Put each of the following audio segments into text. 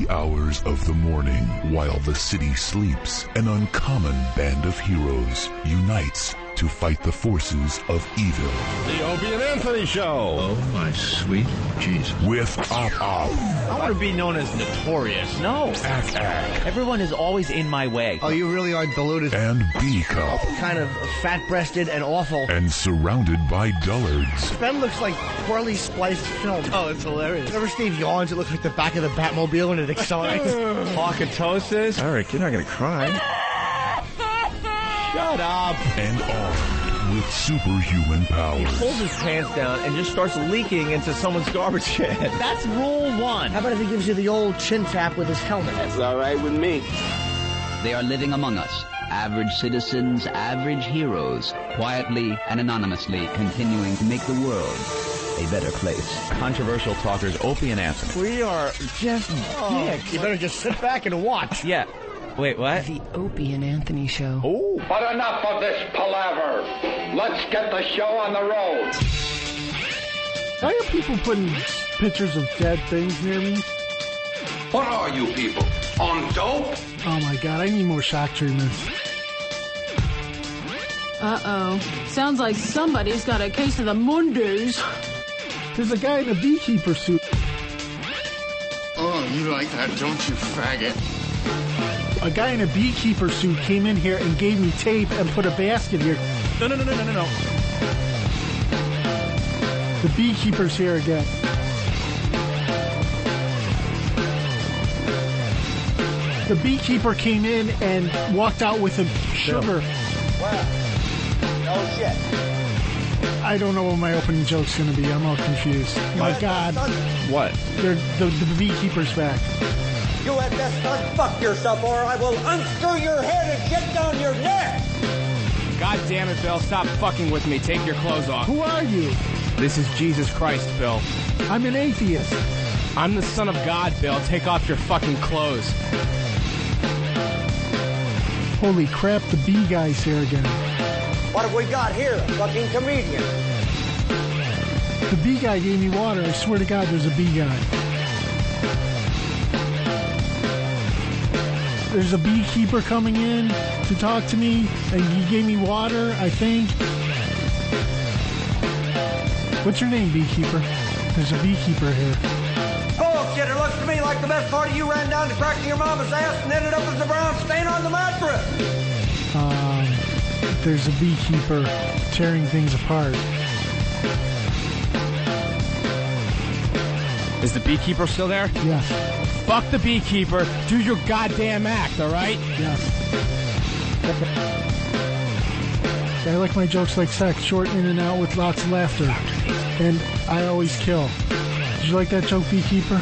wee hours of the morning, while the city sleeps, an uncommon band of heroes unites to fight the forces of evil. The Opie and Anthony Show. Oh, my sweet Jesus. With Op. I want to be known as notorious. No. Ack. Everyone is always in my way. Oh, you really are deluded. And B-Cup. Kind of fat-breasted and awful. And surrounded by dullards. Ben looks like poorly spliced film. Oh, it's hilarious. Whenever Steve yawns, it looks like the back of the Batmobile and it accelerates. Hawkatosis. All right, you're not going to cry. Shut up. And armed with superhuman powers. He pulls his pants down and just starts leaking into someone's garbage can. That's rule one. How about if he gives you the old chin tap with his helmet? That's all right with me. They are living among us, average citizens, average heroes, quietly and anonymously continuing to make the world a better place. Controversial talkers Opie and Anthony. We are just dicks. You better just sit back and watch. Yeah. Wait, what? The Opie and Anthony Show. Oh. But enough of this palaver. Let's get the show on the road. Why are people putting pictures of dead things near me? What are you people? On dope? Oh my God, I need more shock treatments. Uh-oh. Sounds like somebody's got a case of the Mondays. There's a guy in a beekeeper suit. Oh, you like that, don't you, faggot? A guy in a beekeeper suit came in here and gave me tape and put a basket here. No. The beekeeper's here again. The beekeeper came in and walked out with a sugar. Wow. Oh, shit. I don't know what my opening joke's going to be. I'm all confused. My God. What? The beekeeper's back. You had best unfuck yourself or I will unscrew your head and get down your neck! God damn it, Bill. Stop fucking with me. Take your clothes off. Who are you? This is Jesus Christ, Bill. I'm an atheist. I'm the son of God, Bill. Take off your fucking clothes. Holy crap, the bee guy's here again. What have we got here? A fucking comedian. The bee guy gave me water. I swear to God, there's a bee guy. There's a beekeeper coming in to talk to me, and he gave me water, I think. What's your name, beekeeper? There's a beekeeper here. Bullshit, it looks to me like the best part of you ran down to cracking your mama's ass and ended up as a brown stain on the mattress. There's a beekeeper tearing things apart. Is the beekeeper still there? Yes. Fuck the beekeeper. Do your goddamn act, all right? Yes. I like my jokes like sex, short in and out with lots of laughter. And I always kill. Did you like that joke, beekeeper?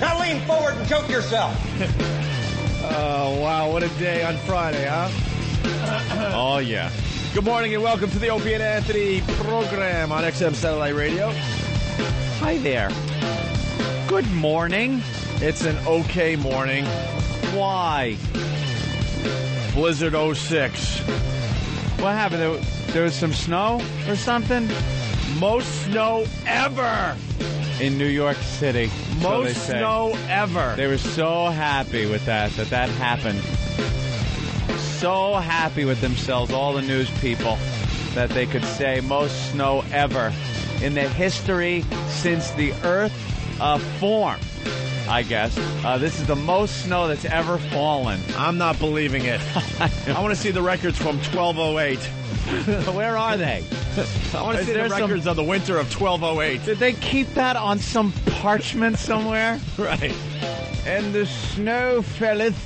Now lean forward and choke yourself. Oh, wow. What a day on Friday, huh? Oh, yeah. Good morning and welcome to the Opie and Anthony program on XM Satellite Radio. Hi there. Good morning. It's an okay morning. Why? Blizzard 06. What happened? There was some snow or something? Most snow ever in New York City. Most snow ever. They were so happy with that happened. So happy with themselves, all the news people, that they could say most snow ever in the history since the earth formed, I guess. This is the most snow that's ever fallen. I'm not believing it. I want to see the records from 1208. Where are they? I want to see the records of the winter of 1208. Did they keep that on some parchment somewhere? Right. And the snow felleth.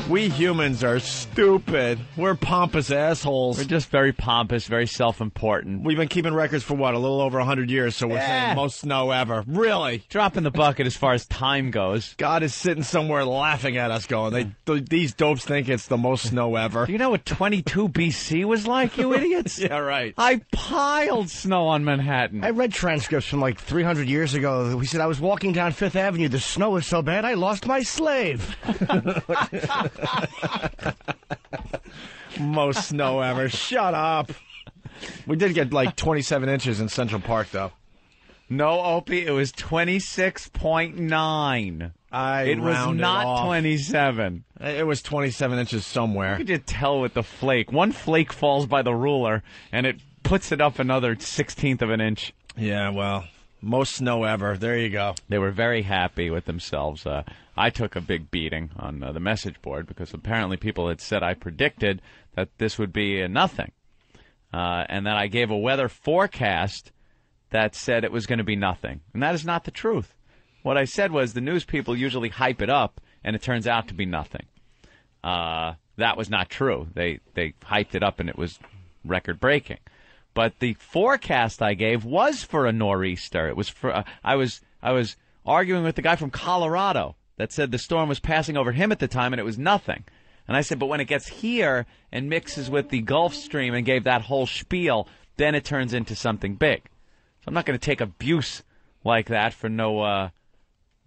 We humans are stupid. We're pompous assholes. We're just very pompous, very self-important. We've been keeping records for, what, a little over 100 years, so we're saying most snow ever. Really? Drop in the bucket as far as time goes. God is sitting somewhere laughing at us going, these dopes think it's the most snow ever. Do you know what 22 BC was like, you idiots? Yeah, right. I piled snow on Manhattan. I read transcripts from like 300 years ago. He said, I was walking down Fifth Avenue. The snow was so bad, I lost my slave. Most snow ever. Shut up. We did get like 27 inches in Central Park, though. No, Opie, it was 26.9. It was not 27. It was 27 inches somewhere. You could just tell with the flake. One flake falls by the ruler, and it puts it up another 16th of an inch. Yeah, well, most snow ever. There you go. They were very happy with themselves. I took a big beating on the message board because apparently people had said I predicted that this would be a nothing. And then I gave a weather forecast that said it was going to be nothing. And that is not the truth. What I said was the news people usually hype it up, and it turns out to be nothing. That was not true. They hyped it up, and it was record-breaking. But the forecast I gave was for a nor'easter. It was for I was arguing with the guy from Colorado that said the storm was passing over him at the time, and it was nothing. And I said, but when it gets here and mixes with the Gulf Stream and gave that whole spiel, then it turns into something big. So I'm not going to take abuse like that for no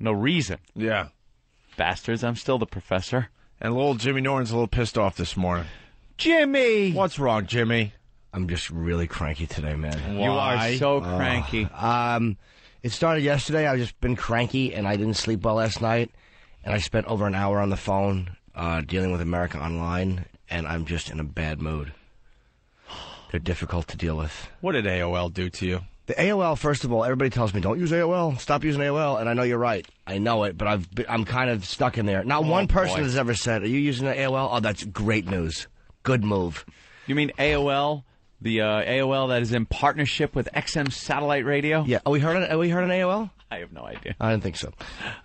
reason. Yeah. Bastards, I'm still the professor. And little Jimmy Norton's a little pissed off this morning. Jimmy! What's wrong, Jimmy? I'm just really cranky today, man. You are so cranky. It started yesterday. I've just been cranky, and I didn't sleep well last night. And I spent over an hour on the phone dealing with America Online, and I'm just in a bad mood. They're difficult to deal with. What did AOL do to you? The AOL, first of all, everybody tells me, don't use AOL, stop using AOL, and I know you're right. I know it, but I'm kind of stuck in there. Not one person has ever said, are you using the AOL? Oh, that's great news. Good move. You mean AOL? The AOL that is in partnership with XM Satellite Radio? Yeah. Are we heard an AOL? I have no idea. I didn't think so.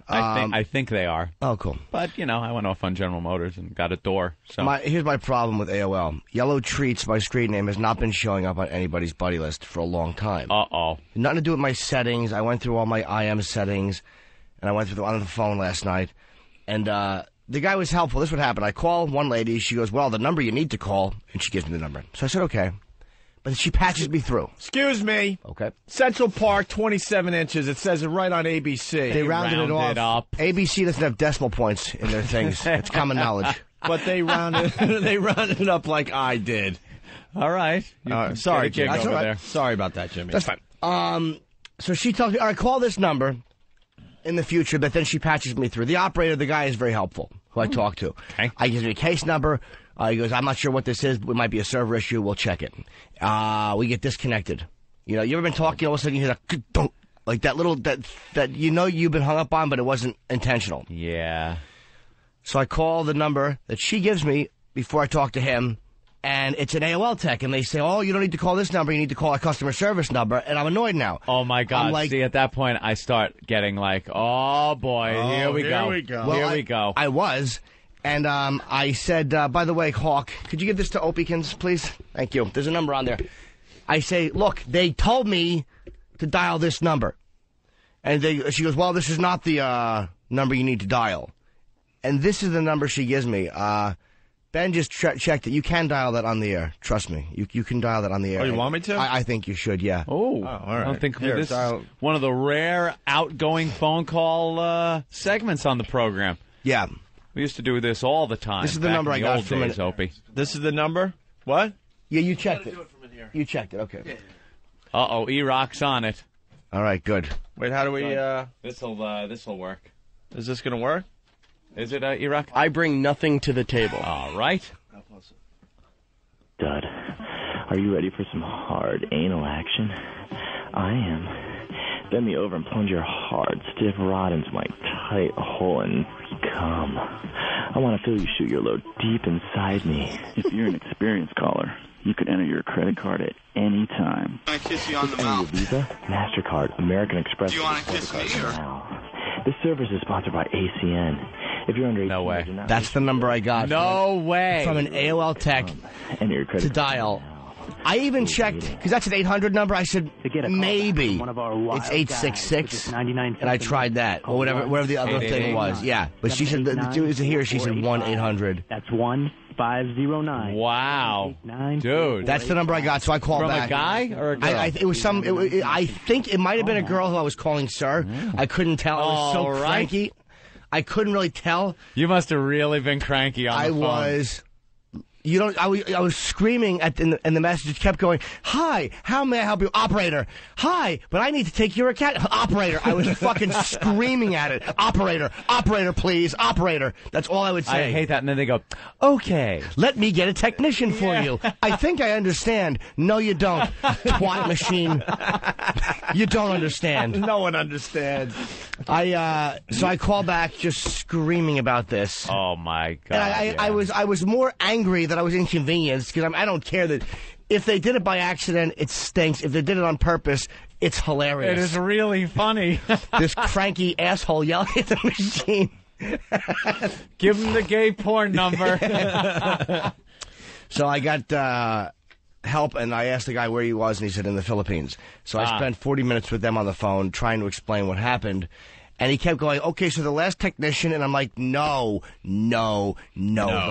I think they are. Oh, cool. But, I went off on General Motors and got a door. So here's my problem with AOL. Yellow Treats, my screen name, has not been showing up on anybody's buddy list for a long time. Uh-oh. Nothing to do with my settings. I went through all my IM settings, and I went through on the phone last night. And the guy was helpful. This is what happened. I called one lady. She goes, well, the number you need to call, and she gives me the number. So I said, okay. But she patches me through. Excuse me. Okay. Central Park, 27 inches. It says it right on ABC. They rounded it off. Up. ABC doesn't have decimal points in their things. It's common knowledge. But they rounded it up like I did. All right. Sorry, Jimmy. That's all right. There. Sorry about that, Jimmy. That's fine. So she tells me, all right, call this number in the future, but then she patches me through. The operator, the guy is very helpful, who I talk to. Okay. I gives me a case number. He goes, I'm not sure what this is. It might be a server issue. We'll check it. We get disconnected. You ever been talking, all of a sudden you hear that, dunk, like that little, that you've been hung up on, but it wasn't intentional. Yeah. So I call the number that she gives me before I talk to him, and it's an AOL tech, and they say, oh, you don't need to call this number. You need to call a customer service number, and I'm annoyed now. Oh, my God. Like, see, at that point, I start getting like, oh, boy, here we go. Well, here we go. I was. And I said, by the way, Hawk, could you give this to Opiekins, please? Thank you. There's a number on there. I say, look, they told me to dial this number. And she goes, well, this is not the number you need to dial. And this is the number she gives me. Ben just checked it. You can dial that on the air. Trust me. You can dial that on the air. Oh, you want me to? I think you should, yeah. Oh, all right. I don't think this is one of the rare outgoing phone call segments on the program. Yeah. We used to do this all the time. This is the number I got from days, Opie. This is the number? What? Yeah, you checked it. You checked it, okay. Yeah. Uh-oh, E-Rock's on it. All right, good. Wait, how do we, This'll work. Is this going to work? Is it, E-Rock? I bring nothing to the table. All right. Dud, are you ready for some hard anal action? I am. Bend me over and plunge your hard, stiff rod into my tight hole and come. I want to feel you shoot your load deep inside me. If you're an experienced caller, you can enter your credit card at any time. I kiss you on the mouth. Visa, MasterCard, American Express. Do you want to kiss me or? This service is sponsored by ACN. If you're under 18, no way. That's the number I got. No way. From an AOL tech to dial. I even checked, because that's an 800 number. I said, maybe it's 866, and I tried that, or whatever the other thing was. Yeah, but she said, she said 1-800. That's 1509. Wow. Dude. That's the number I got, so I called back. From a guy or a girl? It was I think it might have been a girl who I was calling sir. I couldn't tell. I was so cranky. I couldn't really tell. You must have really been cranky on the phone. I was You don't. I was screaming and the message kept going. Hi, how may I help you, operator? Hi, but I need to take your account, operator. I was fucking screaming at it. Operator, please, operator. That's all I would say. I hate that. And then they go, okay, let me get a technician for you. I think I understand. No, you don't. Twat machine. You don't understand. No one understands. So I called back just screaming about this. Oh my God! And I was more angry that I was inconvenienced because I don't care that if they did it by accident, it stinks. If they did it on purpose, it's hilarious. It is really funny. This cranky asshole yelling at the machine. Give him the gay porn number. So I got help, and I asked the guy where he was, and he said in the Philippines. So I spent 40 minutes with them on the phone trying to explain what happened. And he kept going, okay, so the last technician, and I'm like, no. The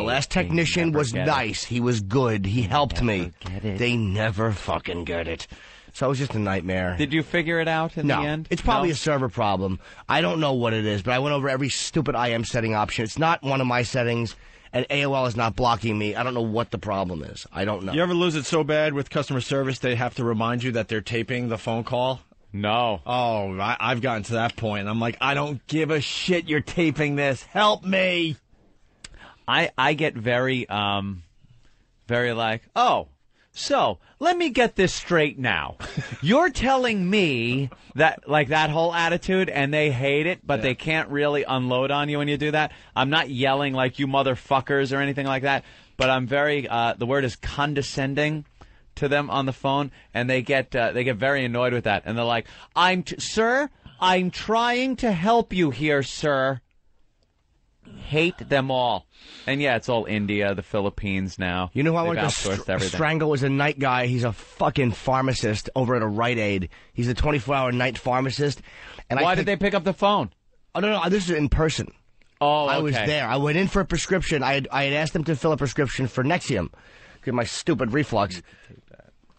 last technician was nice. He was good. He helped me. They never fucking get it. So it was just a nightmare. Did you figure it out in the end? It's probably a server problem. I don't know what it is, but I went over every stupid IM setting option. It's not one of my settings, and AOL is not blocking me. I don't know what the problem is. I don't know. You ever lose it so bad with customer service they have to remind you that they're taping the phone call? No. Oh, I've gotten to that point. I'm like, I don't give a shit you're taping this. Help me. I get very like, oh, so let me get this straight now. You're telling me that, like, that whole attitude, and they hate it, but they can't really unload on you when you do that. I'm not yelling like you motherfuckers or anything like that, but I'm very, the word is condescending to them on the phone, and they get very annoyed with that, and they're like, "Sir, I'm trying to help you here, sir." Hate them all, and it's all India, the Philippines now. You know who I want to strangle was a night guy. He's a fucking pharmacist over at a Rite Aid. He's a 24-hour night pharmacist. And why did they pick up the phone? Oh no, this is in person. Oh, okay. I was there. I went in for a prescription. I had asked them to fill a prescription for Nexium because my stupid reflux.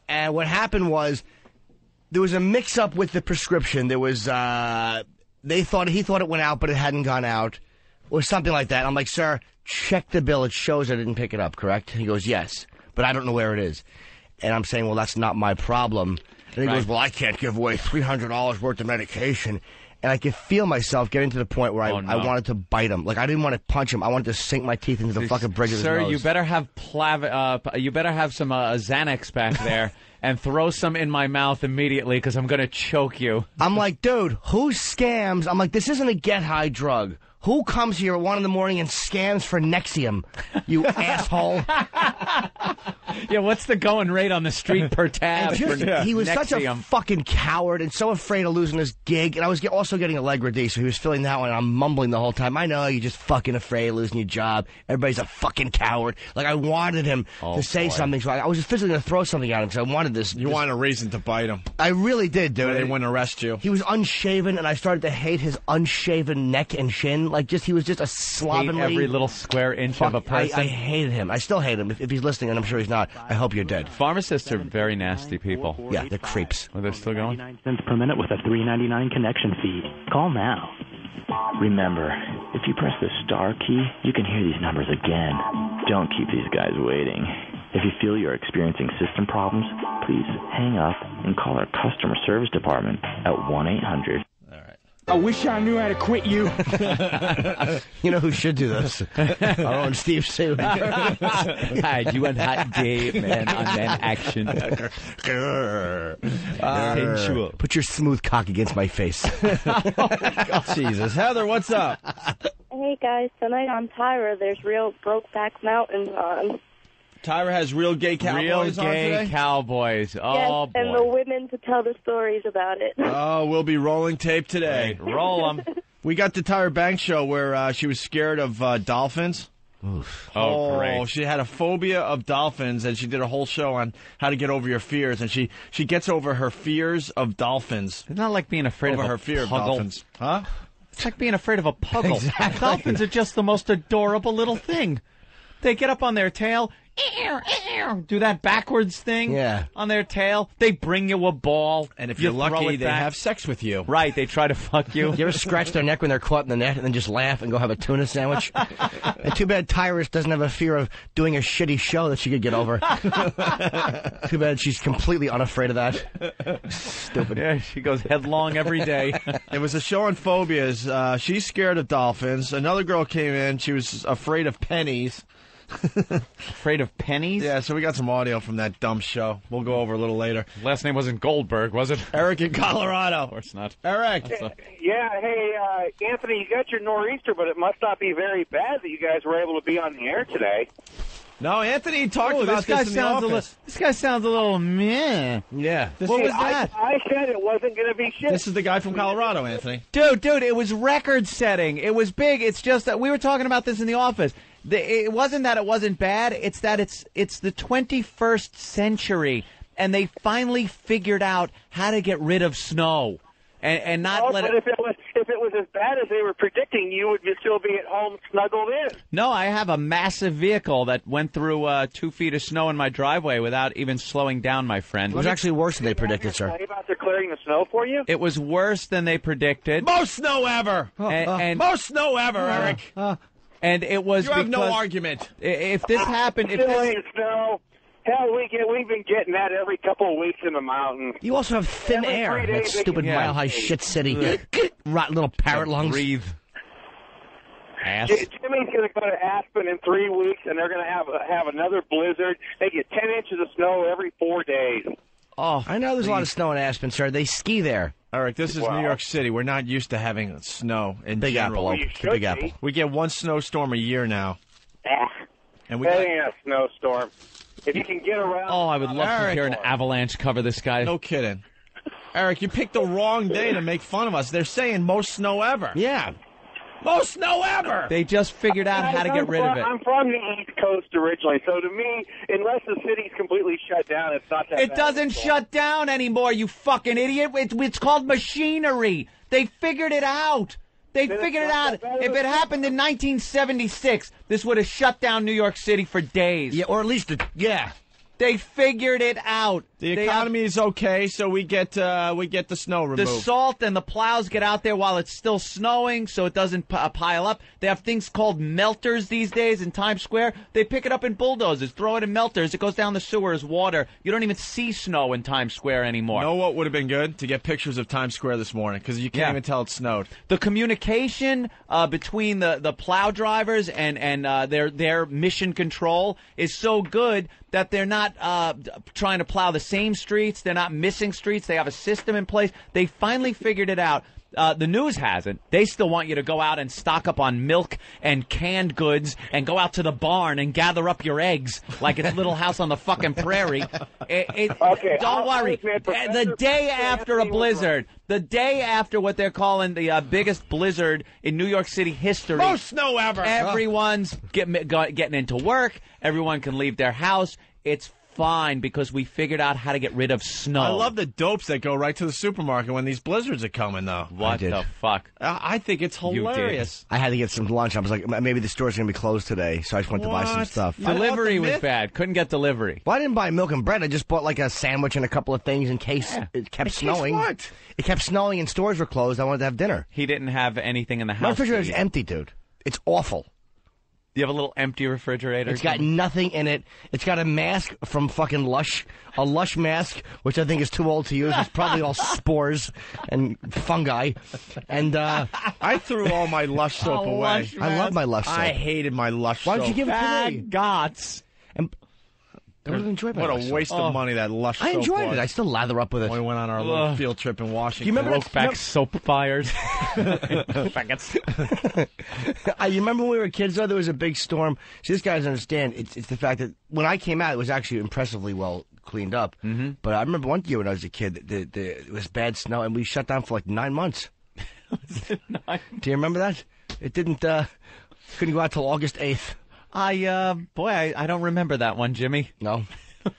And what happened was there was a mix-up with the prescription. There was he thought it went out, but it hadn't gone out, or something like that. I'm like, sir, check the bill. It shows I didn't pick it up, correct? He goes, yes, but I don't know where it is. And I'm saying, well, that's not my problem. And he goes, well, I can't give away $300 worth of medication. And I could feel myself getting to the point where I wanted to bite him. Like, I didn't want to punch him. I wanted to sink my teeth into the fucking bridge of his nose. Sir, you better have some Xanax back there and throw some in my mouth immediately because I'm going to choke you. I'm like, dude, who scams? I'm like, this isn't a get-high drug. Who comes here at 1 in the morning and scams for Nexium, you asshole? Yeah, what's the going rate on the street per tab? He was such a fucking coward and so afraid of losing his gig. And I was also getting a leg release, so he was feeling that one. And I'm mumbling the whole time. I know, you're just fucking afraid of losing your job. Everybody's a fucking coward. Like, I wanted him to say something. So I was just physically going to throw something at him. So I wanted this. You wanted a reason to bite him. I really did, dude. They wouldn't arrest you. He was unshaven, and I started to hate his unshaven neck and chin. Like, he was just a slovenly... Hate every little square inch of a person. I hated him. I still hate him. If he's listening, and I'm sure he's not, I hope you're dead. Pharmacists are very nasty people. Yeah, they're creeps. Are they still going? 99 cents per minute with a $3.99 connection fee. Call now. Remember, if you press the star key, you can hear these numbers again. Don't keep these guys waiting. If you feel you're experiencing system problems, please hang up and call our customer service department at 1-800. I wish I knew how to quit you. You know who should do this? Our own Steve Saban. Hi, do you want hot gay man on man action? Sensual. Put your smooth cock against my face. Jesus. Heather, what's up? Hey, guys. Tonight on Tyra, there's real Brokeback Mountain on. Tyra has real gay cowboys on today? Real gay cowboys. Oh, yes, boy. And the women to tell the stories about it. Oh, we'll be rolling tape today. Right, roll them. We got the Tyra Banks show where she was scared of dolphins. Oof. Oh, great. She had a phobia of dolphins, and she did a whole show on how to get over your fears, and she gets over her fears of dolphins. It's not like being afraid of her fear of dolphins. Huh? It's like being afraid of a puggle. Exactly. Dolphins are just the most adorable little thing. They get up on their tail. do that backwards thing on their tail. They bring you a ball, and if you're lucky, they have sex with you. Right, they try to fuck you. You ever scratch their neck when they're caught in the net and then just laugh and go have a tuna sandwich? And too bad Tyrus doesn't have a fear of doing a shitty show that she could get over. Too bad she's completely unafraid of that. Stupid. Yeah, she goes headlong every day. It was a show on phobias. She's scared of dolphins. Another girl came in. She was afraid of pennies. Afraid of pennies? Yeah, so we got some audio from that dumb show. We'll go over a little later. Last name wasn't Goldberg, was it? Eric in Colorado. Of course not. Eric. Yeah, hey, Anthony, you got your nor'easter, but it must not be very bad that you guys were able to be on the air today. No, Anthony talked about this in the office. This guy sounds a little meh. Yeah. What was that? I said it wasn't going to be shit. This is the guy from Colorado, Anthony. Dude, it was record-setting. It was big. It's just that we were talking about this in the office. It wasn't that it wasn't bad. It's that it's the 21st century, and they finally figured out how to get rid of snow and not let it. If it was as bad as they were predicting, you would still be at home snuggled in. No, I have a massive vehicle that went through 2 feet of snow in my driveway without even slowing down, my friend. It was actually worse than they predicted, sir. About they're clearing the snow for you? It was worse than they predicted. Most snow ever. Most snow ever, Eric. And it was. You have no argument. If this happened, if this ain't snow. Hell, we've been getting that every couple of weeks in the mountains. You also have thin air. That stupid mile-high shit city. Rotten little parrot lungs. Breathe. Ass. Jimmy's going to go to Aspen in 3 weeks, and they're going to have another blizzard. They get 10 inches of snow every 4 days. Oh, I know there's a lot of snow in Aspen, sir. They ski there. Eric, this is New York City. We're not used to having snow in Big general. Apple. The Big Apple. We get one snowstorm a year now. And that ain't a snowstorm. If you can get around... Oh, I would love to hear an avalanche cover this guy. No kidding. Eric, you picked the wrong day to make fun of us. They're saying most snow ever. Yeah. Most snow ever. They just figured out how to get rid of it. I'm from the East Coast originally, so to me, unless the city's completely shut down, it's not that bad. It doesn't shut down anymore, you fucking idiot. It's called machinery. They figured it out. They figured it out. If it happened in 1976, this would have shut down New York City for days. Yeah, or at least, They figured it out. The economy is okay, so we get the snow removed. The salt and the plows get out there while it's still snowing, so it doesn't pile up. They have things called melters these days in Times Square. They pick it up in bulldozers, throw it in melters. It goes down the sewer as water. You don't even see snow in Times Square anymore. You know what would have been good? To get pictures of Times Square this morning, because you can't even tell it snowed. The communication between the plow drivers and their mission control is so good that they're not trying to plow the same streets. They're not missing streets. They have a system in place. They finally figured it out. The news hasn't. They still want you to go out and stock up on milk and canned goods and go out to the barn and gather up your eggs like it's Little House on the fucking Prairie. Don't worry. The day after a blizzard, the day after what they're calling the biggest blizzard in New York City history. Most snow ever. Everyone's getting into work. Everyone can leave their house. It's fine because we figured out how to get rid of snow. I love the dopes that go right to the supermarket when these blizzards are coming, though. What the fuck? I think it's hilarious. I had to get some lunch. I was like, maybe the store's going to be closed today, so I just went to buy some stuff. Delivery was bad. Couldn't get delivery. Well, I didn't buy milk and bread. I just bought like a sandwich and a couple of things in case it kept snowing. What? It kept snowing and stores were closed. I wanted to have dinner. He didn't have anything in the house. My refrigerator's empty, dude. It's awful. You have a little empty refrigerator? It's got nothing in it. It's got a mask from fucking Lush. A Lush mask, which I think is too old to use. It's probably all spores and fungi. And I threw all my Lush soap away. I love my Lush soap. I hated my Lush soap. Why don't you give it to me? Gots. I really enjoyed my What a waste of money that Lush soap I enjoyed was. it. I still lather up with it. When we went on our little field trip in Washington. You remember broke back soap fires? Faggots. You remember when we were kids, though, there was a big storm. See, this guy doesn't understand. It's the fact that when I came out, it was actually impressively well cleaned up. Mm-hmm. But I remember one year when I was a kid, it was bad snow, and we shut down for like 9 months. Do you remember that? It didn't, couldn't go out till August 8th. I don't remember that one, Jimmy. No.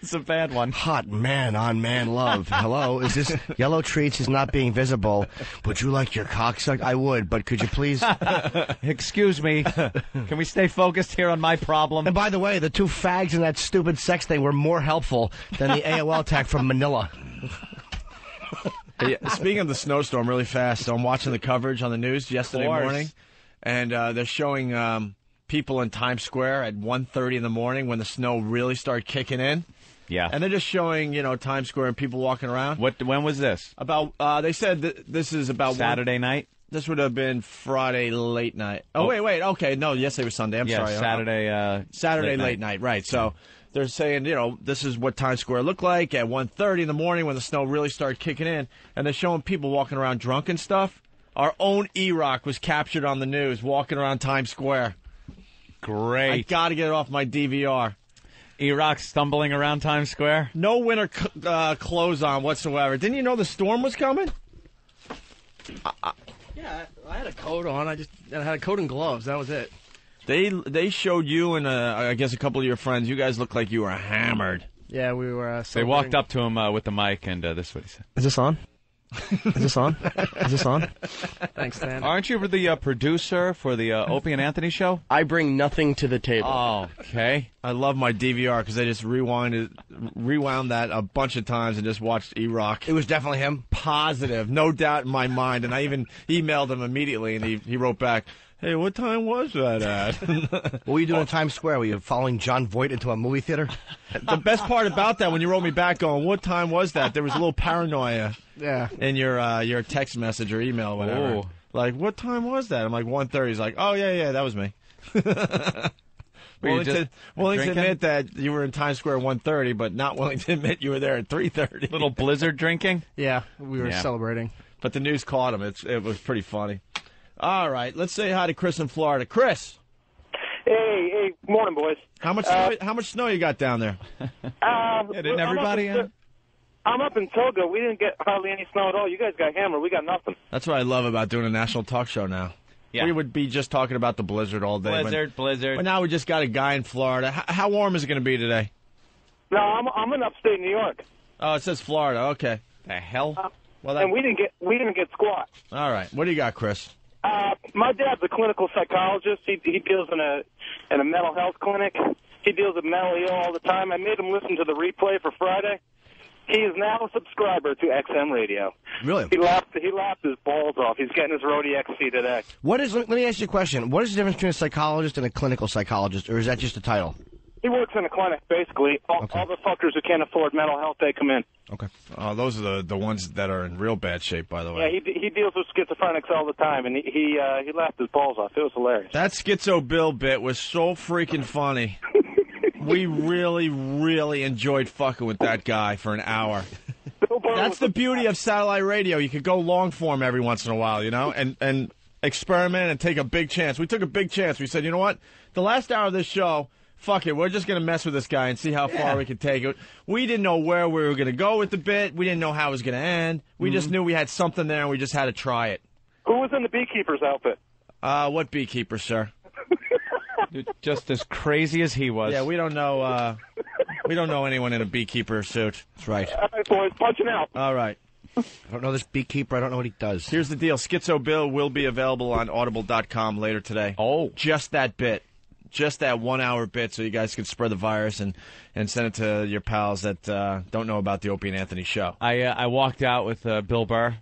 It's a bad one. Hot man on man love. Hello, is this Yellow Treats is not being visible? Would you like your cock sucked? I would, but could you please? Excuse me. Can we stay focused here on my problem? And by the way, the two fags in that stupid sex thing were more helpful than the AOL tag from Manila. Hey, speaking of the snowstorm, really fast. So I'm watching the coverage on the news yesterday morning, and they're showing people in Times Square at 1:30 in the morning when the snow really started kicking in. Yeah. And they're just showing, Times Square and people walking around. When was this? About, they said this is about Saturday night? This would have been Friday late night. Oh, wait. Okay. No, yesterday was Sunday. I'm sorry. Saturday late night. Right. So they're saying, this is what Times Square looked like at 1:30 in the morning when the snow really started kicking in. And they're showing people walking around drunk and stuff. Our own E-Rock was captured on the news walking around Times Square. Great. I got to get it off my DVR. E-Rock stumbling around Times Square? No winter clothes on whatsoever. Didn't you know the storm was coming? Yeah, I had a coat on. I had a coat and gloves. That was it. They showed you and I guess a couple of your friends. You guys looked like you were hammered. Yeah, we were. They walked up to him with the mic, and this is what he said. Is this on? Is this on? Is this on? Thanks, Dan. Aren't you the producer for the Opie and Anthony show? I bring nothing to the table. Oh, okay. I love my DVR because they just rewound that a bunch of times and just watched E-Rock. It was definitely him? Positive. No doubt in my mind. And I even emailed him immediately, and he wrote back, hey, what time was that at? What were you doing in Times Square? Were you following John Voight into a movie theater? The best part about that, when you wrote me back going, what time was that? There was a little paranoia in your text message or email or whatever. Ooh. Like, what time was that? I'm like, 1:30. He's like, oh, yeah, that was me. willing to admit that you were in Times Square at 1:30, but not willing to admit you were there at 3:30. Little blizzard drinking? Yeah, we were celebrating. But the news caught him. It was pretty funny. All right, let's say hi to Chris in Florida. Chris. Hey, morning, boys. How much snow you got down there? Didn't everybody? I'm up in Toga. We didn't get hardly any snow at all. You guys got hammered. We got nothing. That's what I love about doing a national talk show now. Yeah. We would be just talking about the blizzard all day. Blizzard. But now we just got a guy in Florida. How warm is it going to be today? No, I'm in upstate New York. Oh, it says Florida. Okay. The hell? And we didn't get squat. All right. What do you got, Chris? My dad's a clinical psychologist. He deals in a mental health clinic. He deals with mentally ill all the time. I made him listen to the replay for Friday. He is now a subscriber to XM Radio. Really? He laughed his balls off. He's getting his Rhodey XC today. Let me ask you a question. What is the difference between a psychologist and a clinical psychologist, or is that just a title? He works in a clinic, basically. All the fuckers who can't afford mental health, they come in. Okay. Those are the ones that are in real bad shape, by the way. Yeah, he deals with schizophrenics all the time, and he laughed his balls off. It was hilarious. That Schizo Bill bit was so freaking funny. We really, really enjoyed fucking with that guy for an hour. That's the beauty of satellite radio. You could go long form every once in a while, and experiment and take a big chance. We took a big chance. We said, you know what? The last hour of this show, fuck it. We're just going to mess with this guy and see how far we could take it. We didn't know where we were going to go with the bit. We didn't know how it was going to end. We just knew we had something there, and we just had to try it. Who was in the beekeeper's outfit? What beekeeper, sir? Just as crazy as he was. Yeah, we don't know. We don't know anyone in a beekeeper suit. That's right. All right, boys, punching out. All right. I don't know this beekeeper. I don't know what he does. Here's the deal. Schizo Bill will be available on Audible.com later today. Oh. Just that bit. Just that 1 hour bit so you guys can spread the virus and send it to your pals that don't know about the Opie and Anthony show. I walked out with Bill Burr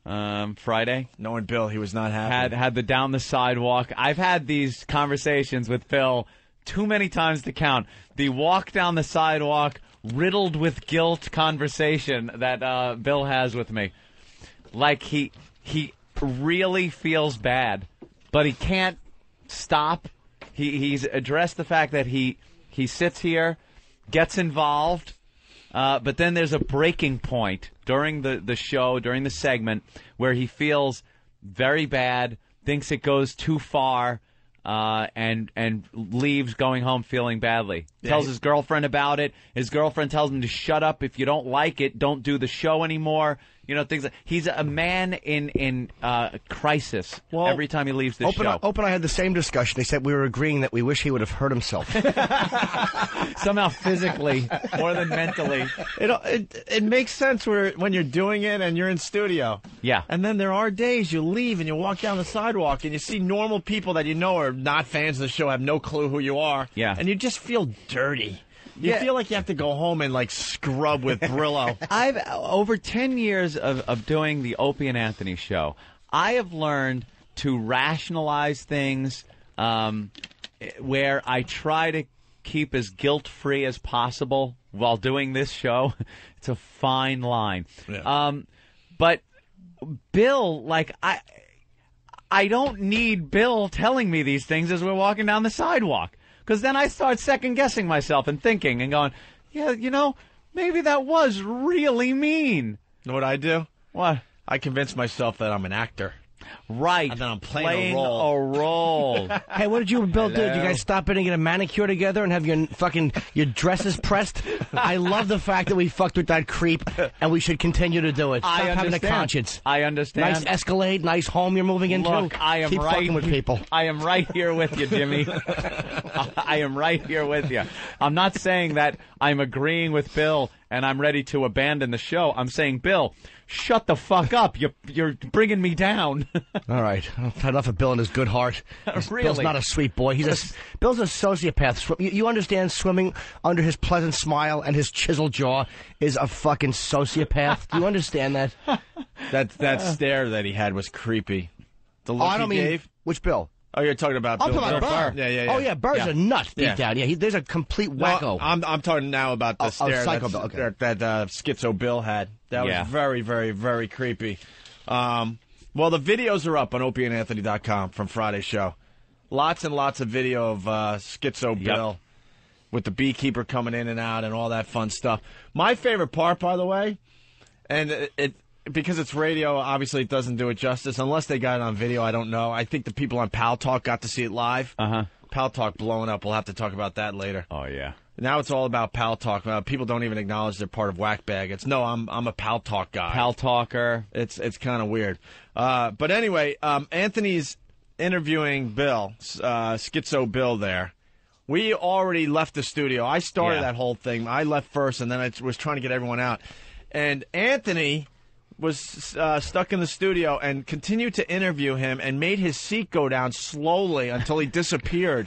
Friday. Knowing Bill, he was not happy. Had the down the sidewalk. I've had these conversations with Bill too many times to count. The walk down the sidewalk, riddled with guilt conversation that Bill has with me. Like he really feels bad, but he can't stop. He's addressed the fact that he sits here, gets involved, but then there's a breaking point during the show, during the segment, where he feels very bad, thinks it goes too far, and leaves going home feeling badly. Tells his girlfriend about it. His girlfriend tells him to shut up. If you don't like it, don't do the show anymore. You know, things. He's a man in crisis every time he leaves this show. Ope and I had the same discussion. They said we were agreeing that we wish he would have hurt himself. Somehow physically, more than mentally. It makes sense when you're doing it and you're in studio. Yeah. And then there are days you leave and you walk down the sidewalk and you see normal people that you know are not fans of the show, have no clue who you are. Yeah. And you just feel dirty. You feel like you have to go home and, like, scrub with Brillo. I've over 10 years of doing the Opie and Anthony show, I have learned to rationalize things where I try to keep as guilt-free as possible while doing this show. It's a fine line. Yeah. But Bill, like, I don't need Bill telling me these things as we're walking down the sidewalk. Because then I start second-guessing myself and thinking and going, yeah, you know, maybe that was really mean. Know what I do? What? I convince myself that I'm an actor. Right. And then I'm playing a role. Hey, what did you and Bill do? Did you guys stop in and get a manicure together and have your dresses pressed? I love the fact that we fucked with that creep, and we should continue to do it. Stop having a conscience. I understand. Nice Escalade, nice home you're moving into. Look, I am Keep fucking with people. I am right here with you, Jimmy. I am right here with you. I'm not saying that I'm agreeing with Bill and I'm ready to abandon the show. I'm saying, Bill, shut the fuck up. You're bringing me down. All right. Enough of Bill and his good heart. Really? Bill's not a sweet boy. Bill's a sociopath. You understand swimming under his pleasant smile and his chiseled jaw is a fucking sociopath? Do you understand that? That stare that he had was creepy. The look he gave? Which Bill? Oh, you're talking about Bill Burr. Yeah. Oh, yeah, Burr's a nut deep down. Yeah, there's a complete wacko. Well, I'm talking now about the stare Psycho Bill. Okay. that Schizo Bill had. That was very, very, very creepy. Well, the videos are up on opieandanthony.com from Friday's show. Lots and lots of video of Schizo Bill with the beekeeper coming in and out and all that fun stuff. My favorite part, by the way, and because it's radio, obviously it doesn't do it justice. Unless they got it on video, I don't know. I think the people on Pal Talk got to see it live. Uh-huh. Pal Talk blowing up. We'll have to talk about that later. Oh, yeah. Now it's all about Pal Talk. People don't even acknowledge they're part of Whack Bag. It's, no, I'm a Pal Talk guy. Pal Talker. It's kind of weird. But anyway, Anthony's interviewing Bill, Schizo Bill there. We already left the studio. I started that whole thing. I left first, and then I was trying to get everyone out. And Anthony was stuck in the studio and continued to interview him and made his seat go down slowly until he disappeared.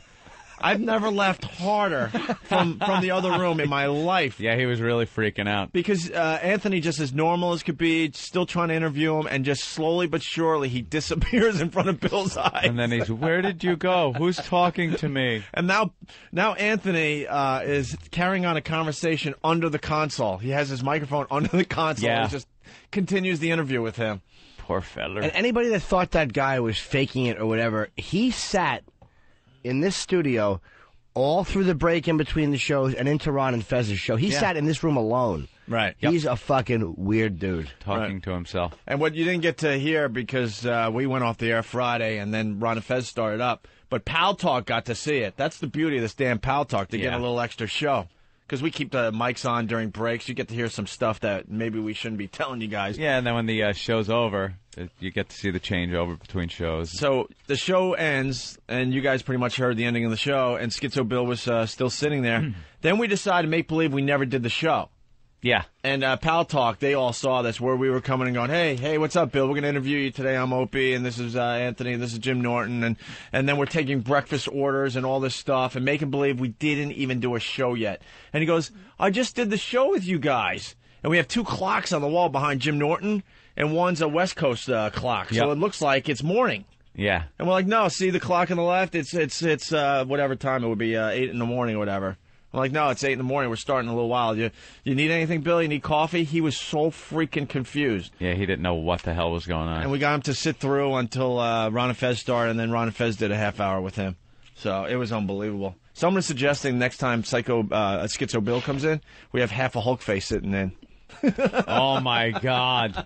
I've never laughed harder from the other room in my life. Yeah, he was really freaking out. Because Anthony, just as normal as could be, still trying to interview him, and just slowly but surely he disappears in front of Bill's eyes. And then he's, where did you go? Who's talking to me? And now Anthony is carrying on a conversation under the console. He has his microphone under the console and just continues the interview with him. Poor fella. And anybody that thought that guy was faking it or whatever, he sat in this studio all through the break in between the shows and into Ron and Fez's show. He sat in this room alone. Right. He's a fucking weird dude. Talking to himself. And what you didn't get to hear, because we went off the air Friday and then Ron and Fez started up, but Pal Talk got to see it. That's the beauty of this damn Pal Talk, to get a little extra show. Because we keep the mics on during breaks. You get to hear some stuff that maybe we shouldn't be telling you guys. Yeah, and then when the show's over, you get to see the changeover between shows. So the show ends, and you guys pretty much heard the ending of the show, and Schizo Bill was still sitting there. Then we decided to make believe we never did the show. Yeah. And Pal Talk, they all saw this, where we were coming and going, hey, what's up, Bill? We're going to interview you today. I'm Opie, and this is Anthony, and this is Jim Norton. And then we're taking breakfast orders and all this stuff and making believe we didn't even do a show yet. And he goes, I just did the show with you guys. And we have 2 clocks on the wall behind Jim Norton, and one's a West Coast clock. So it looks like it's morning. Yeah. And we're like, no, see the clock on the left? It's whatever time it would be, 8 in the morning or whatever. I'm like, no, it's 8 in the morning. We're starting in a little while. You need anything, Bill? You need coffee? He was so freaking confused. Yeah, he didn't know what the hell was going on. And we got him to sit through until Ron and Fez started, and then Ron and Fez did a half hour with him. So it was unbelievable. Someone's suggesting next time Schizo Bill comes in, we have half a Hulk face sitting in. Oh, my God.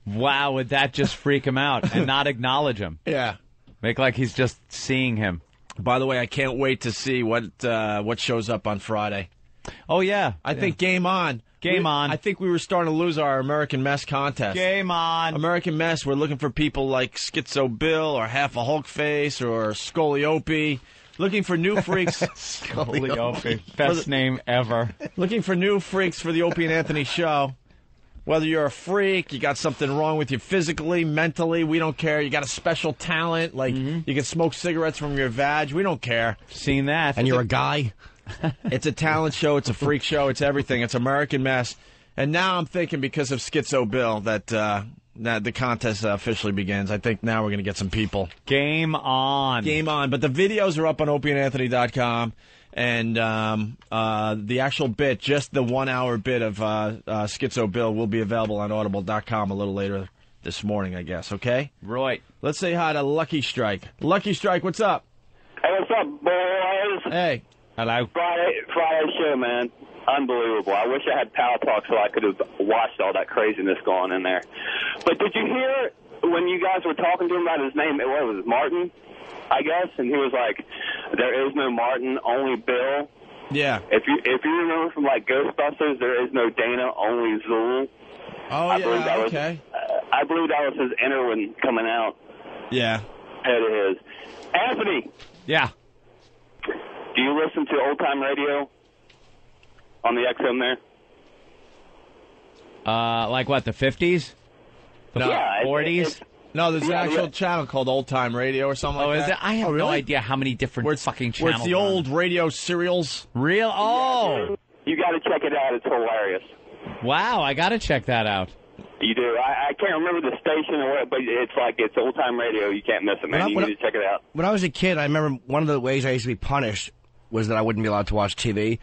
Wow, would that just freak him out and not acknowledge him? Yeah. Make like he's just seeing him. By the way, I can't wait to see what shows up on Friday. Oh, yeah. I think Game On. Game On. I think we were starting to lose our American Mess contest. Game On. American Mess, we're looking for people like Schizo Bill or Half a Hulk Face or Scully Opie. Looking for new freaks. Scully Opie. Best name ever. Looking for new freaks for the Opie and Anthony show. Whether you're a freak, you got something wrong with you physically, mentally, we don't care. You got a special talent, like you can smoke cigarettes from your vag, we don't care. Seen that. And you're a guy. It's a talent show, it's a freak show, it's everything. It's American Mess. And now I'm thinking, because of Schizo Bill, that the contest officially begins. I think now we're going to get some people. Game on. Game on. But the videos are up on opieandanthony.com. And the actual bit, just the 1 hour bit of Schizo Bill, will be available on audible.com a little later this morning, I guess. Okay? Right. Let's say hi to Lucky Strike. Lucky Strike, what's up? Hey, what's up, boys? Hey. Hello. Friday show, man. Unbelievable. I wish I had Power Talk so I could have watched all that craziness going in there. But did you hear when you guys were talking to him about his name? What was it, Martin, I guess? And he was like, there is no Martin, only Bill. Yeah. If you remember from, like, Ghostbusters, there is no Dana, only Zool. Oh, yeah, okay. I believe that was his inner one coming out. Yeah. It is. Anthony. Yeah. Do you listen to old-time radio on the XM there? Like what, the 50s? The 40s? No, there's an actual channel called Old Time Radio or something like that. Is it? I have no idea how many different fucking channels. Where it's the old radio serials. Real? Oh! You got to check it out. It's hilarious. Wow, I got to check that out. You do. I can't remember the station or what, but it's old-time radio. You can't miss it, man. You need to check it out. When I was a kid, I remember one of the ways I used to be punished was that I wouldn't be allowed to watch TV.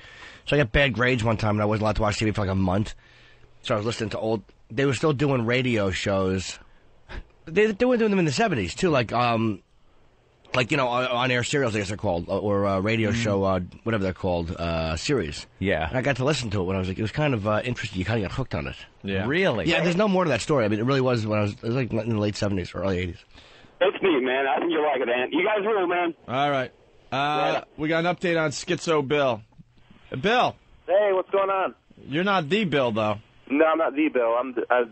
So I got bad grades one time, and I wasn't allowed to watch TV for like a month. So I was listening to old... They were still doing radio shows. They were doing them in the 70s, too, like you know, on-air serials, I guess they're called, or radio show, whatever they're called, series. Yeah. And I got to listen to it when I was like, it was kind of interesting. You kind of got hooked on it. Yeah. Really? Yeah, there's no more to that story. I mean, it really was when it was like in the late 70s or early 80s. It's neat, man. I think you'll like it, Ant. You guys rule, man. All right. We got an update on Schizo Bill. Bill. Hey, what's going on? You're not the Bill, though. No, I'm not the Bill.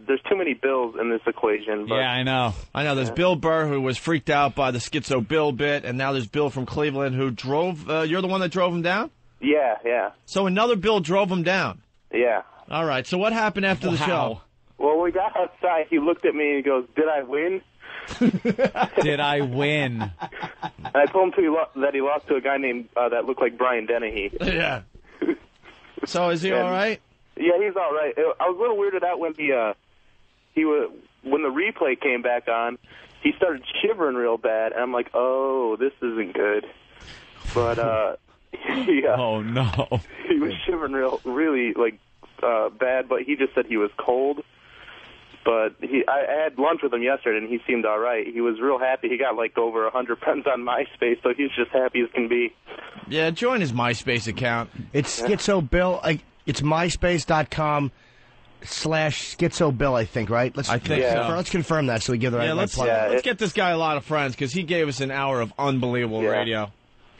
There's too many Bills in this equation. But... Yeah, I know. There's Bill Burr, who was freaked out by the Schizo Bill bit, and now there's Bill from Cleveland, who drove... you're the one that drove him down? Yeah. So another Bill drove him down? Yeah. All right, so what happened after the show? Well, we got outside. He looked at me and he goes, "Did I win?" Did I win? And I told him that he lost to a guy named that looked like Brian Dennehy. Yeah. So is he all right? Yeah, he's all right. I was a little weirded out when when the replay came back on. He started shivering real bad, and I'm like, "Oh, this isn't good." But oh no, he was shivering really bad. But he just said he was cold. But I had lunch with him yesterday, and he seemed all right. He was real happy. He got like over 100 friends on MySpace, so he's just happy as can be. Yeah, join his MySpace account. It's Schizo Bill. It's myspace.com/Schizo Bill, I think, right? I think so. Let's confirm that so we give the right let's get this guy a lot of friends, because he gave us an hour of unbelievable radio.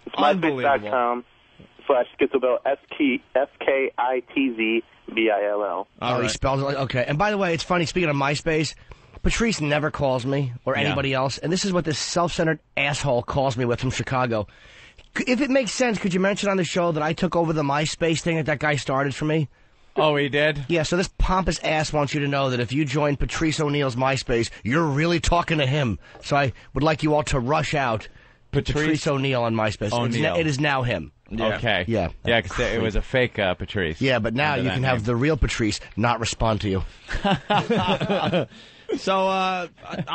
It's myspace.com/Schizo Bill, SKITZBILL. He spells it like, okay. And by the way, it's funny, speaking of MySpace, Patrice never calls me or anybody else, and this is what this self-centered asshole calls me with from Chicago. If it makes sense, could you mention on the show that I took over the MySpace thing that guy started for me? Oh, he did? Yeah, so this pompous ass wants you to know that if you join Patrice O'Neill's MySpace, you're really talking to him. So I would like you all to rush out Patrice O'Neill on MySpace. It is now him. Yeah. Okay. Yeah. Yeah, because it was a fake Patrice. Yeah, but now you can have the real Patrice not respond to you. So I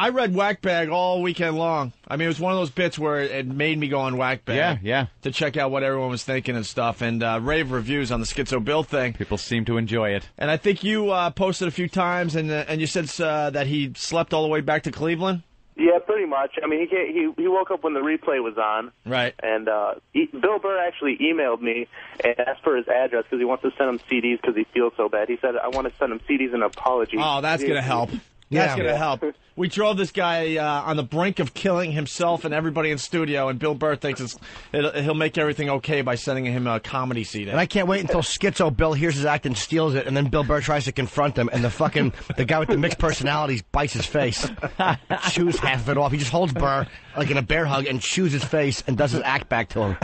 read Whackbag all weekend long. I mean, it was one of those bits where it made me go on Whackbag. Yeah. To check out what everyone was thinking and stuff, and rave reviews on the Schizo Bill thing. People seem to enjoy it. And I think you posted a few times, and you said that he slept all the way back to Cleveland? Yeah, pretty much. I mean, he woke up when the replay was on. Right. And Bill Burr actually emailed me and asked for his address because he wants to send him CDs because he feels so bad. He said, "I want to send him CDs and an apology." Oh, that's going to help. That's going to help. We drove this guy on the brink of killing himself and everybody in studio, and Bill Burr thinks he'll make everything okay by sending him a comedy seat. And I can't wait until Schizo Bill hears his act and steals it, and then Bill Burr tries to confront him, and the guy with the mixed personalities bites his face, chews half of it off. He just holds Burr like in a bear hug and chews his face and does his act back to him.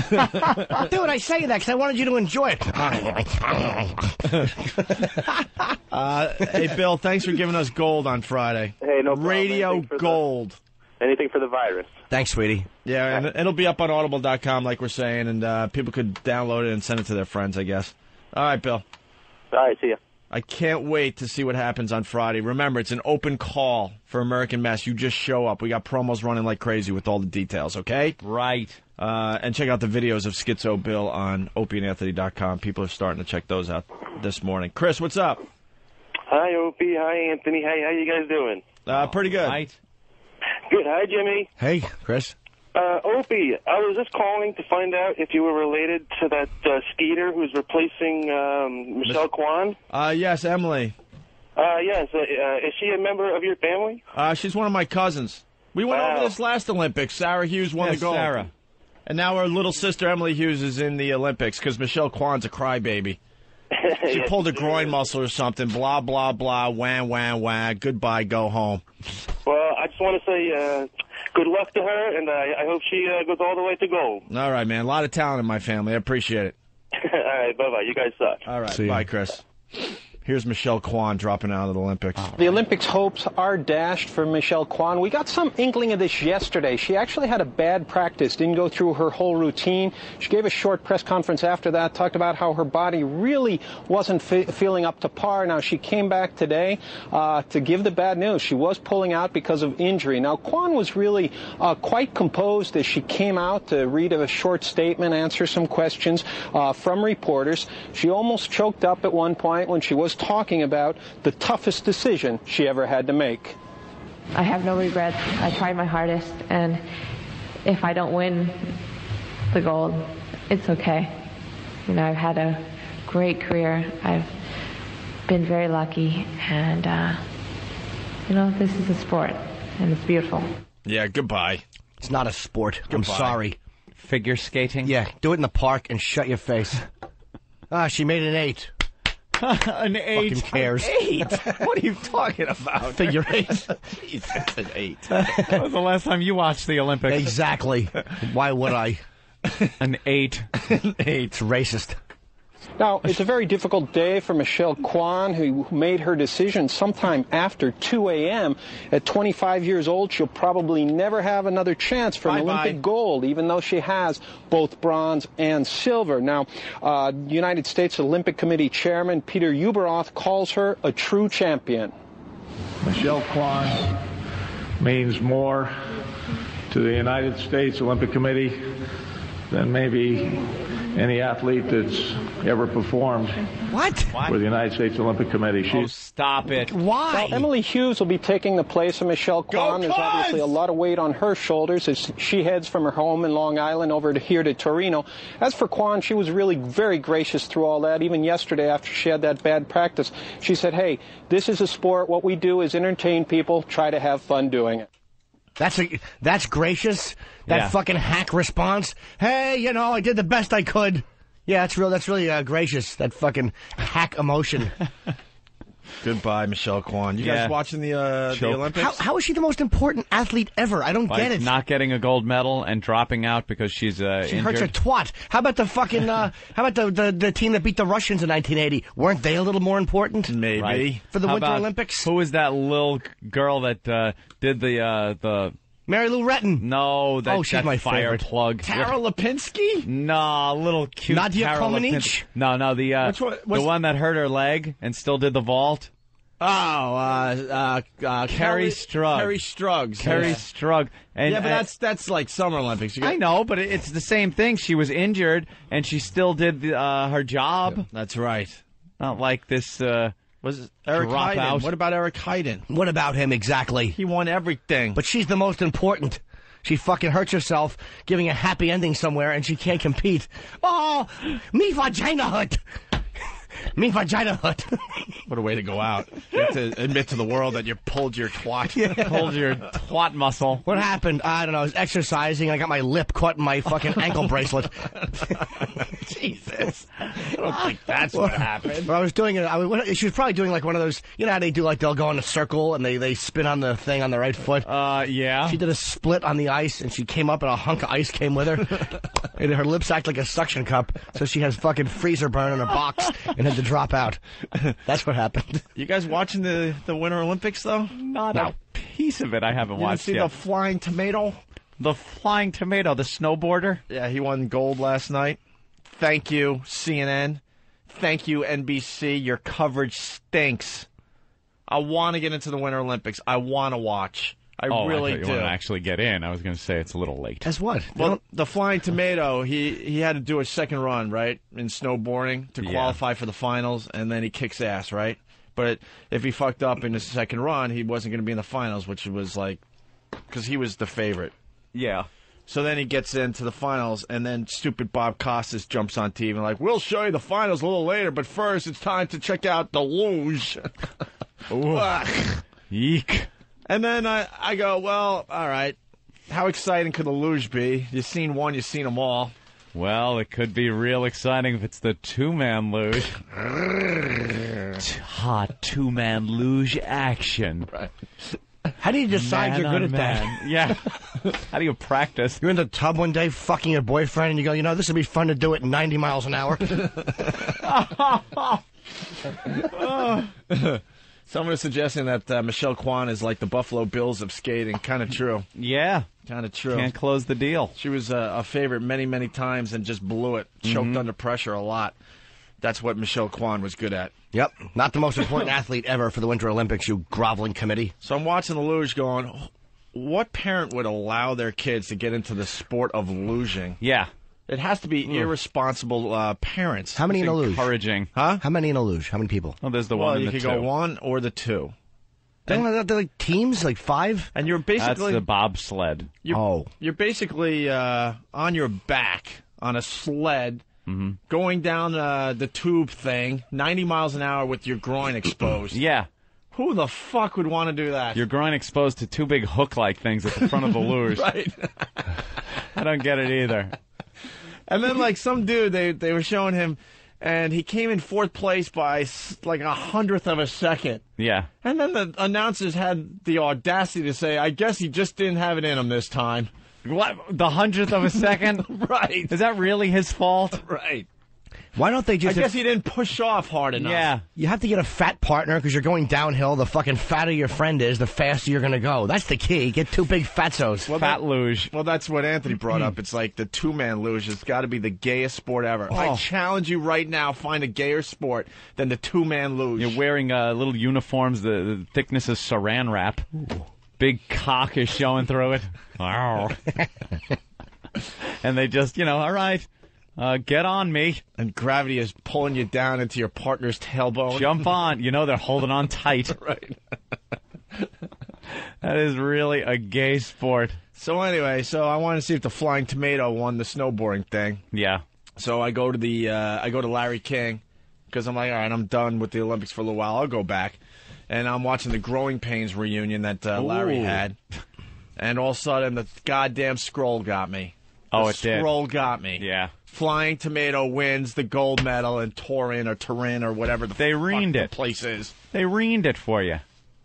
Dude, I say that because I wanted you to enjoy it. Hey, Bill, thanks for giving us gold on Friday. Hey, no problem. Radio gold. Anything for the virus. Thanks, sweetie. Yeah, and it'll be up on Audible.com, like we're saying, and people could download it and send it to their friends, I guess. All right, Bill. All right, see ya. I can't wait to see what happens on Friday. Remember, it's an open call for American Mess. You just show up. We got promos running like crazy with all the details, okay? Right. And check out the videos of Schizo Bill on opieandanthony.com. People are starting to check those out this morning. Chris, what's up? Hi, Opie. Hi, Anthony. Hey, how you guys doing? Pretty good. Right. Good. Hi, Jimmy. Hey, Chris. Opie, I was just calling to find out if you were related to that Skeeter who's replacing Michelle Kwan. Yes, Emily. Yes. Is she a member of your family? She's one of my cousins. We went over this last Olympics. Sarah Hughes won the gold. Sarah. And now her little sister, Emily Hughes, is in the Olympics because Michelle Kwan's a crybaby. She pulled a groin muscle or something, blah, blah, blah, wah, wah, wah, goodbye, go home. Well, I just want to say good luck to her, and I hope she goes all the way to gold. All right, man. A lot of talent in my family. I appreciate it. All right, bye-bye. You guys suck. All right, bye, Chris. Here's Michelle Kwan dropping out of the Olympics. The Olympics hopes are dashed for Michelle Kwan. We got some inkling of this yesterday. She actually had a bad practice, didn't go through her whole routine. She gave a short press conference after that, talked about how her body really wasn't feeling up to par. Now, she came back today to give the bad news. She was pulling out because of injury. Now, Kwan was really quite composed as she came out to read a short statement, answer some questions from reporters. She almost choked up at one point when she was talking about the toughest decision she ever had to make. I have no regrets. I tried my hardest, and if I don't win the gold, it's okay. You know, I've had a great career. I've been very lucky, and, you know, this is a sport, and it's beautiful. Yeah, goodbye. It's not a sport. Goodbye. I'm sorry. Figure skating? Yeah, do it in the park and shut your face. She made an 8. An 8. Fucking cares. An 8? What are you talking about? Figure 8. It's an 8. That was the last time you watched the Olympics. Exactly. Why would I? An 8. An 8. It's racist. Now, it's a very difficult day for Michelle Kwan, who made her decision sometime after 2 a.m. At 25 years old, she'll probably never have another chance for an Olympic gold, even though she has both bronze and silver. Now, United States Olympic Committee Chairman Peter Ueberroth calls her a true champion. Michelle Kwan means more to the United States Olympic Committee than maybe any athlete that's ever performed for the United States Olympic Committee. Stop it. Why? Well, Emily Hughes will be taking the place of Michelle Kwan. There's obviously a lot of weight on her shoulders as she heads from her home in Long Island over to here to Torino. As for Kwan, she was really very gracious through all that. Even yesterday after she had that bad practice, she said, hey, this is a sport. What we do is entertain people, try to have fun doing it. That's gracious. That fucking hack response. Hey, you know, I did the best I could. Yeah, that's really gracious. That fucking hack emotion. Goodbye, Michelle Kwan. You guys watching the Olympics? How is she the most important athlete ever? I don't get it. Not getting a gold medal and dropping out because she's She injured. hurts her twat. How about the fucking? How about the team that beat the Russians in 1980? Weren't they a little more important? Maybe Right. For the How Winter about- Olympics. Who was that little girl that did the Mary Lou Retton. No, she's that my fire favorite. plug. Tara Lipinski? No, little cute Nadia Tara Comaneci? Lipinski. No, the Which one that hurt her leg and still did the vault. Oh, Carrie Strug. Carrie Strug. Carrie Strug. And, yeah, but that's like Summer Olympics. I know, but it's the same thing. She was injured, and she still did her job. Yeah, that's right. Not like this Was Eric drop Heiden. out. What about Eric Heiden? What about him exactly? He won everything. But she's the most important. She fucking hurts herself giving a happy ending somewhere, and she can't compete. Oh, me vagina hurt. Me vagina hut. What a way to go out. You have to admit to the world that you pulled your twat. Yeah. Pulled your twat muscle. What happened? I don't know. I was exercising. I got my lip caught in my fucking ankle bracelet. Jesus. I don't think that's what happened. Well, I was doing it. She was probably doing like one of those, you know how they do, like they'll go in a circle and they spin on the thing on the right foot? Yeah. She did a split on the ice and she came up and a hunk of ice came with her. And her lips act like a suction cup, so she has fucking freezer burn in her box and had to drop out. That's what happened. You guys watching the Winter Olympics, though? Not a piece of it I haven't watched yet. yet. The flying tomato? The flying tomato, the snowboarder? Yeah, he won gold last night. Thank you, CNN. Thank you, NBC. Your coverage stinks. I want to get into the Winter Olympics. I want to watch. I really do. You want to actually get in. I was going to say it's a little late. As what? Well, the flying tomato, he had to do a second run, right, in snowboarding to qualify for the finals, and then he kicks ass, right? But if he fucked up in his second run, he wasn't going to be in the finals, which was like, because he was the favorite. Yeah. So then he gets into the finals, and then stupid Bob Costas jumps on TV and like, we'll show you the finals a little later, but first it's time to check out the luge. Eek. And then I go, well, all right, how exciting could the luge be? You've seen one, you've seen them all. Well, it could be real exciting if it's the two-man luge. Hot two-man luge action. Right. How do you decide you're good at that? Yeah. How do you practice? You're in the tub one day fucking your boyfriend and you go, this would be fun to do it 90 miles an hour. Someone is suggesting that Michelle Kwan is like the Buffalo Bills of skating. Kind of true. Yeah. Kind of true. Can't close the deal. She was a favorite many, many times and just blew it. Choked under pressure a lot. That's what Michelle Kwan was good at. Yep. Not the most important athlete ever for the Winter Olympics, you groveling committee. So I'm watching the luge going, what parent would allow their kids to get into the sport of luging? Yeah. It has to be irresponsible parents. How many in a luge? Encouraging. Huh? How many in a luge? How many people? Well, there's the one and the two. You could go one or the two. They're like teams, like 5? And you're basically... That's the bobsled. You're basically on your back on a sled going down the tube thing, 90 miles an hour with your groin exposed. Yeah. Who the fuck would want to do that? Your groin exposed to two big hook-like things at the front of the luge. Right. I don't get it either. And then, like, some dude, they were showing him, and he came in 4th place by, like, 100th of a second. Yeah. And then the announcers had the audacity to say, I guess he just didn't have it in him this time. What? The 100th of a second? Right. Is that really his fault? Right. Why don't they just... I guess he didn't push off hard enough. Yeah. You have to get a fat partner because you're going downhill. The fucking fatter your friend is, the faster you're going to go. That's the key. Get 2 big fatzos. Well, fat luge. Well, that's what Anthony brought up. It's like the two-man luge has got to be the gayest sport ever. Oh. I challenge you right now, find a gayer sport than the two-man luge. You're wearing little uniforms, the thickness of saran wrap. Ooh. Big cock is showing through it. Wow. And they just, all right. Get on me. And gravity is pulling you down into your partner's tailbone. Jump on. They're holding on tight. Right. That is really a gay sport. So anyway, I wanted to see if the Flying Tomato won the snowboarding thing. Yeah. So I go to Larry King because I'm like, all right, I'm done with the Olympics for a little while. I'll go back. And I'm watching the Growing Pains reunion that Larry had. And all of a sudden, the goddamn scroll got me. It did. Scroll got me. Yeah. Flying Tomato wins the gold medal in Turin or whatever the place is. They reamed it for you.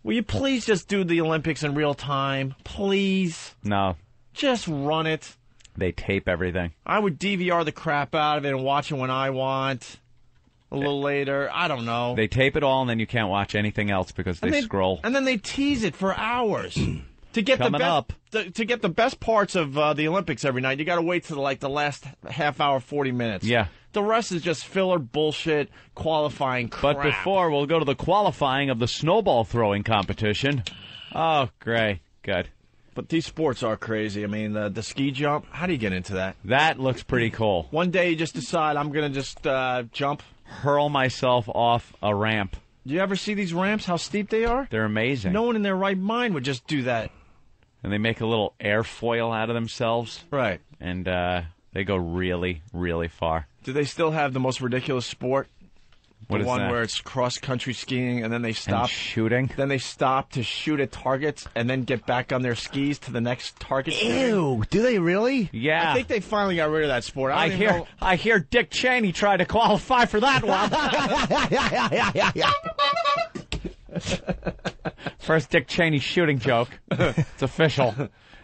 Will you please just do the Olympics in real time? Please. No. Just run it. They tape everything. I would DVR the crap out of it and watch it when I want. A little later. I don't know. They tape it all, and then you can't watch anything else because they scroll. And then they tease it for hours. To get to get the best parts of the Olympics every night, you got to wait till the last half hour, 40 minutes. Yeah. The rest is just filler bullshit, qualifying crap. But before, we'll go to the qualifying of the snowball throwing competition. Oh, great. Good. But these sports are crazy. I mean, the ski jump, how do you get into that? That looks pretty cool. One day you just decide, I'm going to just jump. Hurl myself off a ramp. Do you ever see these ramps, how steep they are? They're amazing. No one in their right mind would just do that. And they make a little airfoil out of themselves. Right. And they go really, really far. Do they still have the most ridiculous sport? What the is one that? where it's cross-country skiing, and then they stop And shooting. Then they stop to shoot at targets, and then get back on their skis to the next target. Ew, do they really? Yeah. I think they finally got rid of that sport. I hear Dick Cheney tried to qualify for that one. First Dick Cheney shooting joke. It's official.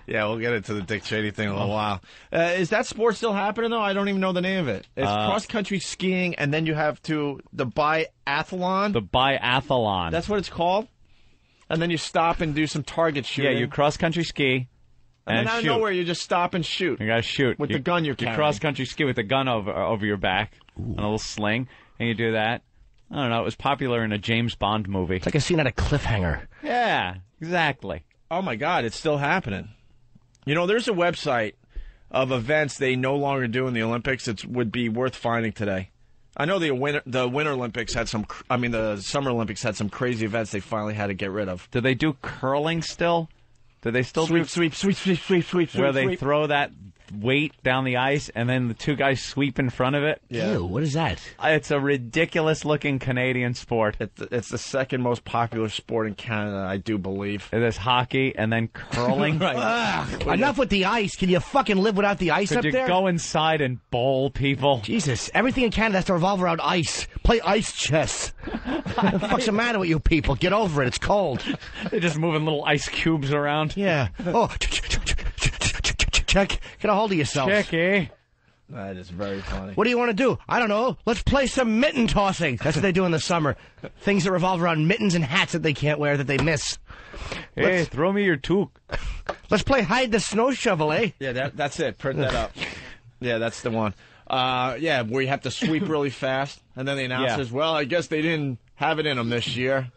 Yeah, we'll get into the Dick Cheney thing in a little while. Is that sport still happening, though? I don't even know the name of it. It's cross-country skiing, and then you have the biathlon. The biathlon. That's what it's called? And then you stop and do some target shooting. Yeah, you cross-country ski and then out of shoot. nowhere, you just stop and shoot. You got to shoot. With the gun you're carrying. You cross-country ski with the gun over your back on a little sling, and you do that. I don't know. It was popular in a James Bond movie. It's like a scene at a cliffhanger. Yeah, exactly. Oh, my God, it's still happening. You know, there's a website of events they no longer do in the Olympics. It would be worth finding today. I know the Winter Olympics had the Summer Olympics had some crazy events they finally had to get rid of. Do they do curling still? Do they still sweep, where they throw that weight down the ice and then the two guys sweep in front of it? Yeah. Ew, what is that? It's a ridiculous-looking Canadian sport. It's the second most popular sport in Canada, I do believe. There's hockey and then curling. Right. Enough with the ice. Can you fucking live without the ice up there? Could you go inside and bowl people? Jesus, everything in Canada has to revolve around ice. Play ice chess. What the fuck's the matter with you people? Get over it. It's cold. They're just moving little ice cubes around. Yeah. Oh, check. Get a hold of yourself. Checky. That is very funny. What do you want to do? I don't know. Let's play some mitten tossing. That's what they do in the summer. Things that revolve around mittens and hats that they can't wear that they miss. Hey, throw me your toque. Let's play hide the snow shovel, eh? Yeah, that's it. Print that up. Yeah, that's the one. Yeah, where you have to sweep really fast, and then the announcers, well, I guess they didn't have it in them this year.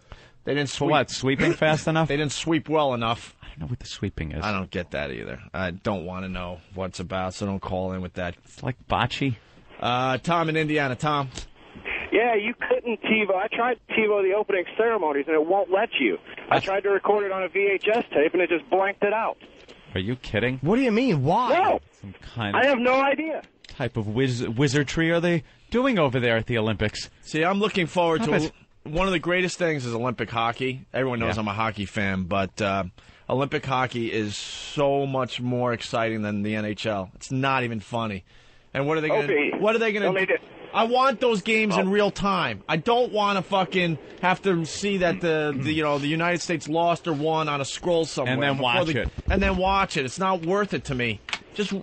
They didn't sweep. For what, sweeping fast enough? They didn't sweep well enough. I don't know what the sweeping is. I don't get that either. I don't want to know what it's about, so don't call in with that. It's like bocce. Tom in Indiana. Tom. Yeah, you couldn't TiVo. I tried to TiVo the opening ceremonies, and it won't let you. I tried to record it on a VHS tape, and it just blanked it out. Are you kidding? What do you mean? Why? No. Some kind of I have no idea. Type of wizardry are they doing over there at the Olympics? See, I'm looking forward to one of the greatest things is Olympic hockey. Everyone knows I'm a hockey fan, but Olympic hockey is so much more exciting than the NHL. It's not even funny. And what are they going to do? I want those games in real time. I don't want to fucking have to see that the United States lost or won on a scroll somewhere and then watch it. And then watch it. It's not worth it to me. Just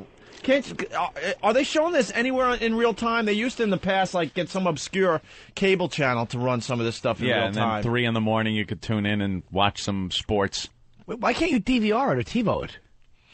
are they showing this anywhere in real time? They used to in the past get some obscure cable channel to run some of this stuff in real time. Yeah, and then 3 in the morning you could tune in and watch some sports. Why can't you DVR it or TiVo it?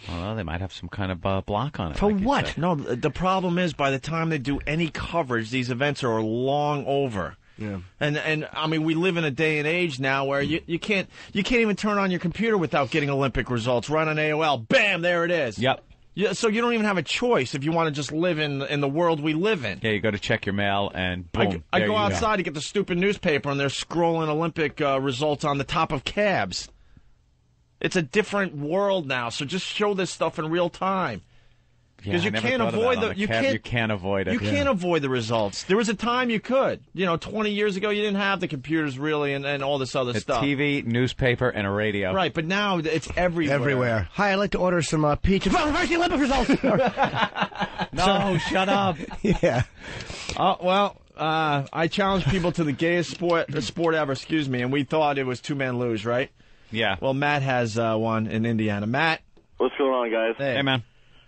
Well, they might have some kind of block on it. For what? No, the problem is by the time they do any coverage, these events are long over. Yeah. And I mean, we live in a day and age now where you can't even turn on your computer without getting Olympic results. Run on AOL, bam, there it is. Yep. Yeah, so you don't even have a choice if you want to just live in the world we live in. Yeah, you go to check your mail and boom. I go outside to get the stupid newspaper and they're scrolling Olympic results on the top of cabs. It's a different world now, so just show this stuff in real time. Because you can't avoid you can't avoid it. You can't avoid the results. There was a time you could. 20 years ago, you didn't have the computers really and all this other stuff. TV, newspaper, and a radio. Right, but now it's everywhere. Everywhere. Hi, I'd like to order some peaches. Oh, where's the Olympic results? No, shut up. Yeah. Oh, well, I challenged people to the gayest sport ever, and we thought it was two-man luge, right? Yeah. Well, Matt has one in Indiana. Matt? What's going on, guys? Hey man.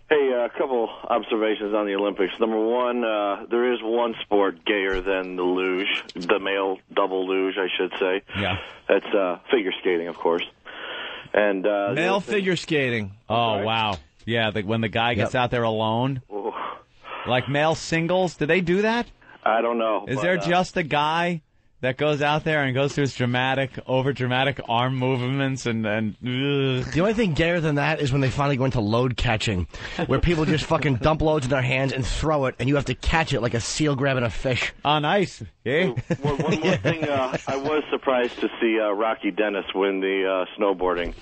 Hey, a couple observations on the Olympics. Number one, there is one sport gayer than the luge, the male double luge, I should say. Yeah. That's figure skating, of course. And male figure skating. Oh, right? Wow. Yeah, when the guy gets out there alone. Ooh. Like male singles, do they do that? I don't know. Is there just a guy that goes out there and goes through his over-dramatic arm movements and The only thing gayer than that is when they finally go into load catching, where people just fucking dump loads in their hands and throw it, and you have to catch it like a seal grabbing a fish. On ice, yeah? One more thing, I was surprised to see Rocky Dennis win the snowboarding.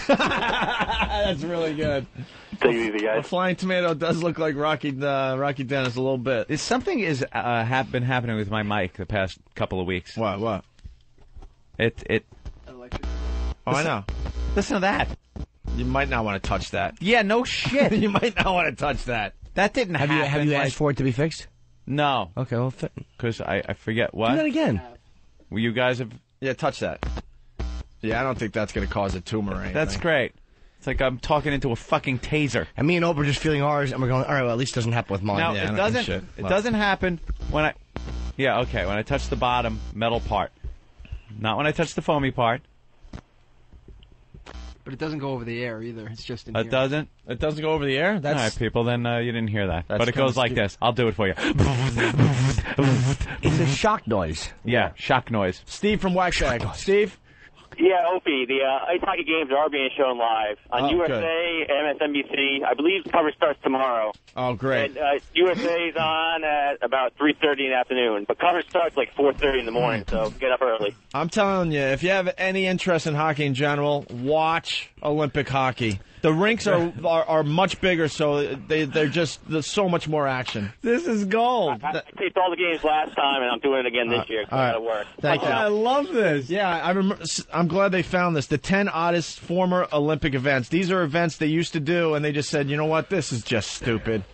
That's really good. Take it easy, guys. The flying tomato does look like Rocky Dennis a little bit. Something is been happening with my mic the past couple of weeks. What? It. Oh, I know. Listen to that. You might not want to touch that. Yeah, no shit. You might not want to touch that. That didn't happen. Have you asked for it to be fixed? No. Okay, well, because I forget what. Do that again. Well, you guys have. Yeah, touch that. Yeah, I don't think that's going to cause a tumor or anything. That's great. It's like I'm talking into a fucking taser. And me and Oprah just feeling ours, and we're going, all right, well, at least it doesn't happen with mine. Now, Yeah, it doesn't happen when I... Yeah, okay, when I touch the bottom metal part. Not when I touch the foamy part. But it doesn't go over the air either. It's just in It here. doesn't? It doesn't go over the air? All right, people, then you didn't hear that. That's But it goes like this. I'll do it for you. It's a shock noise. Yeah, shock noise. Steve from Waxbag. Steve? Yeah, Opie, the ice hockey games are being shown live on USA, MSNBC. I believe the coverage starts tomorrow. Oh, great. And USA's on at about 3:30 in the afternoon, but coverage starts like 4:30 in the morning, so get up early. I'm telling you, if you have any interest in hockey in general, watch Olympic hockey. The rinks are much bigger, so there's so much more action. This is gold. I taped all the games last time, and I'm doing it again this year. So all right. that'll work. Thank you. I love this. Yeah, I remember. I'm glad they found this. The 10 oddest former Olympic events. These are events they used to do, and they just said, you know what, this is just stupid.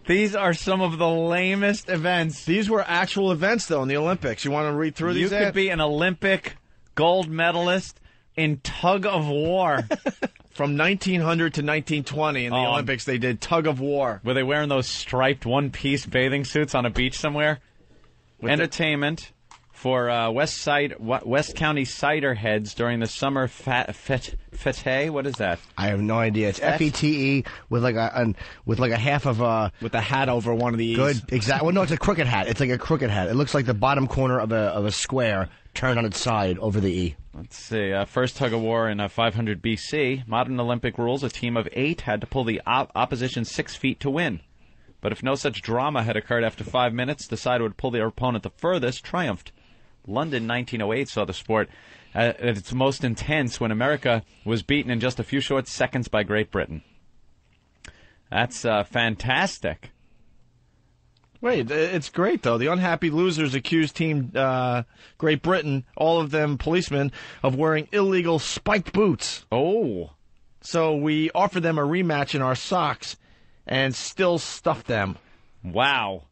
These are some of the lamest events. These were actual events, though, in the Olympics. You want to read through these? You could be an Olympic gold medalist in tug of war. From 1900 to 1920 in the Olympics, they did tug of war. Were they wearing those striped one-piece bathing suits on a beach somewhere? Entertainment for West County cider heads during the summer fete. What is that? I have no idea. It's FETE with like a half of a with a hat over one of the E's. Good, exactly. Well, no, it's a crooked hat. It's like a crooked hat. It looks like the bottom corner of a square turned on its side over the E. Let's see. First tug of war in 500 BC. Modern Olympic rules: a team of 8 had to pull the opposition 6 feet to win. But if no such drama had occurred after 5 minutes, the side who would pull their opponent the furthest triumphed. London 1908 saw the sport at its most intense when America was beaten in just a few short seconds by Great Britain. That's fantastic. Wait, it's great, though. The unhappy losers accused Team Great Britain, all of them policemen, of wearing illegal spiked boots. Oh. So we offered them a rematch in our socks and still stuffed them. Wow.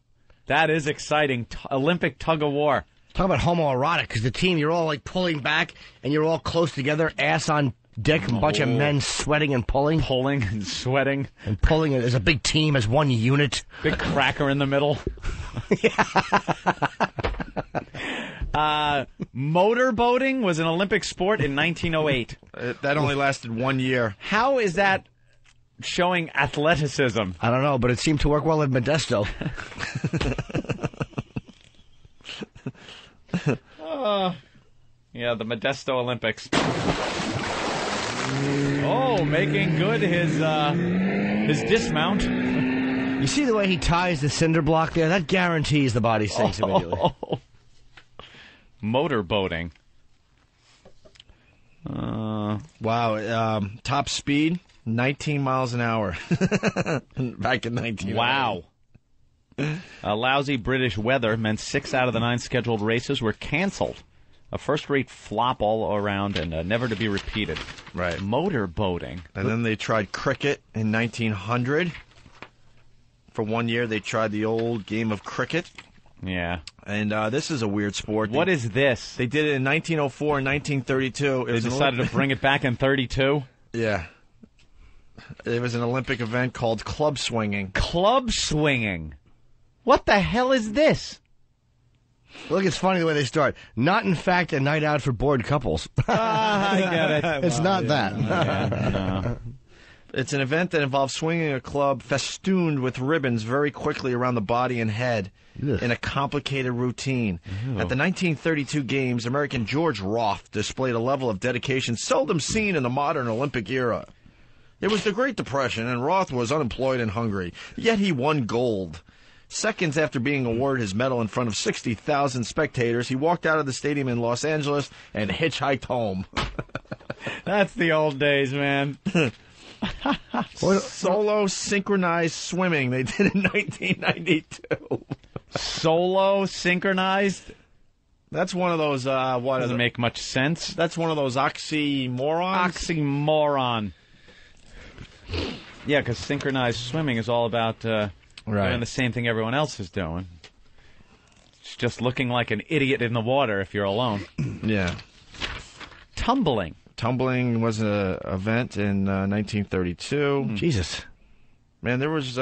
That is exciting. Olympic tug of war. Talk about homoerotic, because the team, you're all like pulling back, and you're all close together, ass on dick, a bunch of men sweating and pulling. Pulling and sweating. And pulling as a big team, as one unit. Big cracker in the middle. Motorboating was an Olympic sport in 1908. That only lasted 1 year. How is that showing athleticism? I don't know, but it seemed to work well in Modesto. Yeah, the Modesto Olympics. Oh, making good his dismount. You see the way he ties the cinder block there? That guarantees the body sinks immediately. Motorboating. Wow. Top speed, 19 miles an hour. Back in 1908. Wow. Lousy British weather meant 6 out of the 9 scheduled races were canceled. A first-rate flop all around and never to be repeated. Right. Motorboating. And then they tried cricket in 1900. For 1 year, they tried the old game of cricket. Yeah. And this is a weird sport. What is this? They did it in 1904 and 1932. They decided to bring it back in 32? Yeah. It was an Olympic event called club swinging. Club swinging? What the hell is this? Look, it's funny the way they start. Not, in fact, a night out for bored couples. I get it. It's not that. No. It's an event that involves swinging a club festooned with ribbons very quickly around the body and head in a complicated routine. At the 1932 Games, American George Roth displayed a level of dedication seldom seen in the modern Olympic era. It was the Great Depression, and Roth was unemployed and hungry, yet he won gold. Seconds after being awarded his medal in front of 60,000 spectators, he walked out of the stadium in Los Angeles and hitchhiked home. That's the old days, man. Solo synchronized swimming. They did in 1992. Solo synchronized? That's one of those, what? Doesn't make much sense. That's one of those oxymorons? Oxymoron. Yeah, because synchronized swimming is all about doing the same thing everyone else is doing. It's just looking like an idiot in the water if you're alone. Yeah. Tumbling. Tumbling was an event in 1932. Jesus. Man, there was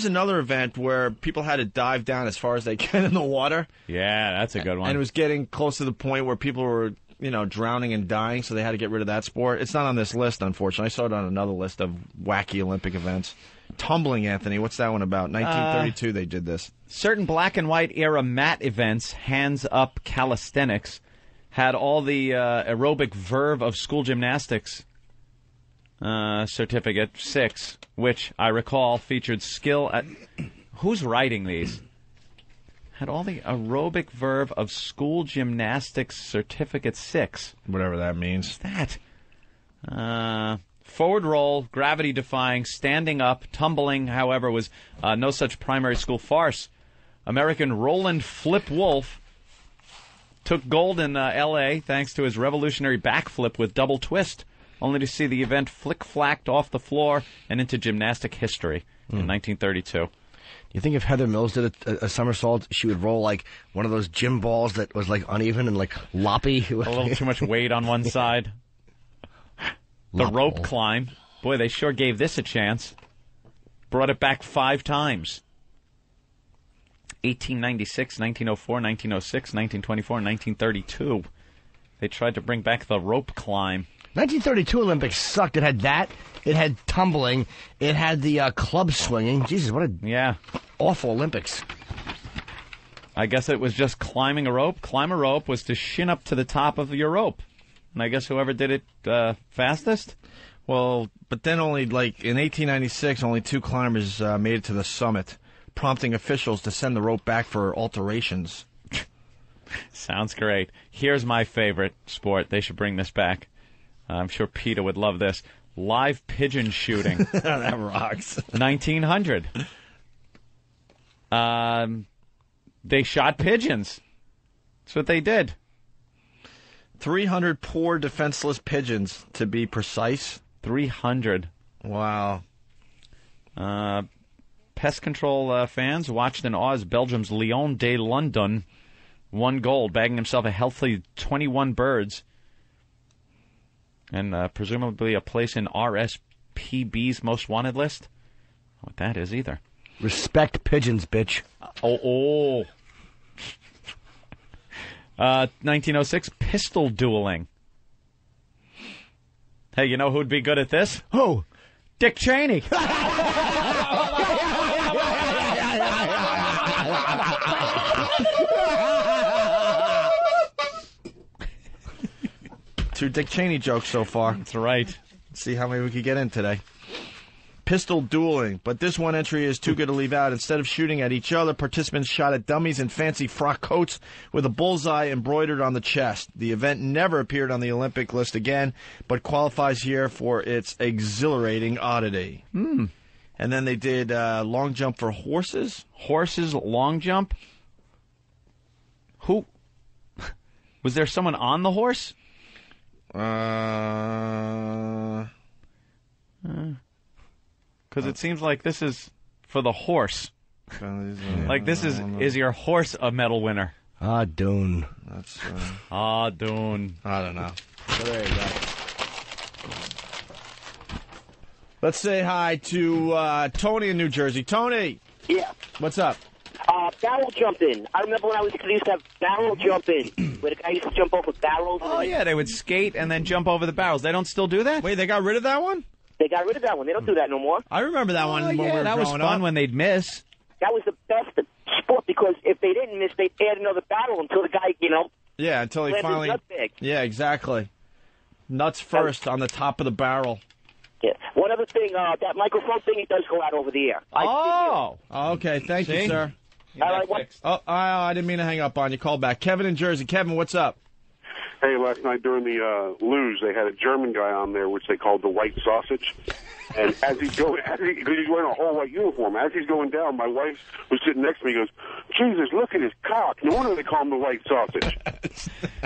another event where people had to dive down as far as they can in the water. Yeah, that's a good one. And it was getting close to the point where people were, drowning and dying, so they had to get rid of that sport. It's not on this list, unfortunately. I saw it on another list of wacky Olympic events. Tumbling, Anthony, what's that one about? 1932 they did this. Certain black and white era mat events, hands-up calisthenics, had all the aerobic verve of school gymnastics certificate 6, which I recall featured skill at... Who's writing these? Had all the aerobic verve of school gymnastics certificate 6. Whatever that means. What's that? Forward roll, gravity defying, standing up, tumbling, however, was no such primary school farce. American Roland Flip Wolf took gold in L.A. thanks to his revolutionary backflip with double twist, only to see the event flick-flacked off the floor and into gymnastic history in 1932. You think if Heather Mills did a somersault, she would roll like one of those gym balls that was like uneven and like loppy? A little too much weight on one side. The rope climb. Boy, they sure gave this a chance. Brought it back 5 times. 1896, 1904, 1906, 1924, and 1932. They tried to bring back the rope climb. 1932 Olympics sucked. It had that. It had tumbling. It had the club swinging. Jesus, what a awful Olympics. I guess it was just climbing a rope. Climb a rope was to shin up to the top of your rope. And I guess whoever did it fastest? Well, but then only, like, in 1896, only 2 climbers made it to the summit, prompting officials to send the rope back for alterations. Sounds great. Here's my favorite sport. They should bring this back. I'm sure Peter would love this. Live pigeon shooting. That rocks. 1900. They shot pigeons. That's what they did. 300 poor defenseless pigeons, to be precise. 300. Wow. Pest control fans watched in awe as Belgium's Leon de London won gold, bagging himself a healthy 21 birds. And presumably a place in RSPB's most wanted list. I don't know what that is either. Respect pigeons, bitch. 1906, pistol dueling. Hey, you know who'd be good at this? Who? Dick Cheney. Two Dick Cheney jokes so far. That's right. Let's see how many we could get in today. Pistol dueling, but this one entry is too good to leave out. Instead of shooting at each other, participants shot at dummies in fancy frock coats with a bullseye embroidered on the chest. The event never appeared on the Olympic list again, but qualifies here for its exhilarating oddity. And then they did long jump for horses. Horses long jump? Who? Was there someone on the horse? Because it seems like this is for the horse. Like this is your horse a medal winner? Ah, Doon. That's Doon. I don't know. So there you go. Let's say hi to Tony in New Jersey. Tony. Yeah. What's up? Barrel jumping. I remember when I was a kid, we used to have barrel jumping, where the guy used to jump over barrels. Oh, yeah, they would skate and then jump over the barrels. They don't still do that? Wait, they got rid of that one? They got rid of that one. They don't do that no more. I remember that one when we were that was growing fun up. when they'd miss. That was the best sport because if they didn't miss, they'd add another barrel until the guy, Yeah, until he landed finally... his nut bag. Yeah, exactly. Nuts first on the top of the barrel. Yeah. One other thing, that microphone thing, it does go out over the air. Okay, thank you, sir. All right, I didn't mean to hang up on you. Call back. Kevin in Jersey. Kevin, what's up? Hey, last night during the luge, they had a German guy on there, which they called the white sausage. And as he's going, because he's wearing a whole white uniform, as he's going down, my wife was sitting next to me. Goes, Jesus, look at his cock. No wonder they call him the white sausage.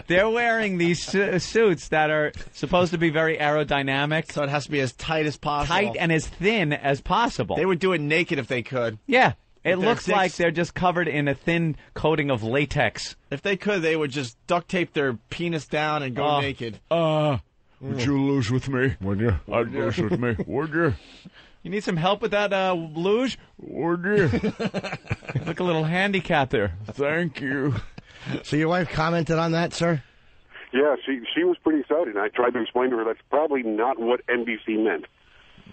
They're wearing these suits that are supposed to be very aerodynamic. So it has to be as tight as possible. Tight and as thin as possible. They would do it naked if they could. Yeah. It looks like they're just covered in a thin coating of latex. If they could, they would just duct tape their penis down and go naked. Would you luge with me? Would you? I'd luge with me. Would you? You need some help with that luge? Would you? Look a little handicapped there. Thank you. So your wife commented on that, sir? Yeah, she was pretty excited. And I tried to explain to her that's probably not what NBC meant.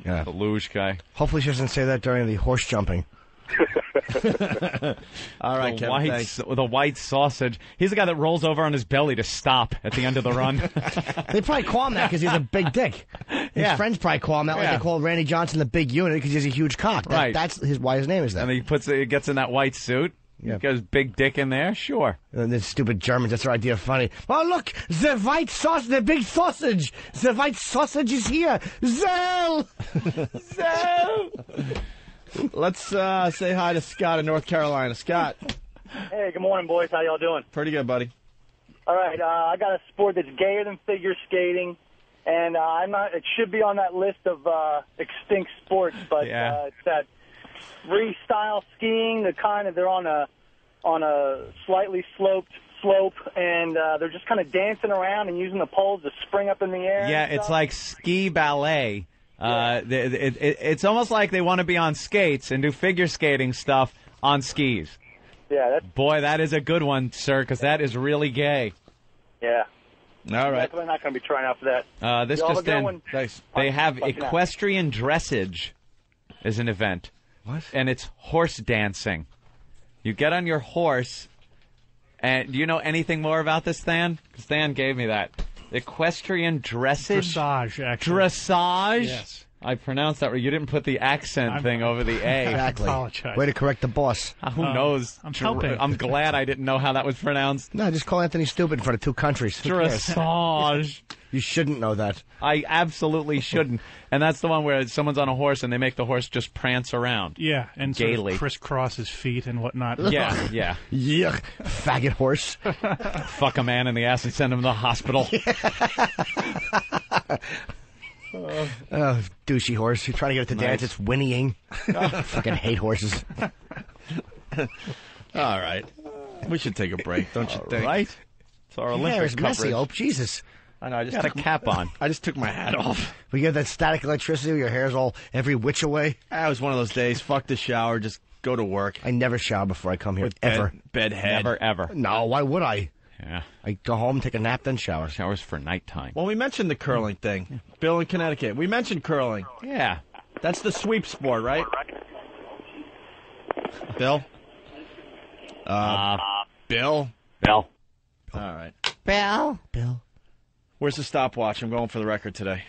Yeah. The luge guy. Hopefully she doesn't say that during the horse jumping. All right, Kevin, thanks. The white sausage. He's the guy that rolls over on his belly to stop at the end of the run. They probably call him that because he's a big dick. His friends probably call him that, like they call Randy Johnson the big unit because he has a huge cock. Right. That's why his name is that. And he gets in that white suit. Yeah. He got his big dick in there. Sure. And the stupid Germans, that's their idea of funny. Oh, look, the white sausage, the big sausage. The white sausage is here. Zell! Zell! Let's say hi to Scott in North Carolina. Scott. Hey, good morning, boys. How y'all doing? Pretty good, buddy. All right, I got a sport that's gayer than figure skating, and it should be on that list of extinct sports, but it's that freestyle skiing. They're on a slightly sloped slope, and they're just kind of dancing around and using the poles to spring up in the air. Yeah, it's like ski ballet. It's almost like they want to be on skates and do figure skating stuff on skis. Yeah, Boy, that is a good one, sir, because that is really gay. Yeah. All right. Definitely not going to be trying out for that. This Y'all just have a good in. one. Nice. They have equestrian dressage as an event. What? And it's horse dancing. You get on your horse, and do you know anything more about this, Stan? Because Stan gave me that. Equestrian dressage? Dressage, actually. Dressage? Yes. I pronounced that right. You didn't put the accent thing over the A. Exactly. I apologize. Way to correct the boss. Who knows? I'm helping. I'm glad I didn't know how that was pronounced. No, just call Anthony stupid for the two countries. Who cares? Dressage. You shouldn't know that. I absolutely shouldn't. And that's the one where someone's on a horse and they make the horse just prance around. Yeah, and sort gaily. of crisscross his feet and whatnot. Yeah, yeah. Yuck. Faggot horse. Fuck a man in the ass and send him to the hospital. Douchey horse. You're trying to get it to dance. It's whinnying. Fucking hate horses. All right. We should take a break, don't you think? Right? It's our Olympic Hair is coverage. messy, Ope. Jesus. I know. I just Got a took cap on. I just took my hat off. We get that static electricity where your hair's all every which away. It was one of those days. Fuck the shower. Just go to work. I never shower before I come here. With ever. Bed head. Never, ever. No, why would I? Yeah. I go home, take a nap, then shower. Showers for nighttime. Well, we mentioned the curling thing. Bill in Connecticut. We mentioned curling. Yeah. That's the sweep sport, right? Bill? Bill? Bill. All right. Bill. Where's the stopwatch? I'm going for the record today.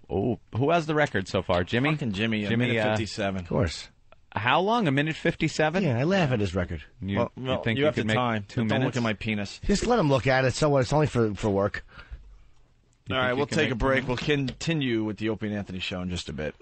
Oh, who has the record so far? Jimmy? Fucking Jimmy, a minute 57. Of course. How long? A minute 57? Yeah, I laugh at his record. You think you have could the make time. 2 Don't minutes? look at my penis. Just let him look at it. So what? It's only for work. All right, we'll take a break. We'll continue with the Opie and Anthony show in just a bit.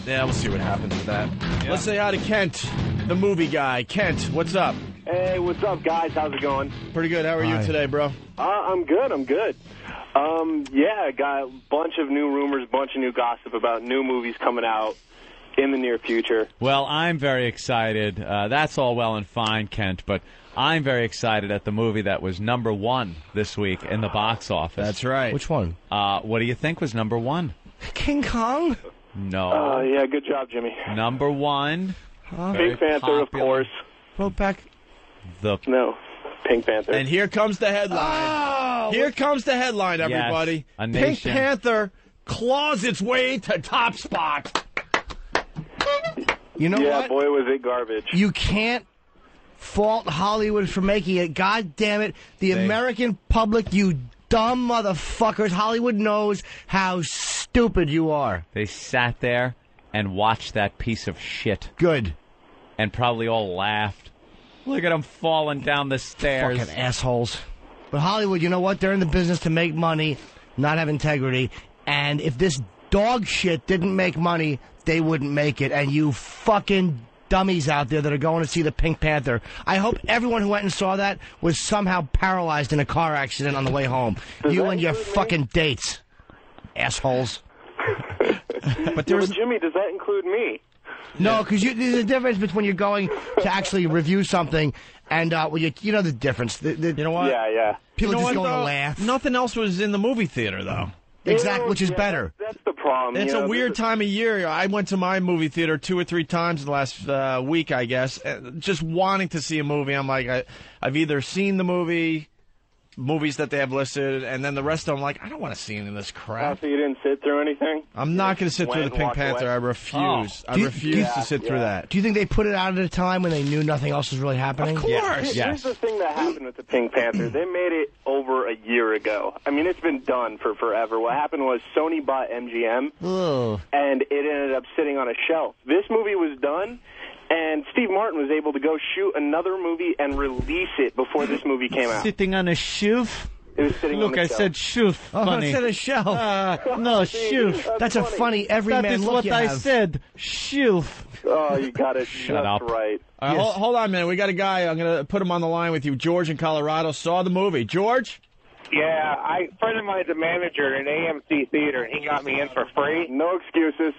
Yeah, we'll see what happens with that. Yeah. Let's say hi to Kent, the movie guy. Kent, what's up? Hey, what's up, guys? How's it going? Pretty good. How are you today, bro? I'm good. Yeah, got a bunch of new rumors, bunch of new gossip about new movies coming out in the near future. Well, I'm very excited. That's all well and fine, Kent, but I'm very excited at the movie that was #1 this week in the box office. That's right. Which one? What do you think was #1? King Kong? No. Yeah, good job, Jimmy. #1. Pink Panther, of course. Brokeback. No, Pink Panther. And here comes the headline. Oh, here comes the headline, everybody. Yes, a Pink nation. Panther claws its way to top spot. You know yeah, what? boy, was it garbage. You can't fault Hollywood for making it. God damn it. The American public, you dumb motherfuckers. Hollywood knows how stupid you are. They sat there and watched that piece of shit. Good. And probably all laughed. Look at them falling down the stairs. Fucking assholes. But Hollywood, you know what? They're in the business to make money, not have integrity. And if this dog shit didn't make money, they wouldn't make it. And you fucking dummies out there that are going to see the Pink Panther, I hope everyone who went and saw that was somehow paralyzed in a car accident on the way home. You and your fucking dates, assholes. But Jimmy, does that include me? No, because there's a difference between you're going to actually review something and you know the difference. You know what? Yeah. People just going to though? laugh. Nothing else was in the movie theater, though. Exactly, which is better. That's the problem. It's a weird time of year. I went to my movie theater 2 or 3 times in the last week, I guess, just wanting to see a movie. I'm like, I've either seen the movies that they have listed, and then the rest of them, like, I don't want to see any of this crap. So you didn't sit through anything? I'm not going to sit through the Pink Panther. I refuse. I refuse to sit through that. Do you think they put it out at a time when they knew nothing else was really happening? Of course. Here's the thing that happened with the Pink Panther. They made it over a year ago. I mean, it's been done for forever. What happened was Sony bought MGM, and it ended up sitting on a shelf. This movie was done, and Steve Martin was able to go shoot another movie and release it before this movie came out. Sitting on a shelf? It was sitting Look, on a I shelf. said shelf. Oh, Funny. I said a shelf. No, shelf. That's a funny everyman That is look what you I have. said. Shelf. Oh, you got it Shut up. right. Hold on a minute. We got a guy. I'm going to put him on the line with you. George in Colorado saw the movie. George? Yeah, a friend of mine's a manager in AMC Theater, and he got me in for free. No excuses.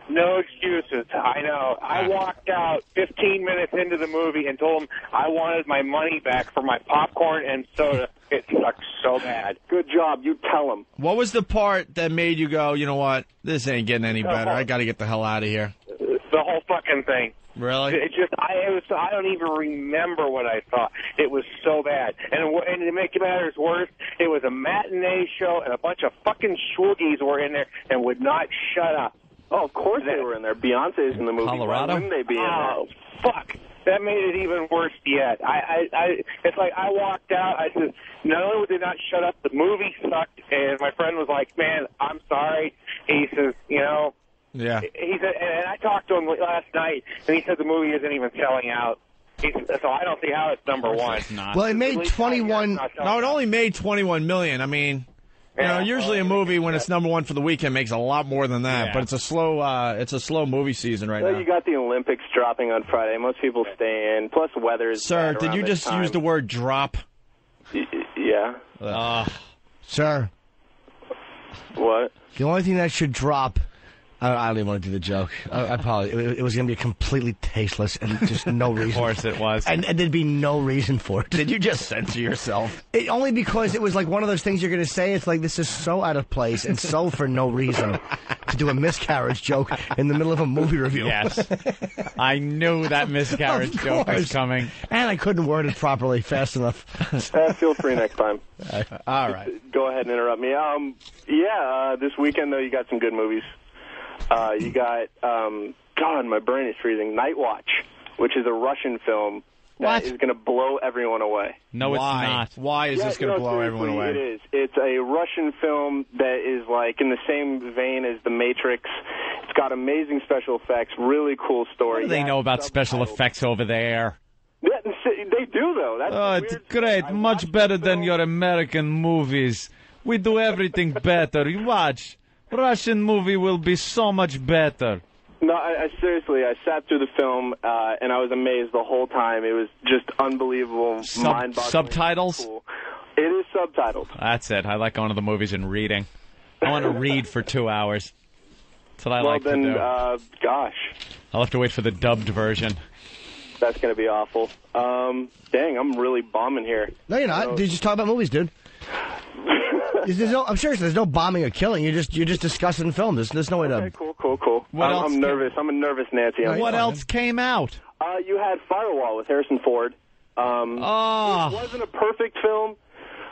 No excuses. I know. I walked out 15 minutes into the movie and told him I wanted my money back for my popcorn and soda. It sucked so bad. Good job. You tell him. What was the part that made you go, you know what, this ain't getting any better. I got to get the hell out of here. The whole fucking thing. Really? It just, I don't even remember what I saw. It was so bad. And to make matters worse, it was a matinee show, and a bunch of fucking schwoogies were in there and would not shut up. Oh, of course they were in there. Beyonce's in the movie. Colorado? Why wouldn't they be in there? Oh, fuck. That made it even worse yet. It's like I walked out. I said, not only did not shut up, the movie sucked. And my friend was like, man, I'm sorry. He says, you know. Yeah. He said, and I talked to him last night, and he said the movie isn't even selling out. So I don't see how it's number one. Well, it made 21. No, it only made 21 million. I mean, you know, usually a movie when it's number one for the weekend makes a lot more than that. Yeah. But it's a slow movie season right Well, now. you got the Olympics dropping on Friday. Most people stay in. Plus, weather is Sir, bad did around you this just time. use the word drop? Yeah. Sir. What? The only thing that should drop. I don't even want to do the joke. I apologize. It was going to be completely tasteless and just no reason. Of course it was. And there'd be no reason for it. Did you just censor yourself? Only because it was like one of those things you're going to say. It's like, this is so out of place and so for no reason to do a miscarriage joke in the middle of a movie review. Yes. I knew that miscarriage joke was coming. And I couldn't word it properly fast enough. Feel free next time. All right. Go ahead and interrupt me. This weekend, though, you got some good movies. You got, God, my brain is freezing, Night Watch, which is a Russian film that is going to blow everyone away. No, it's not. Why is this going to blow everyone away? It is. It's a Russian film that is like in the same vein as The Matrix. It's got amazing special effects, really cool story. What do they know about special effects over there? Yeah, they do, though. That's Oh, it's great. Much better than your American movies. We do everything better. You watch. Russian movie will be so much better. No, I seriously, I sat through the film, and I was amazed the whole time. It was just unbelievable, mind-boggling. Subtitles? Cool. It is subtitled. That's it. I like going to the movies and reading. I want to read for 2 hours. That's what I like to do. Gosh. I'll have to wait for the dubbed version. That's going to be awful. Dang, I'm really bombing here. No, you're not. You just talk about movies, dude. I'm serious. There's no bombing or killing. You're just discussing film. There's no way to. Okay, cool. I'm nervous. I'm a nervous Nancy. What else came out? You had Firewall with Harrison Ford. It wasn't a perfect film,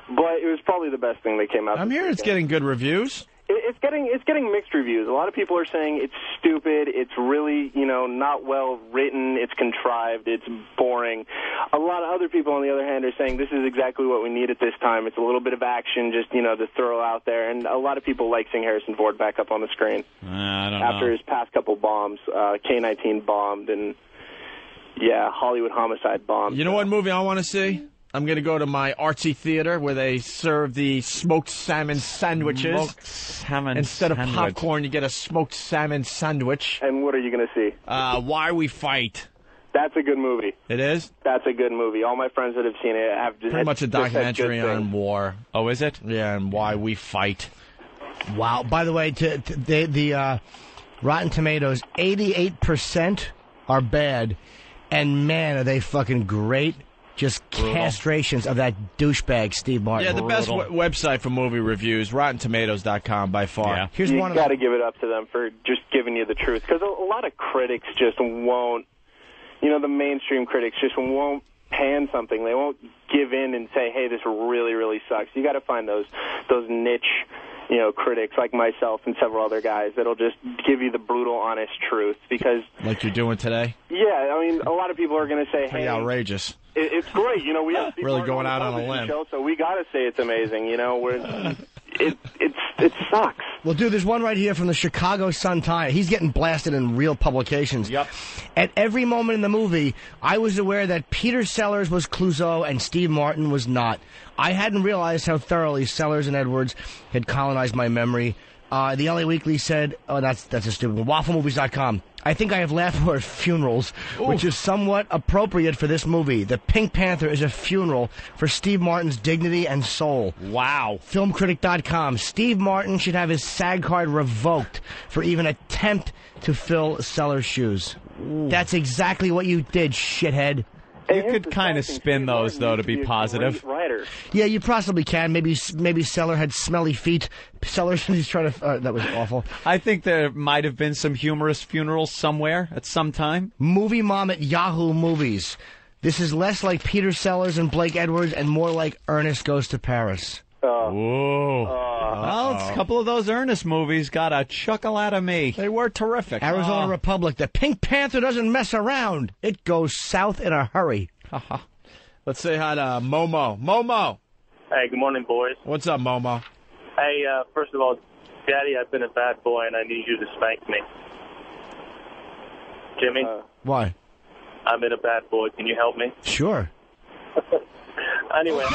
but it was probably the best thing that came out. I'm hearing it's getting good reviews. It's getting mixed reviews. A lot of people are saying it's stupid, it's really, not well written, it's contrived, it's boring. A lot of other people, on the other hand, are saying this is exactly what we need at this time. It's a little bit of action, just, to throw out there. And a lot of people like seeing Harrison Ford back up on the screen. I don't After know. his past couple bombs, K-19 bombed, and, Hollywood Homicide bombed. You know what movie I want to see? I'm going to go to my artsy theater where they serve the smoked salmon sandwiches. Smoked salmon Instead of sandwich. popcorn, you get a smoked salmon sandwich. And what are you going to see? Why We Fight. That's a good movie. It is? That's a good movie. All my friends that have seen it have just Pretty much a just said documentary good on things. war. Oh, is it? Yeah, and why we fight. Wow. By the way, the Rotten Tomatoes, 88% are bad, and man, are they fucking great. Just castrations of that douchebag Steve Martin. Yeah, the best website for movie reviews, RottenTomatoes.com by far. Yeah. You got to give it up to them for just giving you the truth, because a lot of critics just won't. The mainstream critics just won't pan something. They won't give in and say, "Hey, this really, really sucks." You got to find those niche, critics like myself and several other guys that'll just give you the brutal, honest truth. Because, like you're doing today? Yeah, I mean, a lot of people are going to say, Pretty "Hey, outrageous." It's great." We have Steve Really Martin going out on a television limb. show, so we got to say it's amazing. It sucks. Well, dude, there's one right here from the Chicago Sun-Times. He's getting blasted in real publications. Yep. At every moment in the movie, I was aware that Peter Sellers was Clouseau and Steve Martin was not. I hadn't realized how thoroughly Sellers and Edwards had colonized my memory. The LA Weekly said, that's a stupid one. WaffleMovies.com. I think I have laughed more at funerals, which is somewhat appropriate for this movie. The Pink Panther is a funeral for Steve Martin's dignity and soul. Wow. Filmcritic.com. Steve Martin should have his SAG card revoked for even attempt to fill Sellers' shoes. That's exactly what you did, shithead. You could kind of spin those, though, to be positive. Writer. Yeah, you possibly can. Maybe Seller had smelly feet. Sellers, he's trying to... that was awful. I think there might have been some humorous funerals somewhere at some time. Movie Mom at Yahoo Movies. This is less like Peter Sellers and Blake Edwards and more like Ernest Goes to Paris. Whoa. Well, a couple of those Ernest movies got a chuckle out of me. They were terrific. Arizona Republic. The Pink Panther doesn't mess around. It goes south in a hurry. Let's say hi to Momo. Momo! Hey, good morning, boys. What's up, Momo? Hey, first of all, Daddy, I've been a bad boy, and I need you to spank me. Jimmy? Why? I've been a bad boy. Can you help me? Sure. Anyway.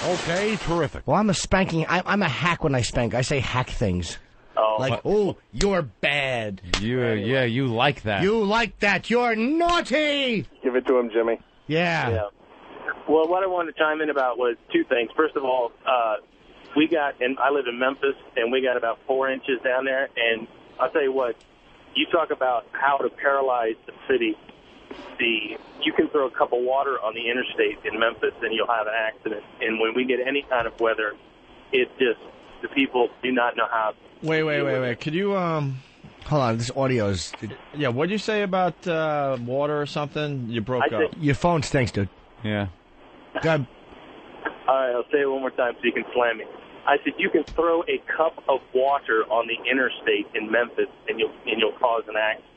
Okay, terrific. Well, I'm a spanking. I'm a hack when I spank. I say hack things. Oh. Like, oh, you're bad. Yeah, you like that. You like that. You're naughty. Give it to him, Jimmy. Yeah. Well, what I wanted to chime in about was two things. First of all, and I live in Memphis, and we got about 4 inches down there. And I'll tell you what, you talk about how to paralyze the city. You can throw a cup of water on the interstate in Memphis, and you'll have an accident. And when we get any kind of weather, it just, the people do not know how. Wait. Could you, Hold on, this audio's... Yeah, what'd you say about water or something? You broke up. Your phone stinks, dude. Yeah. God. All right, I'll say it one more time so you can slam me. I said you can throw a cup of water on the interstate in Memphis, and you'll cause an accident.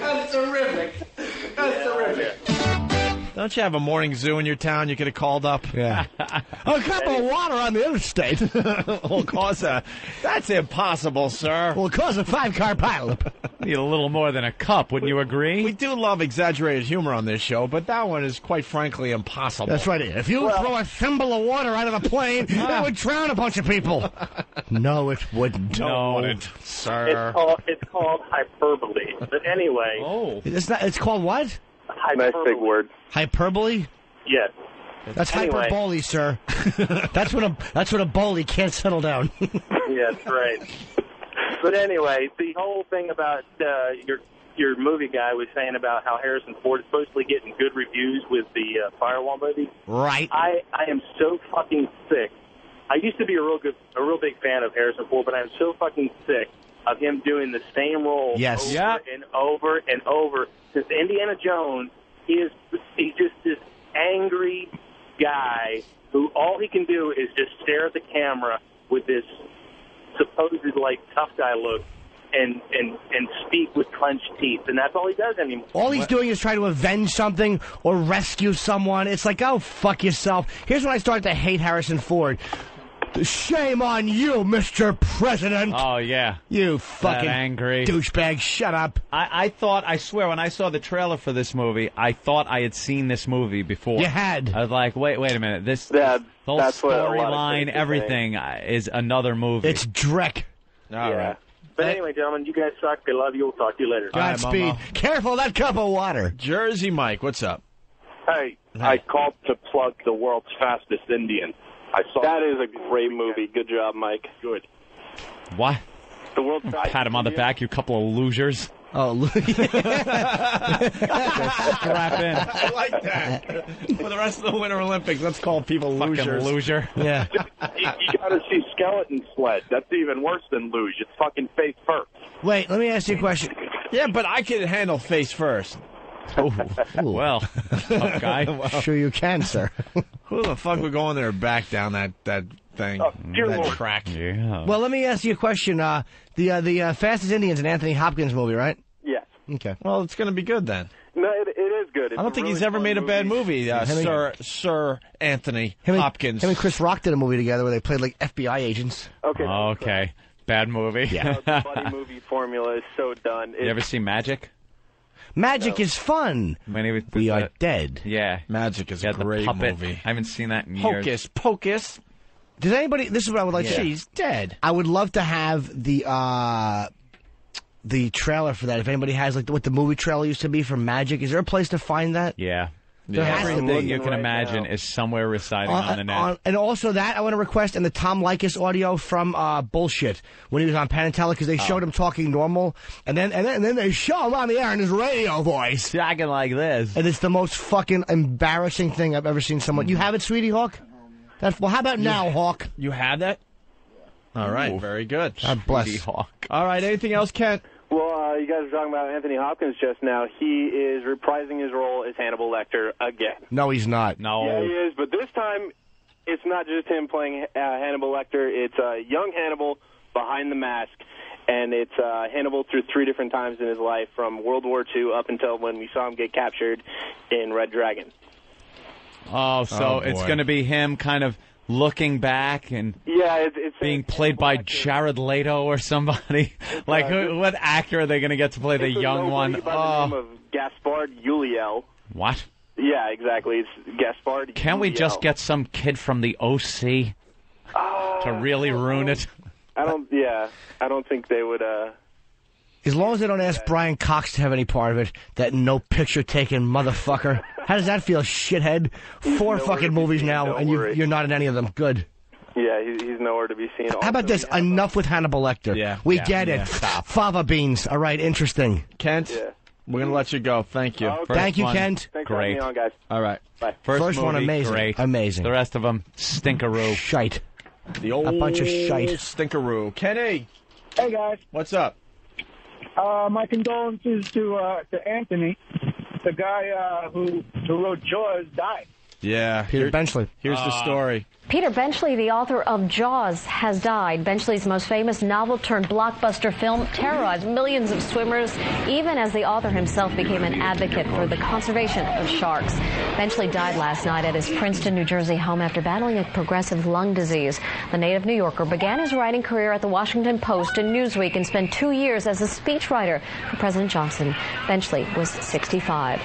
That's terrific. That's terrific. Don't you have a morning zoo in your town you could have called up? Yeah. A cup of water on the interstate will cause a... That's impossible, sir. Will cause a 5-car pileup. Need a little more than a cup, wouldn't you agree? We do love exaggerated humor on this show, but that one is quite frankly impossible. That's right. If you throw a thimble of water out of a plane, it would drown a bunch of people. No, it wouldn't. No, it wouldn't, sir. It's called hyperbole. But anyway. Oh. It's called what? Nice big word. Hyperbole? Yes. That's Anyway. hyperbole, sir. That's when a bully can't settle down. Yeah, that's right. But anyway, the whole thing about your movie guy was saying about how Harrison Ford is supposedly getting good reviews with the Firewall movie. Right. I am so fucking sick I used to be a real big fan of Harrison Ford, but I'm so fucking sick of him doing the same role over and over and over. Since Indiana Jones, he's just this angry guy who all he can do is just stare at the camera with this supposed like tough guy look and speak with clenched teeth, and that's all he does anymore. All he's doing is trying to avenge something or rescue someone. It's like, oh, fuck yourself. Here's when I started to hate Harrison Ford. Shame on you, Mr. President. Oh, yeah. You fucking that angry douchebag. Shut up. I swear, when I saw the trailer for this movie, I thought I had seen this movie before. You had. I was like, wait a minute. The whole storyline, everything is another movie. It's Drek. All right. But anyway, gentlemen, you guys suck. I love you. We'll talk to you later. Godspeed. Careful of that cup of water. Jersey Mike, what's up? Hey, I called to plug the world's fastest Indian. I saw that is a great movie. Good job, Mike. Good. What? The world's fastest Pat him on the back, you couple of losers. Oh, strap in. I like that. For the rest of the Winter Olympics, let's call people losers. Fucking loser. Yeah. You got to see Skeleton Sled. That's even worse than luge. It's fucking face first. Wait, let me ask you a question. Yeah, but I can handle face first. Oh, well, guy. Sure you can, sir. Who the fuck would go in there and back down that thing, that track? Yeah. Well, let me ask you a question. The Fastest Indian's an Anthony Hopkins movie, right? Yes. Okay. Well, it's going to be good then. No, it is good. It's I don't think he's ever made a bad movie, Sir Anthony Hopkins. Him and Chris Rock did a movie together where they played like FBI agents. Okay. Bad movie. Yeah. The buddy movie formula is so done. You ever see Magic? Magic is fun. We are dead. Yeah. Magic is a the great puppet. movie. I haven't seen that in years. Hocus Pocus. Does anybody? This is what I would like to. She's dead. I would love to have the trailer for that. If anybody has like what the movie trailer used to be for Magic, is there a place to find that? Yeah. There has to Everything be. you can imagine is somewhere residing on the net. And also that I want to request and the Tom Likas audio from Bullshit when he was on Penn and Teller because they showed him talking normal and then they show him on the air in his radio voice talking like this, and it's the most fucking embarrassing thing I've ever seen someone. You have it, Sweetie Hawk? Well, how about now, Hawk? You had that? All right, very good. God bless. Sweetie Hawk. All right, anything else, Kent? Well, you guys were talking about Anthony Hopkins just now. He is reprising his role as Hannibal Lecter again. No, he's not. No. Yeah, he is, but this time it's not just him playing Hannibal Lecter. It's young Hannibal behind the mask, and it's Hannibal through 3 different times in his life, from World War II up until when we saw him get captured in Red Dragon. Oh, so it's going to be him kind of looking back and it's being played by Jared Leto or somebody. Like, what actor are they going to get to play the young one? By the name of Gaspard Ulliel. What? Yeah, exactly. It's Gaspard. Can't we Ulliel. just get some kid from the OC to really ruin it? I don't think they would. As long as they don't ask Brian Cox to have any part of it, that no picture taken motherfucker. How does that feel, shithead? 4 fucking movies now, and you're not in any of them. Good. Yeah, he's nowhere to be seen. How about this? Enough with Hannibal Lecter. Yeah. We get it. Stop. Fava beans. All right, interesting. Kent, we're going to let you go. Thank you. Okay. Thank you, one, Kent. Thanks for having me on, guys. All right. Bye. First one, movie, amazing. Great. Amazing. The rest of them, stinkeroo. Shite. The old A bunch of shite. stinkeroo. Kenny, Hey, guys. what's up? My condolences to Anthony. The guy who wrote Jaws died. Yeah. Peter Benchley. Here's the story. Peter Benchley, the author of Jaws, has died. Benchley's most famous novel-turned-blockbuster film terrorized millions of swimmers, even as the author himself became an advocate for the conservation of sharks. Benchley died last night at his Princeton, New Jersey home after battling a progressive lung disease. The native New Yorker began his writing career at the Washington Post and Newsweek and spent 2 years as a speechwriter for President Johnson. Benchley was 65.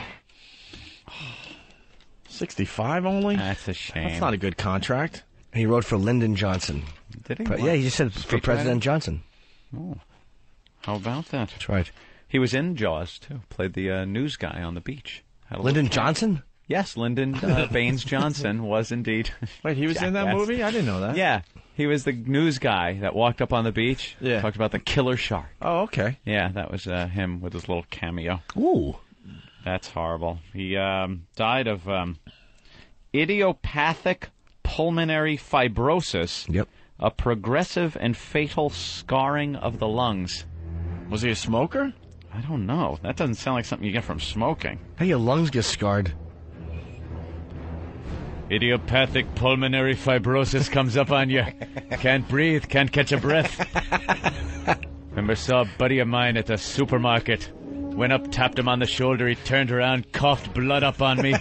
65 only? That's a shame. That's not a good contract. He wrote for Lyndon Johnson. Did he? Yeah, he just said for President Johnson. Oh. How about that? That's right. He was in Jaws, too. Played the news guy on the beach. Lyndon Johnson? Yes, Lyndon Baines Johnson was indeed. Wait, he was in that movie? I didn't know that. Yeah. He was the news guy that walked up on the beach. Yeah. Talked about the killer shark. Oh, okay. Yeah, that was him with his little cameo. Ooh. That's horrible. He died of idiopathic pulmonary fibrosis. Yep. A progressive and fatal scarring of the lungs. Was he a smoker? I don't know. That doesn't sound like something you get from smoking. How your lungs get scarred? Idiopathic pulmonary fibrosis comes up on you. Can't breathe, can't catch a breath. Remember, saw a buddy of mine at the supermarket. Went up, tapped him on the shoulder, he turned around, coughed blood up on me.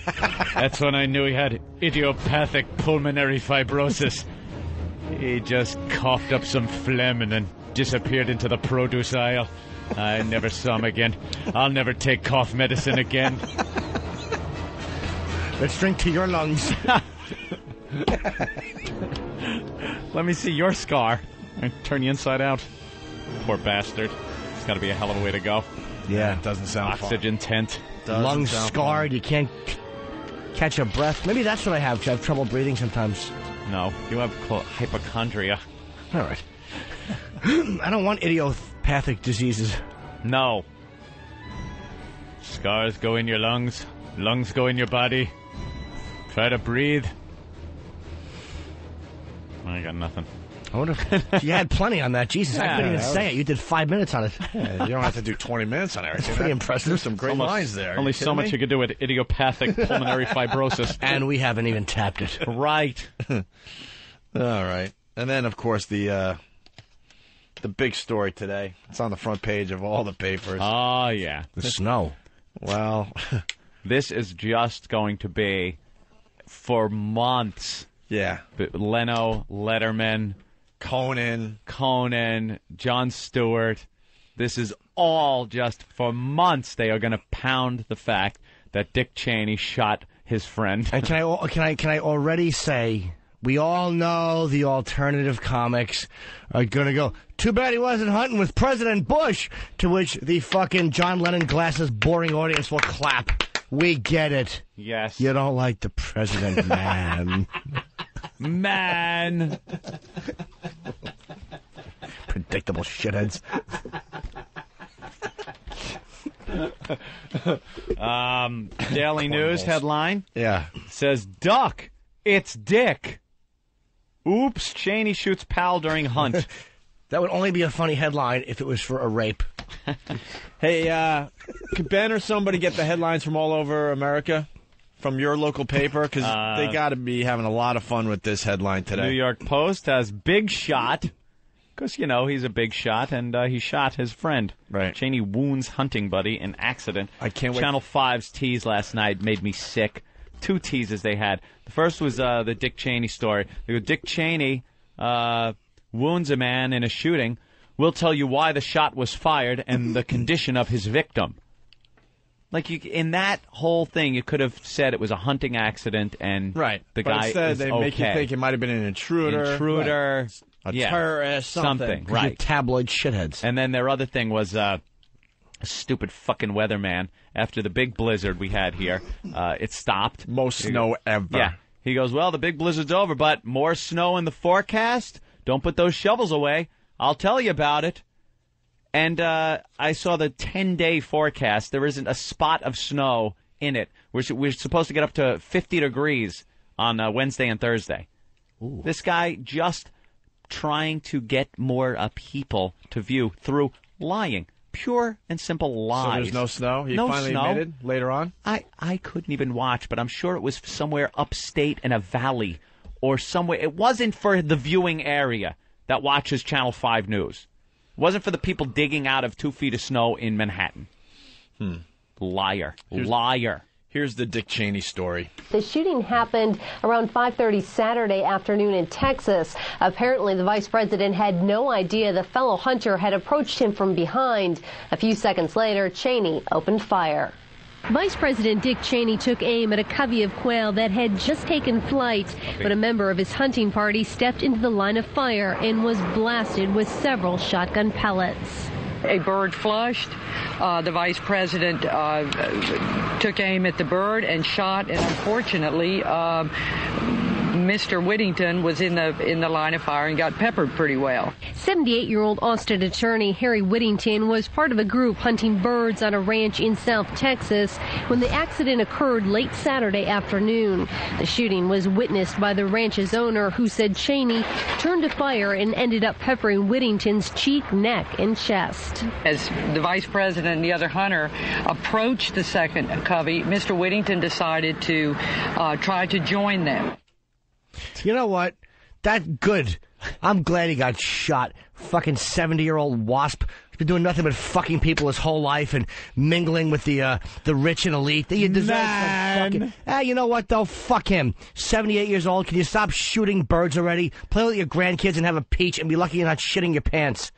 That's when I knew he had idiopathic pulmonary fibrosis. He just coughed up some phlegm and then disappeared into the produce aisle. I never saw him again. I'll never take cough medicine again. Let's drink to your lungs. Let me see your scar. I turn you inside out. Poor bastard. It's got to be a hell of a way to go. Yeah. It doesn't sound Oxygen tent. Lungs scarred. Fun. You can't catch a breath. Maybe that's what I have. I have trouble breathing sometimes. No, you have hypochondria. All right. I don't want idiopathic diseases. No. Scars go in your lungs. Lungs go in your body. Try to breathe. I got nothing. I wonder if you had plenty on that. Jesus, I couldn't even say it. You did 5 minutes on it. Yeah, you don't have to do 20 minutes on everything. That's pretty impressive. There's some great lines there. Only so much you could do with idiopathic pulmonary fibrosis. And we haven't even tapped it. Right. All right. And then, of course, the big story today. It's on the front page of all the papers. Oh, yeah. The snow. Well, this is just going to be for months. Yeah. Leno, Letterman, Conan, Jon Stewart. This is all just for months. They are going to pound the fact that Dick Cheney shot his friend. And can I already say, we all know the alternative comics are going to go, too bad he wasn't hunting with President Bush, to which the fucking John Lennon glasses boring audience will clap. We get it. Yes. You don't like the president, man. Man. Predictable shitheads. Daily News headline. Yeah. Says, Duck, it's Dick. Oops, Cheney shoots pal during hunt. That would only be a funny headline if it was for a rape. Hey, could Ben or somebody get the headlines from all over America? From your local paper? Because they got to be having a lot of fun with this headline today. New York Post has big shot. Because, you know, he's a big shot, and he shot his friend. Right. Cheney wounds hunting buddy in accident. I can't wait. Channel 5's tease last night made me sick. 2 teases they had. The first was the Dick Cheney story. They go, Dick Cheney wounds a man in a shooting. We'll tell you why the shot was fired and the condition of his victim. Like, in that whole thing, you could have said it was a hunting accident and the guy instead is they okay. make you think it might have been an intruder. Right. A terrorist, something. Right. Tabloid shitheads. And then their other thing was a stupid fucking weatherman. After the big blizzard we had here, it stopped. Most snow ever. Yeah. He goes, well, the big blizzard's over, but more snow in the forecast? Don't put those shovels away. I'll tell you about it. And I saw the 10-day forecast. There isn't a spot of snow in it. We're supposed to get up to 50 degrees on Wednesday and Thursday. Ooh. This guy just trying to get more people to view through lying. Pure and simple lies. So there's no snow? He finally admitted later on? I couldn't even watch, but I'm sure it was somewhere upstate in a valley or somewhere. It wasn't for the viewing area that watches Channel 5 News. It wasn't for the people digging out of 2 feet of snow in Manhattan. Liar. Liar. Here's the Dick Cheney story. The shooting happened around 5:30 Saturday afternoon in Texas. Apparently, the vice president had no idea the fellow hunter had approached him from behind. A few seconds later, Cheney opened fire. Vice President Dick Cheney took aim at a covey of quail that had just taken flight, but a member of his hunting party stepped into the line of fire and was blasted with several shotgun pellets. A bird flushed. The vice president took aim at the bird and shot, and unfortunately Mr. Whittington was in the line of fire and got peppered pretty well. 78-year-old Austin attorney Harry Whittington was part of a group hunting birds on a ranch in South Texas when the accident occurred late Saturday afternoon. The shooting was witnessed by the ranch's owner, who said Cheney turned to fire and ended up peppering Whittington's cheek, neck, and chest. As the vice president and the other hunter approached the second covey, Mr. Whittington decided to try to join them. You know what? That good. I'm glad he got shot. Fucking 70-year-old wasp. He's been doing nothing but fucking people his whole life and mingling with the rich and elite. You deserve some fucking... you know what, though? Fuck him. 78 years old. Can you stop shooting birds already? Play with your grandkids and have a peach and be lucky you're not shitting your pants.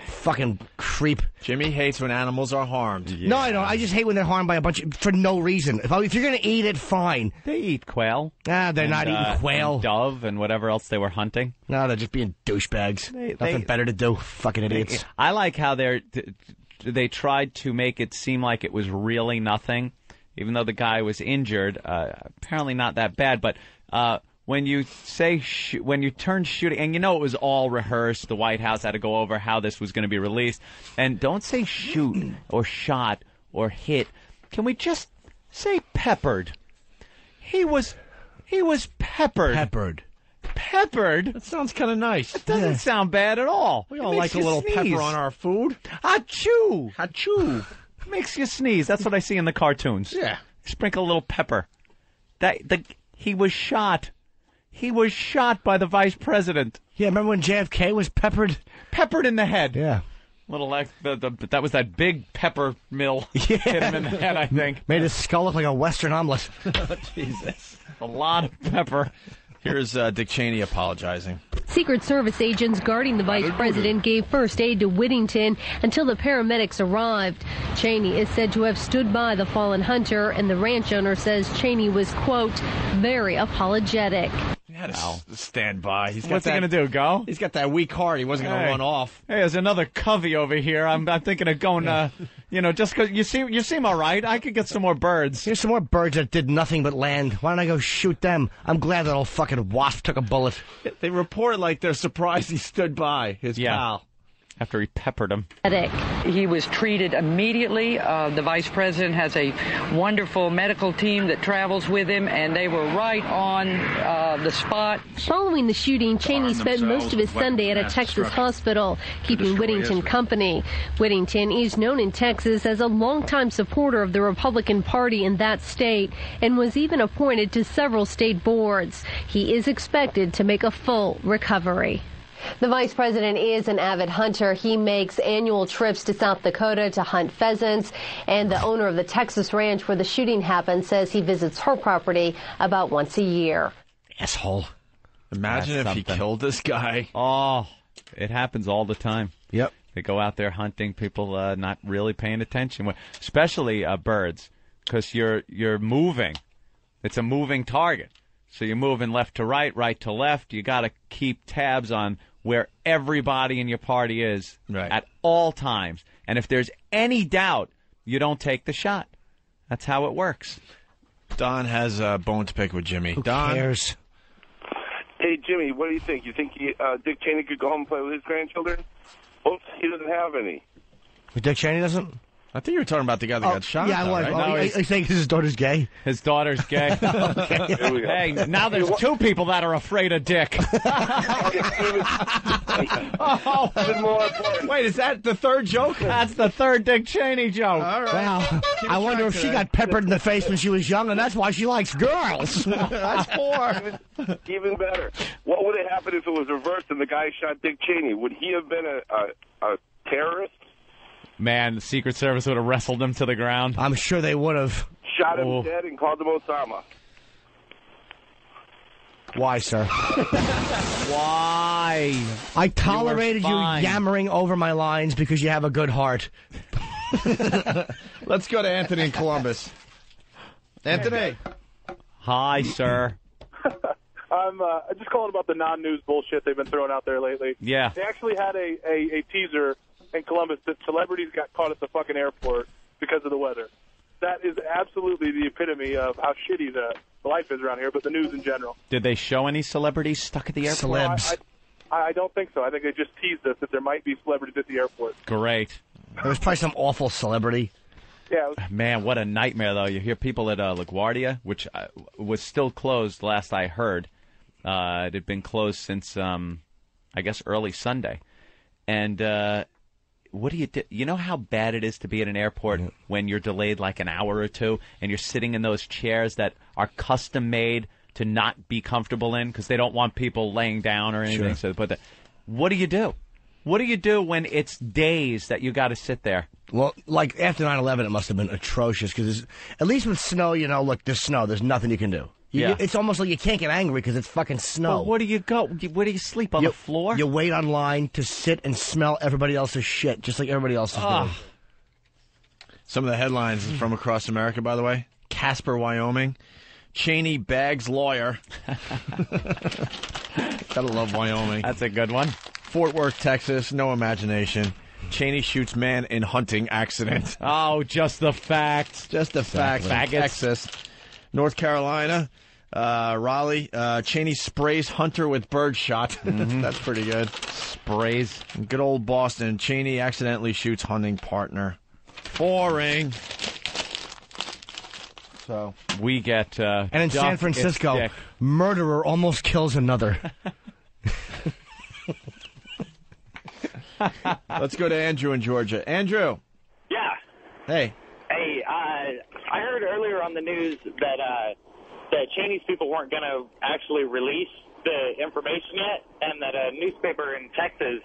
Fucking creep. Jimmy hates when animals are harmed. Yeah. No, I don't. I just hate when they're harmed by for no reason. If you're going to eat it, fine. They eat quail. They're not eating quail. And dove and whatever else they were hunting. No, they're just being douchebags. Nothing better to do. Fucking idiots. I like how they tried to make it seem like it was really nothing, even though the guy was injured. Apparently not that bad, but... when you say when you turn shooting, and you know it was all rehearsed, the White House had to go over how this was going to be released, and don't say shoot or shot or hit. Can we just say peppered? He was peppered. Peppered? That sounds kind of nice. It doesn't sound bad at all. We all like a little pepper on our food. Achoo! Achoo! Makes you sneeze. That's what I see in the cartoons. Yeah. Sprinkle a little pepper. He was shot. He was shot by the vice president. Yeah, remember when JFK was peppered? Peppered in the head. Yeah. Little that was that big pepper mill hit him in the head, I think. Made his skull look like a Western omelet. Oh, Jesus. A lot of pepper. Here's Dick Cheney apologizing. Secret Service agents guarding the vice president gave first aid to Whittington until the paramedics arrived. Cheney is said to have stood by the fallen hunter, and the ranch owner says Cheney was, quote, very apologetic. He had to stand by. What's he going to do, go? He's got that weak heart. He wasn't going to run off. Hey, there's another covey over here. I'm thinking of going, just because you seem all right. I could get some more birds. Here's some more birds that did nothing but land. Why don't I go shoot them? I'm glad that old fucking wasp took a bullet. They report like they're surprised he stood by his pal. After he peppered him. He was treated immediately. The vice president has a wonderful medical team that travels with him, and they were right on the spot. Following the shooting, Cheney spent most of his Sunday at a Texas hospital, keeping Whittington company. Whittington is known in Texas as a longtime supporter of the Republican Party in that state and was even appointed to several state boards. He is expected to make a full recovery. The vice president is an avid hunter. He makes annual trips to South Dakota to hunt pheasants, and the owner of the Texas ranch where the shooting happened says he visits her property about once a year. Asshole. Imagine if he killed this guy. Oh, it happens all the time. Yep. They go out there hunting, people not really paying attention, especially birds, because you're moving. It's a moving target. So you're moving left to right, right to left. You got to keep tabs on where everybody in your party is at all times. And if there's any doubt, you don't take the shot. That's how it works. Don has a bone to pick with Jimmy. Who Don cares? Hey, Jimmy, what do you think? You think Dick Cheney could go home and play with his grandchildren? Oops, he doesn't have any. Dick Cheney doesn't? I think you were talking about the guy that got shot. Yeah, I was. Right? I think his daughter's gay. His daughter's gay. Okay. Here we go. Hey, now there's two people that are afraid of Dick. Even more important. Wait, is that the third joke? That's the third Dick Cheney joke. All right. Well, I wonder if she got peppered in the face when she was young, and that's why she likes girls. That's four. Even better. What would have happened if it was reversed and the guy shot Dick Cheney? Would he have been a terrorist? Man, the Secret Service would have wrestled him to the ground. I'm sure they would have. Shot him dead and called him Osama. Why, sir? Why? I tolerated you yammering over my lines because you have a good heart. Let's go to Anthony in Columbus. Anthony. Hi, sir. I'm just calling about the non-news bullshit they've been throwing out there lately. Yeah. They actually had a teaser in Columbus that celebrities got caught at the fucking airport because of the weather. That is absolutely the epitome of how shitty life is around here, but the news in general. Did they show any celebrities stuck at the airport? Celebs. I don't think so. I think they just teased us that there might be celebrities at the airport. Great. There was probably some awful celebrity. Yeah. Man, what a nightmare, though. You hear people at LaGuardia, which was still closed last I heard. It had been closed since, I guess, early Sunday. And what do you do? You know how bad it is to be at an airport when you're delayed like an hour or two and you're sitting in those chairs that are custom made to not be comfortable in because they don't want people laying down or anything. Sure. So they put that. What do you do? What do you do when it's days that you got to sit there? Well, like after 9/11, it must have been atrocious because at least with snow, look, there's snow. There's nothing you can do. It's almost like you can't get angry because it's fucking snow. Well, where do you go? Where do you sleep, on the floor? You wait online to sit and smell everybody else's shit, just like everybody else is doing. Some of the headlines from across America, by the way. Casper, Wyoming. Cheney bags lawyer. Gotta love Wyoming. That's a good one. Fort Worth, Texas. No imagination. Cheney shoots man in hunting accident. Oh, just the facts. Just the facts. Texas. North Carolina. Raleigh. Cheney sprays hunter with bird shot. That's pretty good. Sprays. Good old Boston. Cheney accidentally shoots hunting partner. Boring. So we get and in San Francisco, murderer almost kills another. Let's go to Andrew in Georgia. Andrew. Yeah. Hey. Hey, I heard earlier on the news that Cheney's people weren't going to actually release the information yet, and that a newspaper in Texas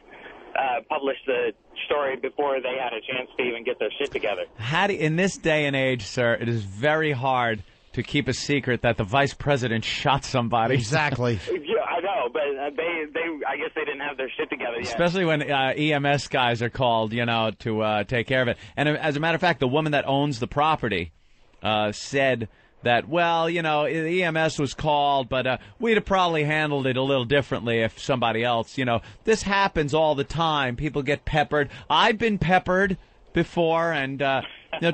published the story before they had a chance to even get their shit together. In this day and age, sir, it is very hard to keep a secret that the vice president shot somebody. Exactly. Yeah, I know, but I guess they didn't have their shit together yet. Especially when EMS guys are called, to take care of it. And as a matter of fact, the woman that owns the property said that, the EMS was called, but we'd have probably handled it a little differently if somebody else, this happens all the time. People get peppered. I've been peppered before, and,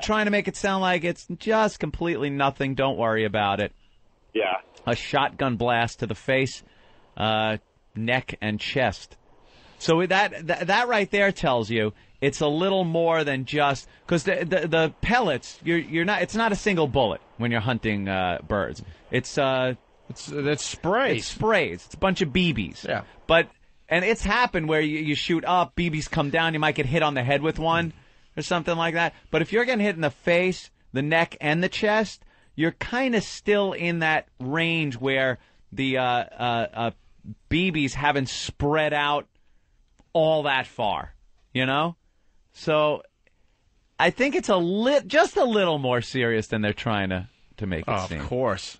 trying to make it sound like it's just completely nothing. Don't worry about it. Yeah. A shotgun blast to the face, neck, and chest. So that right there tells you it's a little more than just because the pellets. It's not a single bullet when you're hunting birds. It's sprays. It's sprays. It's a bunch of BBs. Yeah. And it's happened where you shoot up, BBs come down. You might get hit on the head with one or something like that. But if you're getting hit in the face, the neck, and the chest, you're kind of still in that range where the BBs haven't spread out all that far, So I think it's just a little more serious than they're trying to make it seem. Of course.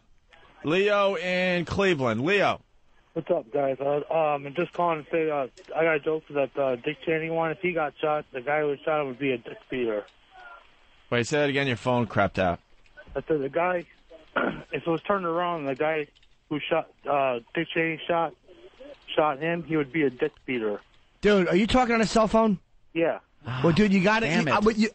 Leo in Cleveland. Leo. What's up, guys? I'm just calling to say I got a joke that Dick Cheney one. If he got shot, the guy who shot him would be a dick beater. Wait, say that again. Your phone crapped out. I said the guy, if it was turned around, the guy who shot Dick Cheney shot him, he would be a dick beater. Dude, are you talking on a cell phone? Yeah. Well, dude, you got to.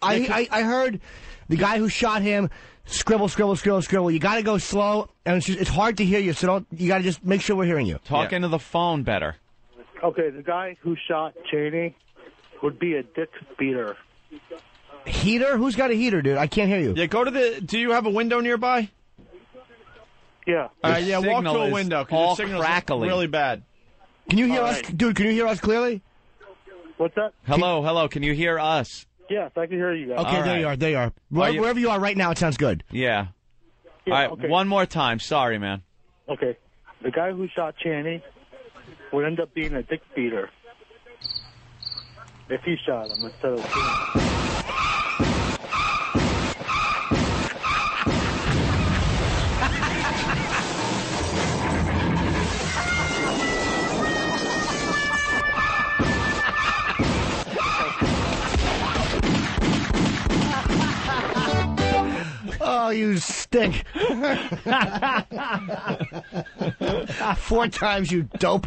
I heard the guy who shot him scribble, scribble, scribble, scribble. You got to go slow, and it's hard to hear you. So you got to just make sure we're hearing you. Talk into the phone better. Okay, the guy who shot Cheney would be a dick beater. Heater? Who's got a heater, dude? I can't hear you. Yeah, do you have a window nearby? Yeah. Walk to a window because the signal's crackly. Really bad. Can you hear us, dude? Can you hear us clearly? What's that? Hello. Can you hear us? Yes, I can hear you guys. Okay, there you are. Wherever you are right now, it sounds good. Yeah. Yeah, all right, okay. One more time. Sorry, man. Okay. The guy who shot Cheney would end up being a dick beater if he shot him instead of... Oh, you stink. 4 times, you dope.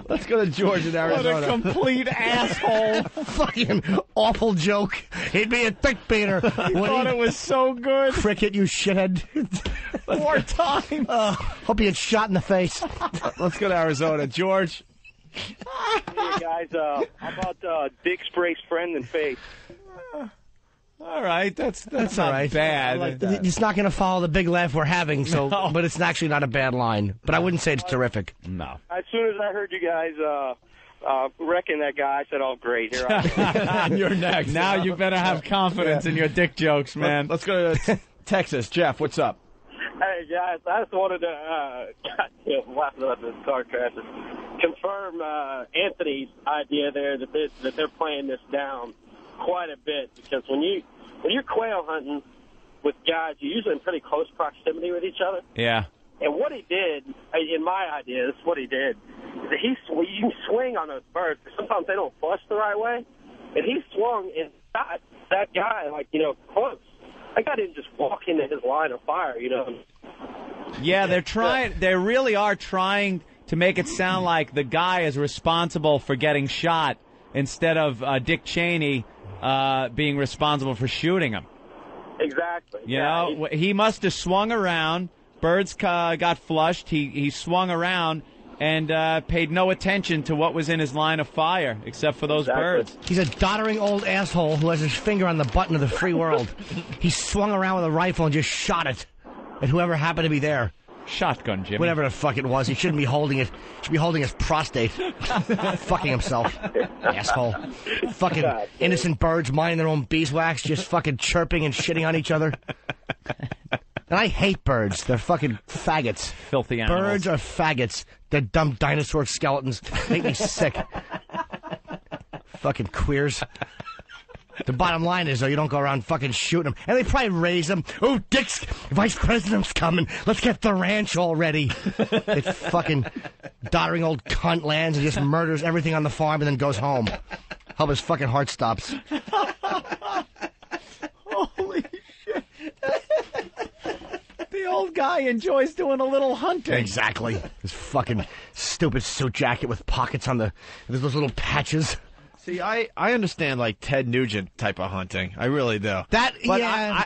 Let's go to George in Arizona. What a complete asshole. Fucking awful joke. He'd be a thick beater. I thought it was so good. Cricket, you shithead. 4 times. Hope you get shot in the face. Let's go to Arizona. George. Hey, guys. How about Dick Spray's friend and face? All right, that's all not right. bad. I like that. It's not going to follow the big laugh we're having, so No. but it's actually not a bad line. But I wouldn't say it's terrific. No. As soon as I heard you guys wrecking that guy, I said, "Oh, great! Here I am." You're next. Now you better have confidence in your dick jokes, man. Let's go to Texas. Jeff, what's up? Hey, guys, I just wanted to laugh about this car crash. Confirm Anthony's idea there that they're playing this down quite a bit, because when you're quail hunting with guys, you're usually in pretty close proximity with each other. Yeah. And what he did, in my idea, this is what he did, is that you can swing on those birds, but sometimes they don't flush the right way. And he swung and shot that guy, close. That guy didn't just walk into his line of fire, Yeah, they're trying. They really are trying to make it sound like the guy is responsible for getting shot instead of Dick Cheney being responsible for shooting him. Exactly. You know, he must have swung around. Birds got flushed. He swung around and paid no attention to what was in his line of fire, except for those birds. He's a doddering old asshole who has his finger on the button of the free world. He swung around with a rifle and just shot it at whoever happened to be there. Shotgun, Jimmy. Whatever the fuck it was. He shouldn't be holding it. He should be holding his prostate. Fucking himself. Asshole. Fucking innocent birds minding their own beeswax, just fucking chirping and shitting on each other. And I hate birds. They're fucking faggots. Filthy animals. Birds are faggots. They're dumb dinosaur skeletons. Make me sick. Fucking queers. The bottom line is, though, you don't go around fucking shooting them. And they probably raise them. Oh, Dick's vice president's coming. Let's get the ranch all ready. It fucking doddering old cunt lands and just murders everything on the farm and then goes home. Hope his fucking heart stops. Holy shit. The old guy enjoys doing a little hunting. Exactly. His fucking stupid suit jacket with pockets on those little patches. See, I understand, like, Ted Nugent type of hunting. I really do. But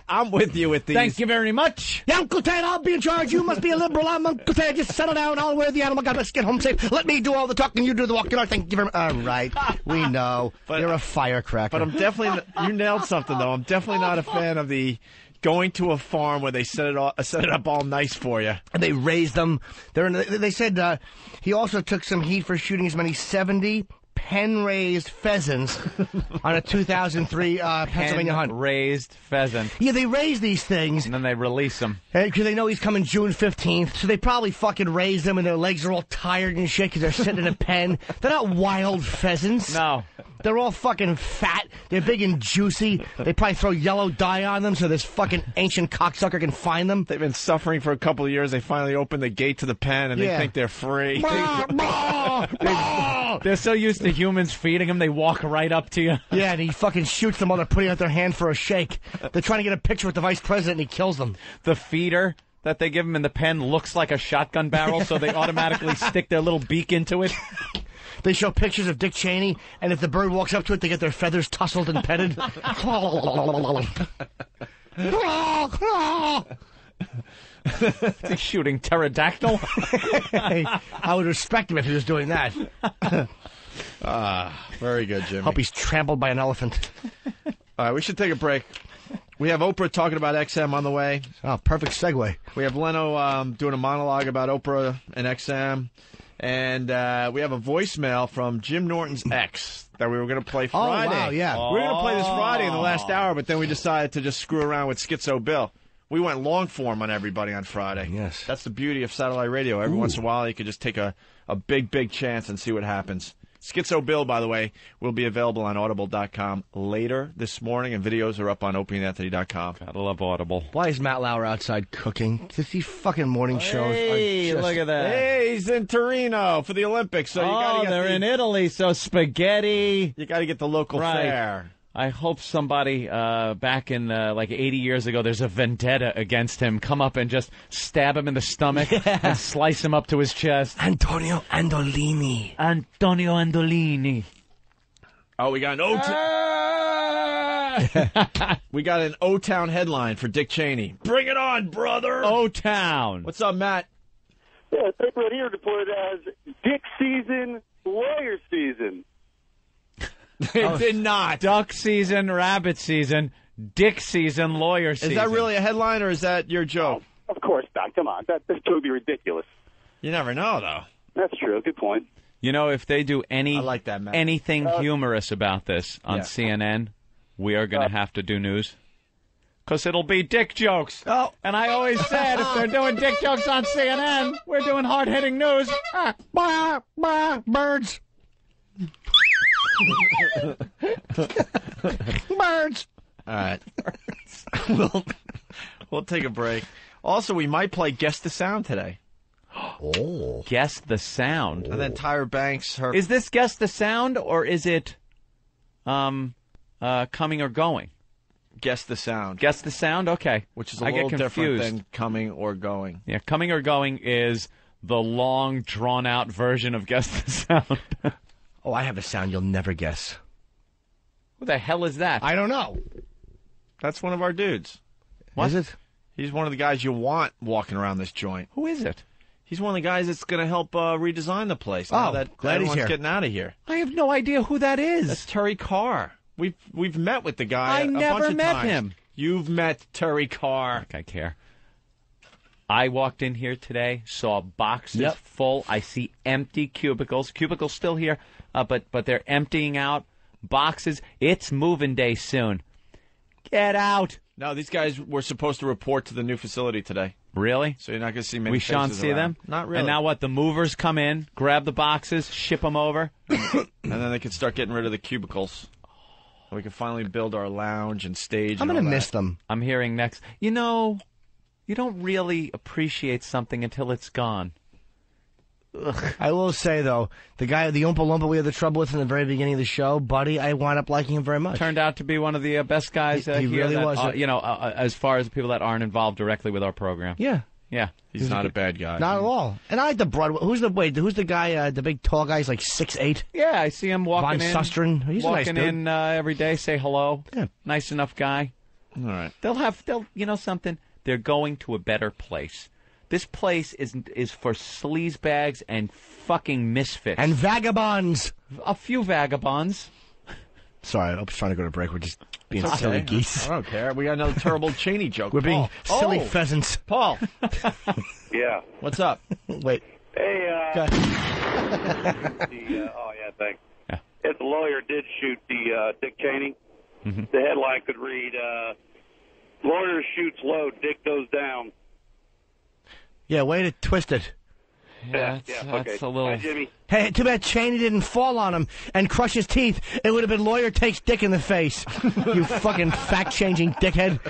I'm with you with these. Thank you very much. Yeah, Uncle Ted, I'll be in charge. You must be a liberal. I'm Uncle Ted. Just settle down. I'll wear the animal. God, let's get home safe. Let me do all the talking. You do the walking. Thank you very much. All right. We know. But you're a firecracker. But I'm definitely... You nailed something, though. I'm definitely not a fan of the... going to a farm where they set it up all nice for you. And they raised them. They said he also took some heat for shooting as many 70 pen-raised pheasants on a 2003 Pennsylvania hunt. Raised pheasant. Yeah, they raise these things. And then they release them. Because they know he's coming June 15th. So they probably fucking raise them and their legs are all tired and shit because they're sitting in a pen. They're not wild pheasants. No. They're all fucking fat. They're big and juicy. They probably throw yellow dye on them so this fucking ancient cocksucker can find them. They've been suffering for a couple of years. They finally open the gate to the pen and they think they're free. They're so used to humans feeding them, they walk right up to you. Yeah, and he fucking shoots them while they're putting out their hand for a shake. They're trying to get a picture with the vice president and he kills them. The feeder that they give them in the pen looks like a shotgun barrel, so they automatically stick their little beak into it. They show pictures of Dick Cheney, and if the bird walks up to it, they get their feathers tousled and petted. It's like shooting pterodactyl. Hey, I would respect him if he was doing that. Very good, Jimmy. Hope he's trampled by an elephant. All right, we should take a break. We have Oprah talking about XM on the way. Oh, perfect segue. We have Leno doing a monologue about Oprah and XM. And we have a voicemail from Jim Norton's ex that we were going to play Friday. Oh, wow, yeah. We were going to play this Friday in the last hour, but then we decided to just screw around with Schizo Bill. We went long form on everybody on Friday. Yes. That's the beauty of satellite radio. Every once in a while, you could just take a big, big chance and see what happens. Schizo Bill, by the way, will be available on Audible.com later this morning, and videos are up on OpieandAnthony.com. Gotta love Audible. Why is Matt Lauer outside cooking? These fucking morning shows Hey, are just... look at that. Hey, he's in Torino for the Olympics, so you got to get they're in Italy, so spaghetti. You got to get the local fare. I hope somebody back in like 80 years ago, there's a vendetta against him. Come up and just stab him in the stomach and slice him up to his chest. Antonio Andolini. Antonio Andolini. Oh, we got an we got an O-Town headline for Dick Cheney. Bring it on, brother. O-Town. What's up, Matt? Yeah, paper right here reported as Dick season, lawyer season. It did not. Duck season, rabbit season, Dick season, lawyer season. Is that really a headline, or is that your joke? Oh, of course not. Come on. That's totally ridiculous. You never know, though. That's true. Good point. You know, if they do I like that, Matt. anything humorous about this on CNN, we are going to have to do news. Because it'll be dick jokes. Oh. And I always said, if they're doing dick jokes on CNN, we're doing hard-hitting news. Bah, bah, birds. Birds. All right. We'll take a break. Also, we might play Guess the Sound today. Oh. Guess the Sound. And then Tyra Banks, her... Is this Guess the Sound, or is it coming or going? Guess the Sound. Guess the Sound? Okay. Which is a little different than coming or going. Yeah, coming or going is the long, drawn-out version of Guess the Sound. Oh, I have a sound you'll never guess. Who the hell is that? I don't know. That's one of our dudes. What? Is it? He's one of the guys you want walking around this joint. Who is it? He's one of the guys that's going to help redesign the place. Now that glad he's everyone's here. getting out of here. I have no idea who that is. That's Terry Carr. We've met with the guy. I a never bunch of met times. him. You've met Terry Carr. I care. I walked in here today, saw boxes full. I see empty cubicles. Cubicles still here, but they're emptying out boxes. It's moving day soon. Get out. No, these guys were supposed to report to the new facility today. Really? So you're not going to see many We shan't faces see around. them? Not really. And now what? The movers come in, grab the boxes, ship them over? And then they can start getting rid of the cubicles. We can finally build our lounge and stage. I'm going to miss them. I'm hearing next. You know, you don't really appreciate something until it's gone. Ugh. I will say, though, the guy, the Oompa Loompa we had the trouble with in the very beginning of the show, Buddy, I wound up liking him very much. Turned out to be one of the best guys he here. really that, was. As far as the people that aren't involved directly with our program. Yeah. Yeah. He's not a bad guy. Not at all. And I like the Broadway. Who's the guy, the big tall guy? He's like 6'8"? Yeah, I see him walking Von in. Susteren. He's a nice walking dude. in every day, say hello. Yeah. Nice enough guy. All right. They'll, you know something? They're going to a better place. This place is for sleazebags and fucking misfits. And vagabonds. A few vagabonds. Sorry, I was trying to go to break. We're just being silly geese. I don't care. We got another terrible Cheney joke. We're being Paul. silly pheasants. Paul. Yeah. What's up? Wait. Hey, thanks. Yeah. If the lawyer did shoot the Dick Cheney, the headline could read, lawyer shoots low, Dick goes down. Yeah, way to twist it. Yeah, that's a little... Hi, Jimmy. Hey, too bad Cheney didn't fall on him and crush his teeth. It would have been lawyer takes Dick in the face. You fucking fact-changing dickhead.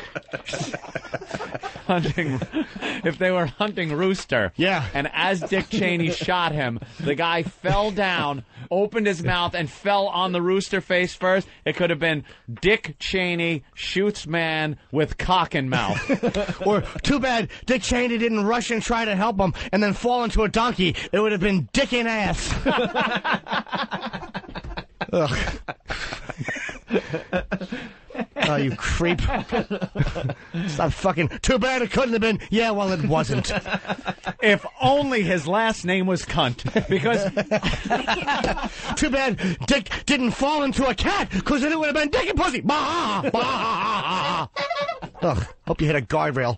If they were hunting rooster. Yeah. And as Dick Cheney shot him, the guy fell down, opened his mouth, and fell on the rooster face first. It could have been Dick Cheney shoots man with cock in mouth. Or, too bad Dick Cheney didn't rush and try to help him and then fall into a donkey. It would have been dick in ass. Ugh. Oh, you creep. Stop fucking... Too bad it couldn't have been... Yeah, well, it wasn't. If only his last name was Cunt. Because... Too bad Dick didn't fall into a cat, because then it would have been Dick and Pussy. Bah! Bah! Ugh, hope you hit a guardrail.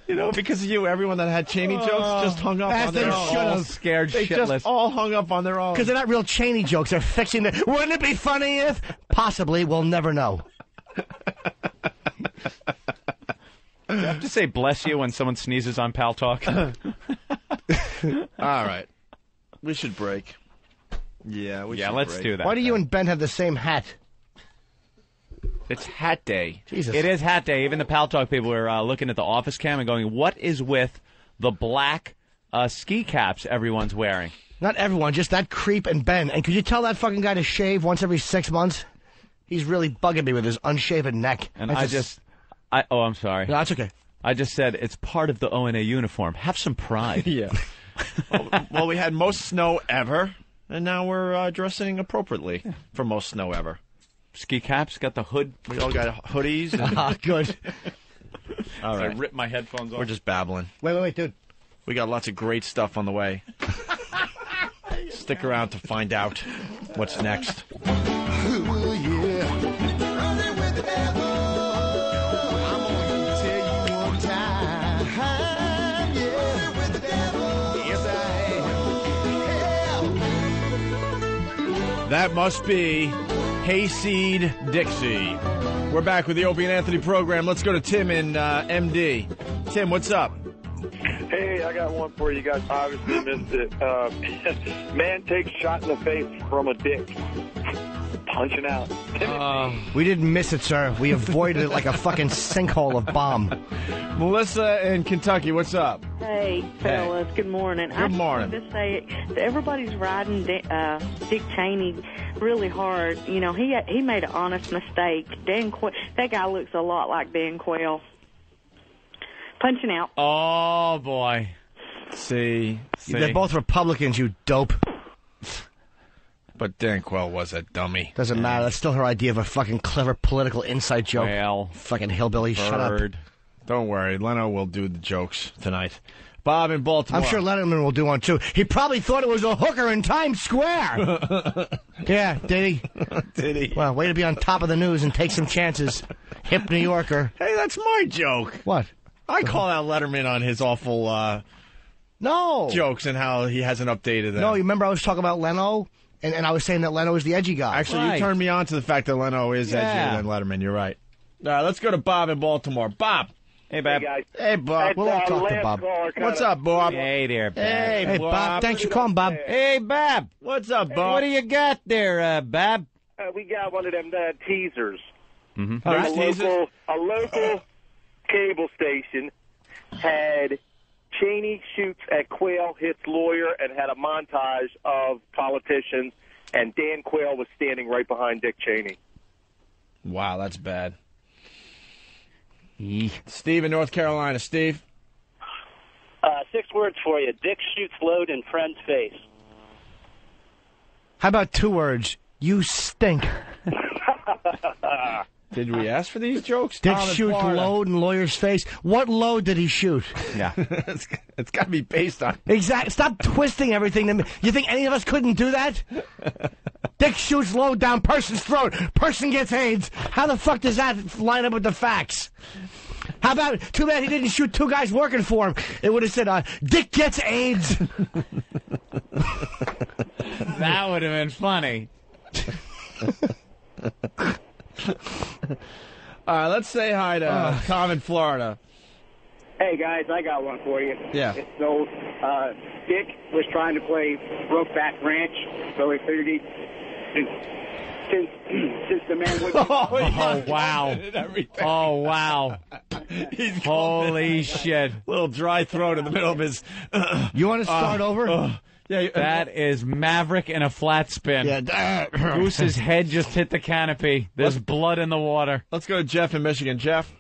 You know, because of you, everyone that had Cheney jokes just hung up As on their they own. should have. All scared They shitless. just all hung up on their own. Because they're not real Cheney jokes. They're fixing the... Wouldn't it be funny if... Possibly. We'll never know. You have to say bless you when someone sneezes on Pal Talk. All right. We should break. Yeah, let's break. do that. Why do you and Ben have the same hat? It's Hat Day. Jesus. It is Hat Day. Even the Pal Talk people were looking at the office cam and going, what is with the black ski caps everyone's wearing? Not everyone, just that creep and Ben. And could you tell that fucking guy to shave once every 6 months? He's really bugging me with his unshaven neck. And I'm sorry. No, that's okay. I just said it's part of the ONA uniform. Have some pride. Yeah. Well, we had most snow ever, and now we're dressing appropriately for most snow ever. Ski caps, got the hood. We all got hoodies. And... Good. All right. I ripped my headphones off. We're just babbling. Wait, dude. We got lots of great stuff on the way. Stick around to find out what's next. That must be Hayseed Dixie. We're back with the Opie and Anthony program. Let's go to Tim in MD. Tim, what's up? Hey, I got one for you guys. Obviously missed it. Man takes shot in the face from a dick. Punching out. We didn't miss it, sir. We avoided it like a fucking sinkhole of bomb. Melissa in Kentucky, what's up? Hey, fellas. Good morning. Good morning. I just wanted to say that everybody's riding Dick Cheney really hard. You know, he made an honest mistake. That guy looks a lot like Dan Quayle. Punching out. Oh, boy. See. They're both Republicans, you dope. But Dan Quayle was a dummy. Doesn't matter. That's still her idea of a fucking clever political inside joke. Well, fucking hillbilly. Shut up. Don't worry. Leno will do the jokes tonight. Bob in Baltimore. I'm sure Letterman will do one, too. He probably thought it was a hooker in Times Square. Yeah, did he? Did he? Well, way to be on top of the news and take some chances. Hip New Yorker. Hey, that's my joke. What? I call out Letterman on his awful jokes and how he hasn't updated them. No, you remember I was talking about Leno? And I was saying that Leno is the edgy guy. Actually, you turned me on to the fact that Leno is edgier than Letterman. You're right. All right, let's go to Bob in Baltimore. Bob. Hey, Bob. Hey, guys. Hey, Bob. We'll all talk to Bob. What's up, Bob? Hey there, Bob. Hey, Bob. Thanks for calling, Bob. Hey, Bob. What's up, Bob? What do you got there, Bob? We got one of them teasers. Mm-hmm. A local cable station had Cheney shoots at Quayle, hits lawyer, and had a montage of politicians, and Dan Quayle was standing right behind Dick Cheney. Wow, that's bad. Steve in North Carolina. Steve? 6 words for you. Dick shoots load in friend's face. How about 2 words? You stink. Did we ask for these jokes? Dick shoots load in lawyer's face. What load did he shoot? Yeah. It's got to be based on... Exactly. Stop twisting everything. You think any of us couldn't do that? Dick shoots load down person's throat. Person gets AIDS. How the fuck does that line up with the facts? How about, too bad he didn't shoot 2 guys working for him. It would have said, Dick gets AIDS. That would have been funny. All right, let's say hi to Tom in Florida. Hey, guys, I got one for you. Yeah. So, Dick was trying to play Brokeback Ranch, so he figured he'd... Since the man would... Oh, wow. Oh, wow. Holy shit. Little dry throat in the middle of his... You want to start over? Yeah, that is Maverick in a flat spin. Yeah. Goose's head just hit the canopy. There's blood in the water. Let's go to Jeff in Michigan. Jeff?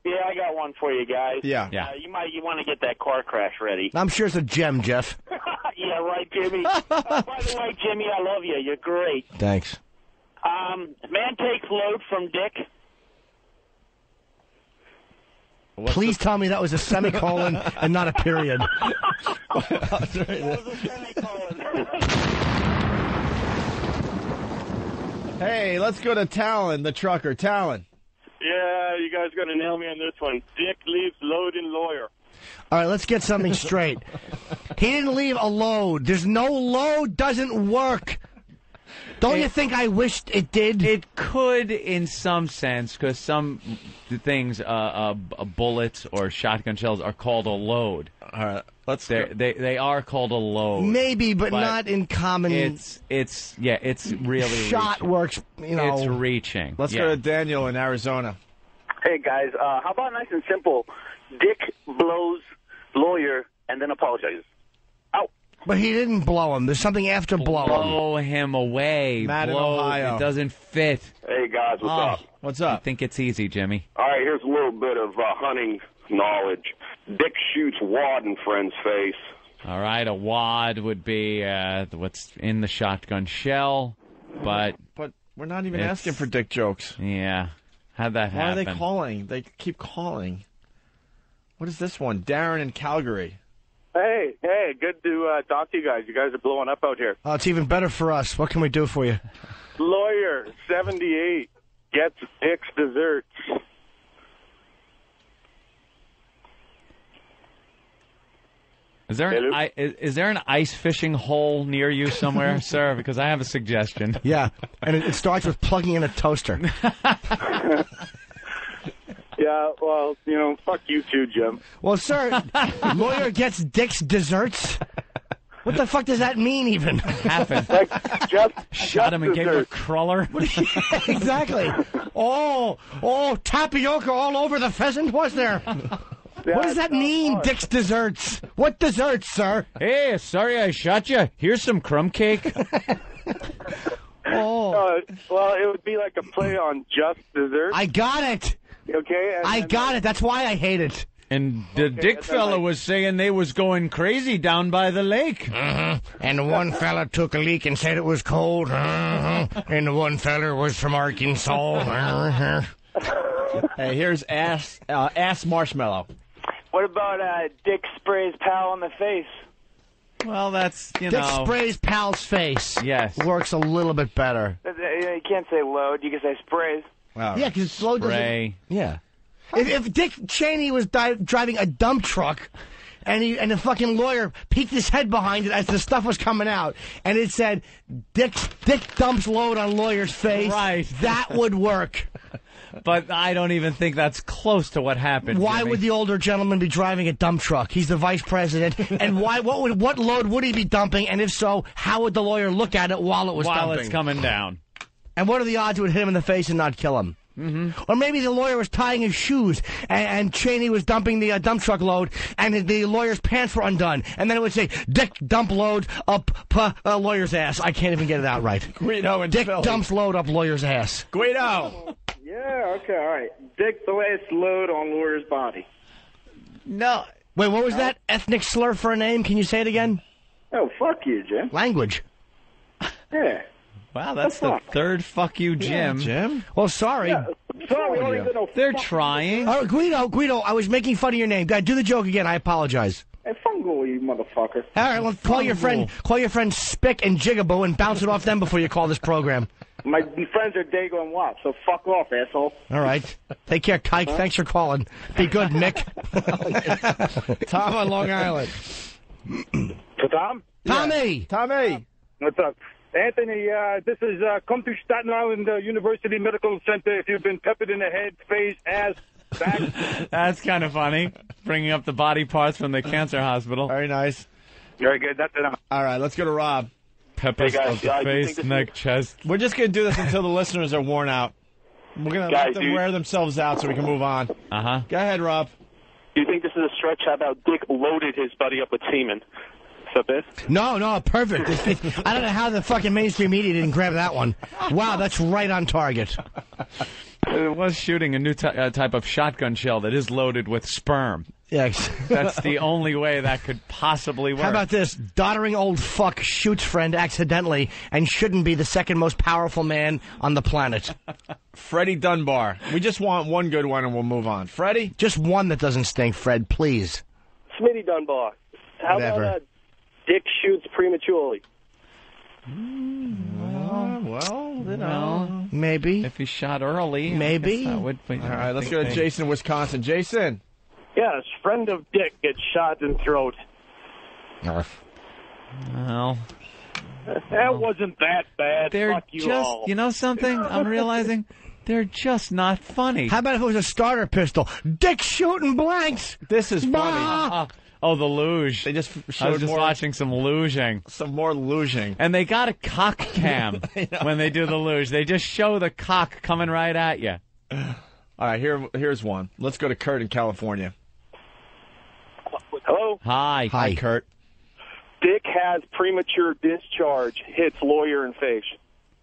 Yeah, I got one for you guys. Yeah. You want to get that car crash ready. I'm sure it's a gem, Jeff. Yeah, right, Jimmy. By the way, Jimmy, I love you. You're great. Thanks. Man takes load from Dick. Please tell me that was a semicolon and not a period. Hey, let's go to Talon, the trucker. Talon. Yeah, you guys got to nail me on this one. Dick leaves load in lawyer. All right, let's get something straight. He didn't leave a load. There's no load. Doesn't work. Don't you think I wished it did? It could in some sense, because some things, bullets or shotgun shells, are called a load. All right, they are called a load. Maybe, but not in common. It's really shot reaching. Works. You know, it's reaching. Let's go to Daniel in Arizona. Hey guys, how about nice and simple? Dick blows lawyer and then apologizes. Out. But he didn't blow him. There's something after blow him. Blow him away. Matt in Blow. Ohio. It doesn't fit. Hey, guys, what's up? What's up? I think it's easy, Jimmy. All right, here's a little bit of hunting knowledge. Dick shoots wad in friend's face. All right, a wad would be what's in the shotgun shell, but we're not even asking for dick jokes. Yeah, how'd that happen? Why are they calling? They keep calling. What is this one? Darren in Calgary. Hey, good to talk to you guys. You guys are blowing up out here. Oh, it's even better for us. What can we do for you? Lawyer, 78, gets Dick's desserts. Is there an ice fishing hole near you somewhere, sir? Because I have a suggestion. Yeah, and it starts with plugging in a toaster. Yeah, well, fuck you too, Jim. Well, sir, lawyer gets Dick's desserts? What the fuck does that mean, even? Happened. Shot him and gave him a cruller. Yeah, exactly. Oh, tapioca all over the pheasant, was there? What does that mean, Dick's desserts? What desserts, sir? Hey, sorry I shot you. Here's some crumb cake. Well, it would be like a play on just desserts. I got it. Okay? I got it. That's why I hate it. And the Dick fella was saying they was going crazy down by the lake. And one fella took a leak and said it was cold. And the one fella was from Arkansas. Hey, here's ass marshmallow. What about Dick sprays pal in the face? Well, that's, Dick sprays pal's face. Yes. Works a little bit better. You can't say load. You can say sprays. Wow. Yeah, because slow Spray. doesn't... Yeah. If Dick Cheney was driving a dump truck and the fucking lawyer peeked his head behind it as the stuff was coming out and it said, Dick dumps load on lawyer's face, right, that would work. But I don't even think that's close to what happened. Why Jimmy. would the older gentleman be driving a dump truck? He's the vice president. And what load would he be dumping? And if so, how would the lawyer look at it while it was dumping? While it's coming down. And what are the odds it would hit him in the face and not kill him? Mm-hmm. Or maybe the lawyer was tying his shoes and Cheney was dumping the dump truck load and the lawyer's pants were undone. And then it would say, Dick dump load up lawyer's ass. I can't even get it out right. Guido and Dick Philly. dumps load up lawyer's ass. Guido. Yeah, okay, all right. Dick the last load on lawyer's body. No. Wait, what was that ethnic slur for a name? Can you say it again? Oh, fuck you, Jim. Language. Yeah. Wow, that's the third fuck you, Jim. Yeah, Jim? Well, sorry. Yeah, sorry, they're trying. Oh, Guido, I was making fun of your name. Do the joke again. I apologize. Hey, fungal, you motherfucker. All right, well, call your friend Spick and Jigaboo and bounce it off them before you call this program. My friends are Dago and Wop, so fuck off, asshole. All right. Take care, Kike. Huh? Thanks for calling. Be good, Mick. Tom on Long Island. So, Tom? Tommy! Yeah. Tommy! What's up? Anthony, this is come to Staten Island University Medical Center if you've been peppered in the head, face, ass, back. That's kind of funny. Bringing up the body parts from the cancer hospital. Very nice. Very good. That's enough. All right, let's go to Rob. Peppers of the face, neck, chest. We're just going to do this until the listeners are worn out. We're going to let them wear themselves out so we can move on. Uh-huh. Go ahead, Rob. Do you think this is a stretch? How about Dick loaded his buddy up with semen? What's up, Biff? No, perfect. I don't know how the fucking mainstream media didn't grab that one. Wow, that's right on target. It was shooting a new type of shotgun shell that is loaded with sperm. Yes. That's the only way that could possibly work. How about this? Doddering old fuck shoots friend accidentally and shouldn't be the second most powerful man on the planet. Freddie Dunbar. We just want one good one and we'll move on. Freddie? Just one that doesn't stink, Fred, please. Smitty Dunbar. How about Dick shoots prematurely? Well, maybe. If he shot early. Maybe. That would be, all right, let's go to Jason in Wisconsin. Jason? Yes, friend of Dick gets shot in throat. Well, that wasn't that bad. They're Fuck you just, all. you know something? I'm realizing they're just not funny. How about if it was a starter pistol? Dick shooting blanks. This is funny. Oh, the luge. They just showed I was just watching some luging. Some more luging. And they got a cock cam when they do the luge. They just show the cock coming right at you. All right, here's one. Let's go to Kurt in California. Hello? Hi. Hi, Kurt. Dick has premature discharge, hits lawyer in face.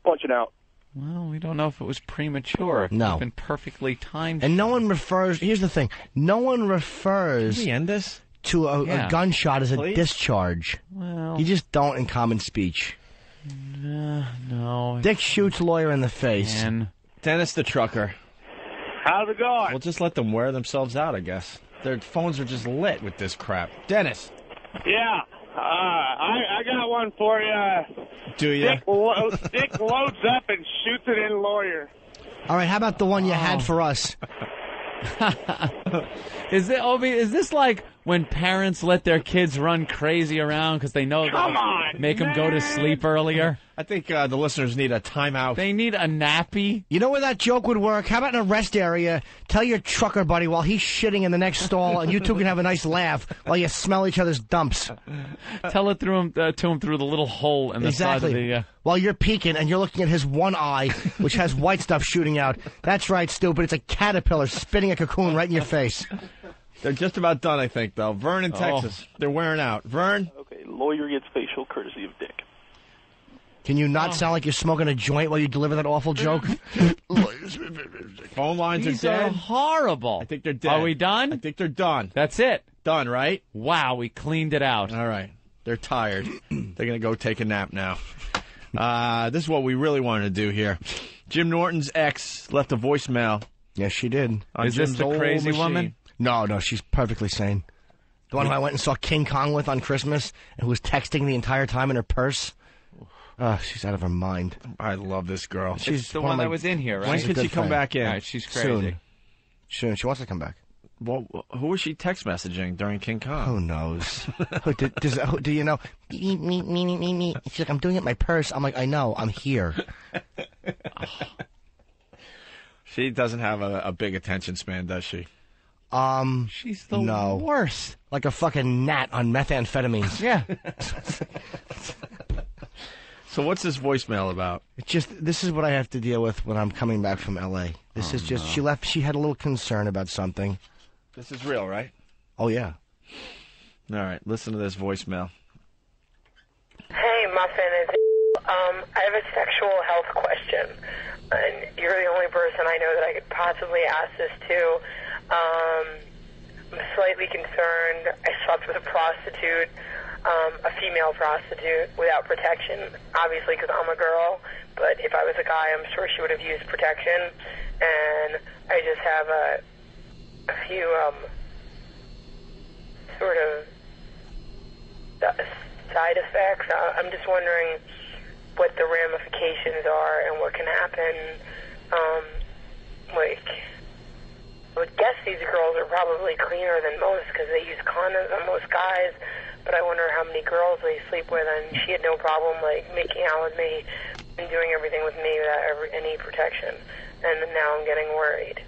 Punching out. Well, we don't know if it was premature. No. It's been perfectly timed. And no one refers, here's the thing, no one refers Can we end this? to a gunshot as a Please? discharge. Well, You just don't in common speech. no. Dick shoots lawyer in the face. Man. Dennis the trucker. How's it going? We'll just let them wear themselves out, I guess. Their phones are just lit with this crap. Dennis. Yeah, I got one for you. Do you? Dick loads up and shoots it in lawyer. All right, how about the one you had for us? Is this like when parents let their kids run crazy around because they know they'll make them go to sleep earlier? I think the listeners need a timeout. They need a nappy. You know where that joke would work? How about in a rest area? Tell your trucker buddy while he's shitting in the next stall, and you two can have a nice laugh while you smell each other's dumps. Tell it to him through the little hole in the side of the... While you're peeking and you're looking at his one eye, which has white stuff shooting out. That's right, stupid. It's a caterpillar spitting a cocoon right in your face. They're just about done, I think, though. Vern in Texas. They're wearing out. Vern? Okay, lawyer gets facial courtesy of Dick. Can you not sound like you're smoking a joint while you deliver that awful joke? Phone lines These are dead. are horrible. I think they're dead. Are we done? I think they're done. That's it. Done, right? Wow, we cleaned it out. All right. They're tired. They're going to go take a nap now. This is what we really wanted to do here. Jim Norton's ex left a voicemail. Yes, she did. Is this the crazy woman? No, she's perfectly sane. The one who I went and saw King Kong with on Christmas and who was texting the entire time in her purse. She's out of her mind. I love this girl. She's the one that was in here, right? When can she come back in? All right, she's crazy. Soon. She wants to come back. Well, who was she text messaging during King Kong? Who knows? Do you know? Me. She's like, I'm doing it in my purse. I'm like, I know. I'm here. She doesn't have a big attention span, does she? She's the worst. Like a fucking gnat on methamphetamines. Yeah. So what's this voicemail about? It's just, this is what I have to deal with when I'm coming back from L.A. This is just, she had a little concern about something. This is real, right? Oh, yeah. All right, listen to this voicemail. Hey, Muffin. I have a sexual health question, and you're the only person I know that I could possibly ask this to. I'm slightly concerned. I slept with a prostitute, a female prostitute, without protection, obviously because I'm a girl, but if I was a guy, I'm sure she would have used protection, and I just have a few sort of side effects. I'm just wondering what the ramifications are and what can happen. I would guess these girls are probably cleaner than most because they use condoms on most guys, but I wonder how many girls they sleep with, and she had no problem making out with me and doing everything with me without any protection, and now I'm getting worried.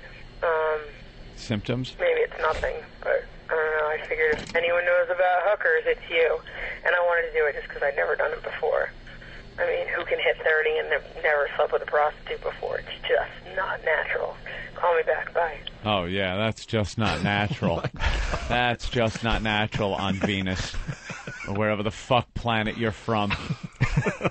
Symptoms? Maybe it's nothing, but I don't know. I figured if anyone knows about hookers, it's you. And I wanted to do it just because I'd never done it before. I mean, who can hit 30 and never slept with a prostitute before? It's just not natural. Call me back. Bye. Oh, yeah, that's just not natural. That's just not natural on Venus or wherever the fuck planet you're from.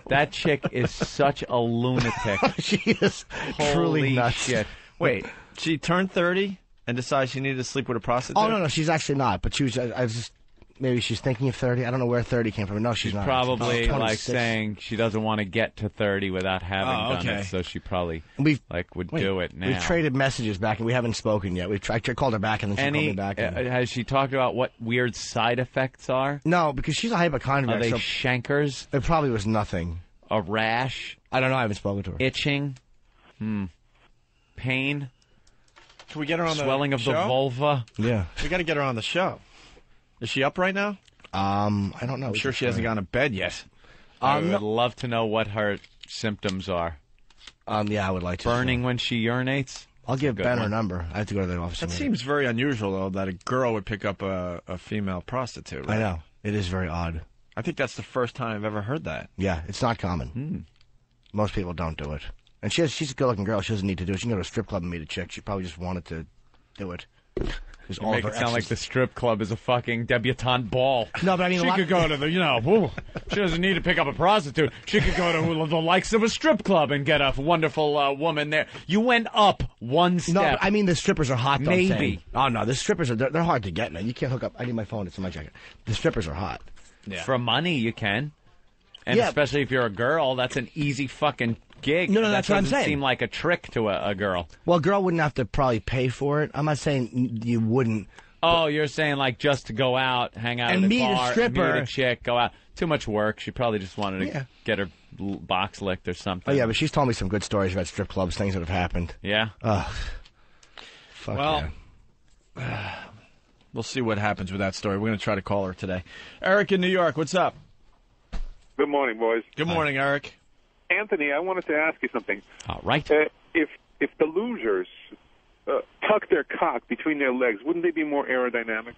That chick is such a lunatic. She is truly nuts. Shit. Wait, she turned 30 and decided she needed to sleep with a prostitute? Oh, no, she's actually not. But she was, I was just, maybe she's thinking of 30. I don't know where 30 came from. No, she's not. Probably saying she doesn't want to get to 30 without having done it, so she probably would do it now. We've traded messages back, and we haven't spoken yet. I called her back, and then she called me back. Has she talked about what weird side effects are? No, because she's a hypochondriac. Are they chancres? It probably was nothing. A rash? I don't know. I haven't spoken to her. Itching? Pain? Can we get her on the swelling of show? the vulva? Yeah. We got to get her on the show. Is she up right now? I don't know. I'm sure she hasn't gone to bed yet. I would love to know what her symptoms are. Yeah, I would like to. Burning when she urinates? I'll give Ben her number. I have to go to the office. That seems very unusual, though, that a girl would pick up a female prostitute. Right? I know. It is very odd. I think that's the first time I've ever heard that. Yeah, it's not common. Most people don't do it. And she's a good-looking girl. She doesn't need to do it. She can go to a strip club and meet a chick. She probably just wanted to do it. Because You all make of it her sound like exes- the strip club is a fucking debutante ball. No, but I mean, she could go to the, she doesn't need to pick up a prostitute. She could go to the likes of a strip club and get a wonderful woman there. You went up one step. No, but I mean the strippers are hot. Though, Maybe. I'm saying. Oh no, the strippers they're hard to get, man. You can't hook up. I need my phone. It's in my jacket. The strippers are hot. Yeah. For money, you can. And Yeah. especially if you're a girl, that's an easy fucking gig. No, that that's what I'm doesn't saying. seem like a trick to a girl. Well, a girl wouldn't have to probably pay for it. I'm not saying you wouldn't. Oh, you're saying like just to go out, hang out And at a meet a bar, stripper. meet a chick, go out. Too much work. She probably just wanted to get her box licked or something. Oh yeah, but she's told me some good stories about strip clubs, things that have happened. Yeah. Ugh. Fuck Well, we'll see what happens with that story. We're going to try to call her today. Eric in New York, what's up? Good morning, boys. Good morning, Eric. Anthony, I wanted to ask you something. All right. If the losers tuck their cock between their legs, wouldn't they be more aerodynamic?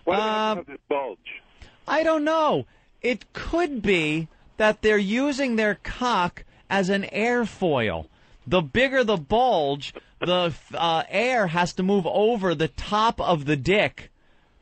Why do they have this bulge? I don't know. It could be that they're using their cock as an airfoil. The bigger the bulge, the air has to move over the top of the dick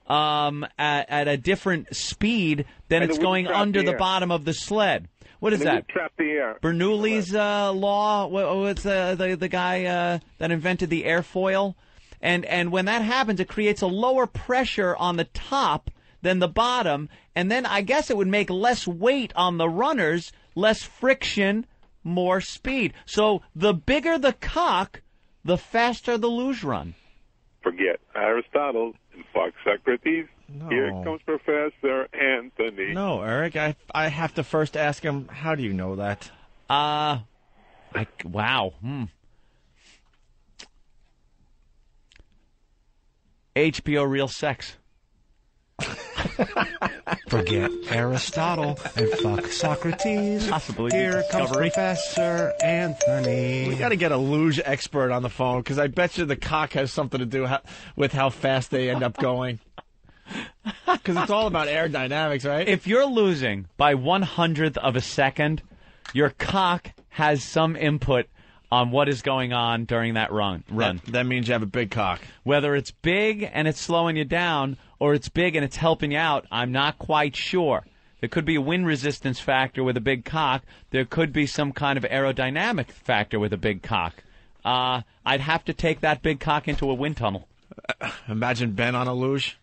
at a different speed than And it's it wouldn't going trap under the the air. bottom of the sled. What is And it that? would trap the air. Bernoulli's law? What's the guy that invented the airfoil? And when that happens, it creates a lower pressure on the top than the bottom, and then I guess it would make less weight on the runners, less friction, more speed. So the bigger the cock, the faster the luge run. Forget Aristotle and Fox Socrates. No. Here comes Professor Anthony. No, Eric, I have to first ask him, how do you know that? Wow. HBO Real Sex. Forget Aristotle and fuck Socrates. Possibly. Here comes Discovery. Professor Anthony. We got to get a luge expert on the phone, because I bet you the cock has something to do with how fast they end up going. Because it's all about aerodynamics, right? If you're losing by 1/100th of a second, your cock has some input on what is going on during that run. That means you have a big cock. Whether it's big and it's slowing you down, or it's big and it's helping you out, I'm not quite sure. There could be a wind resistance factor with a big cock. There could be some kind of aerodynamic factor with a big cock. I'd have to take that big cock into a wind tunnel. Imagine Ben on a luge.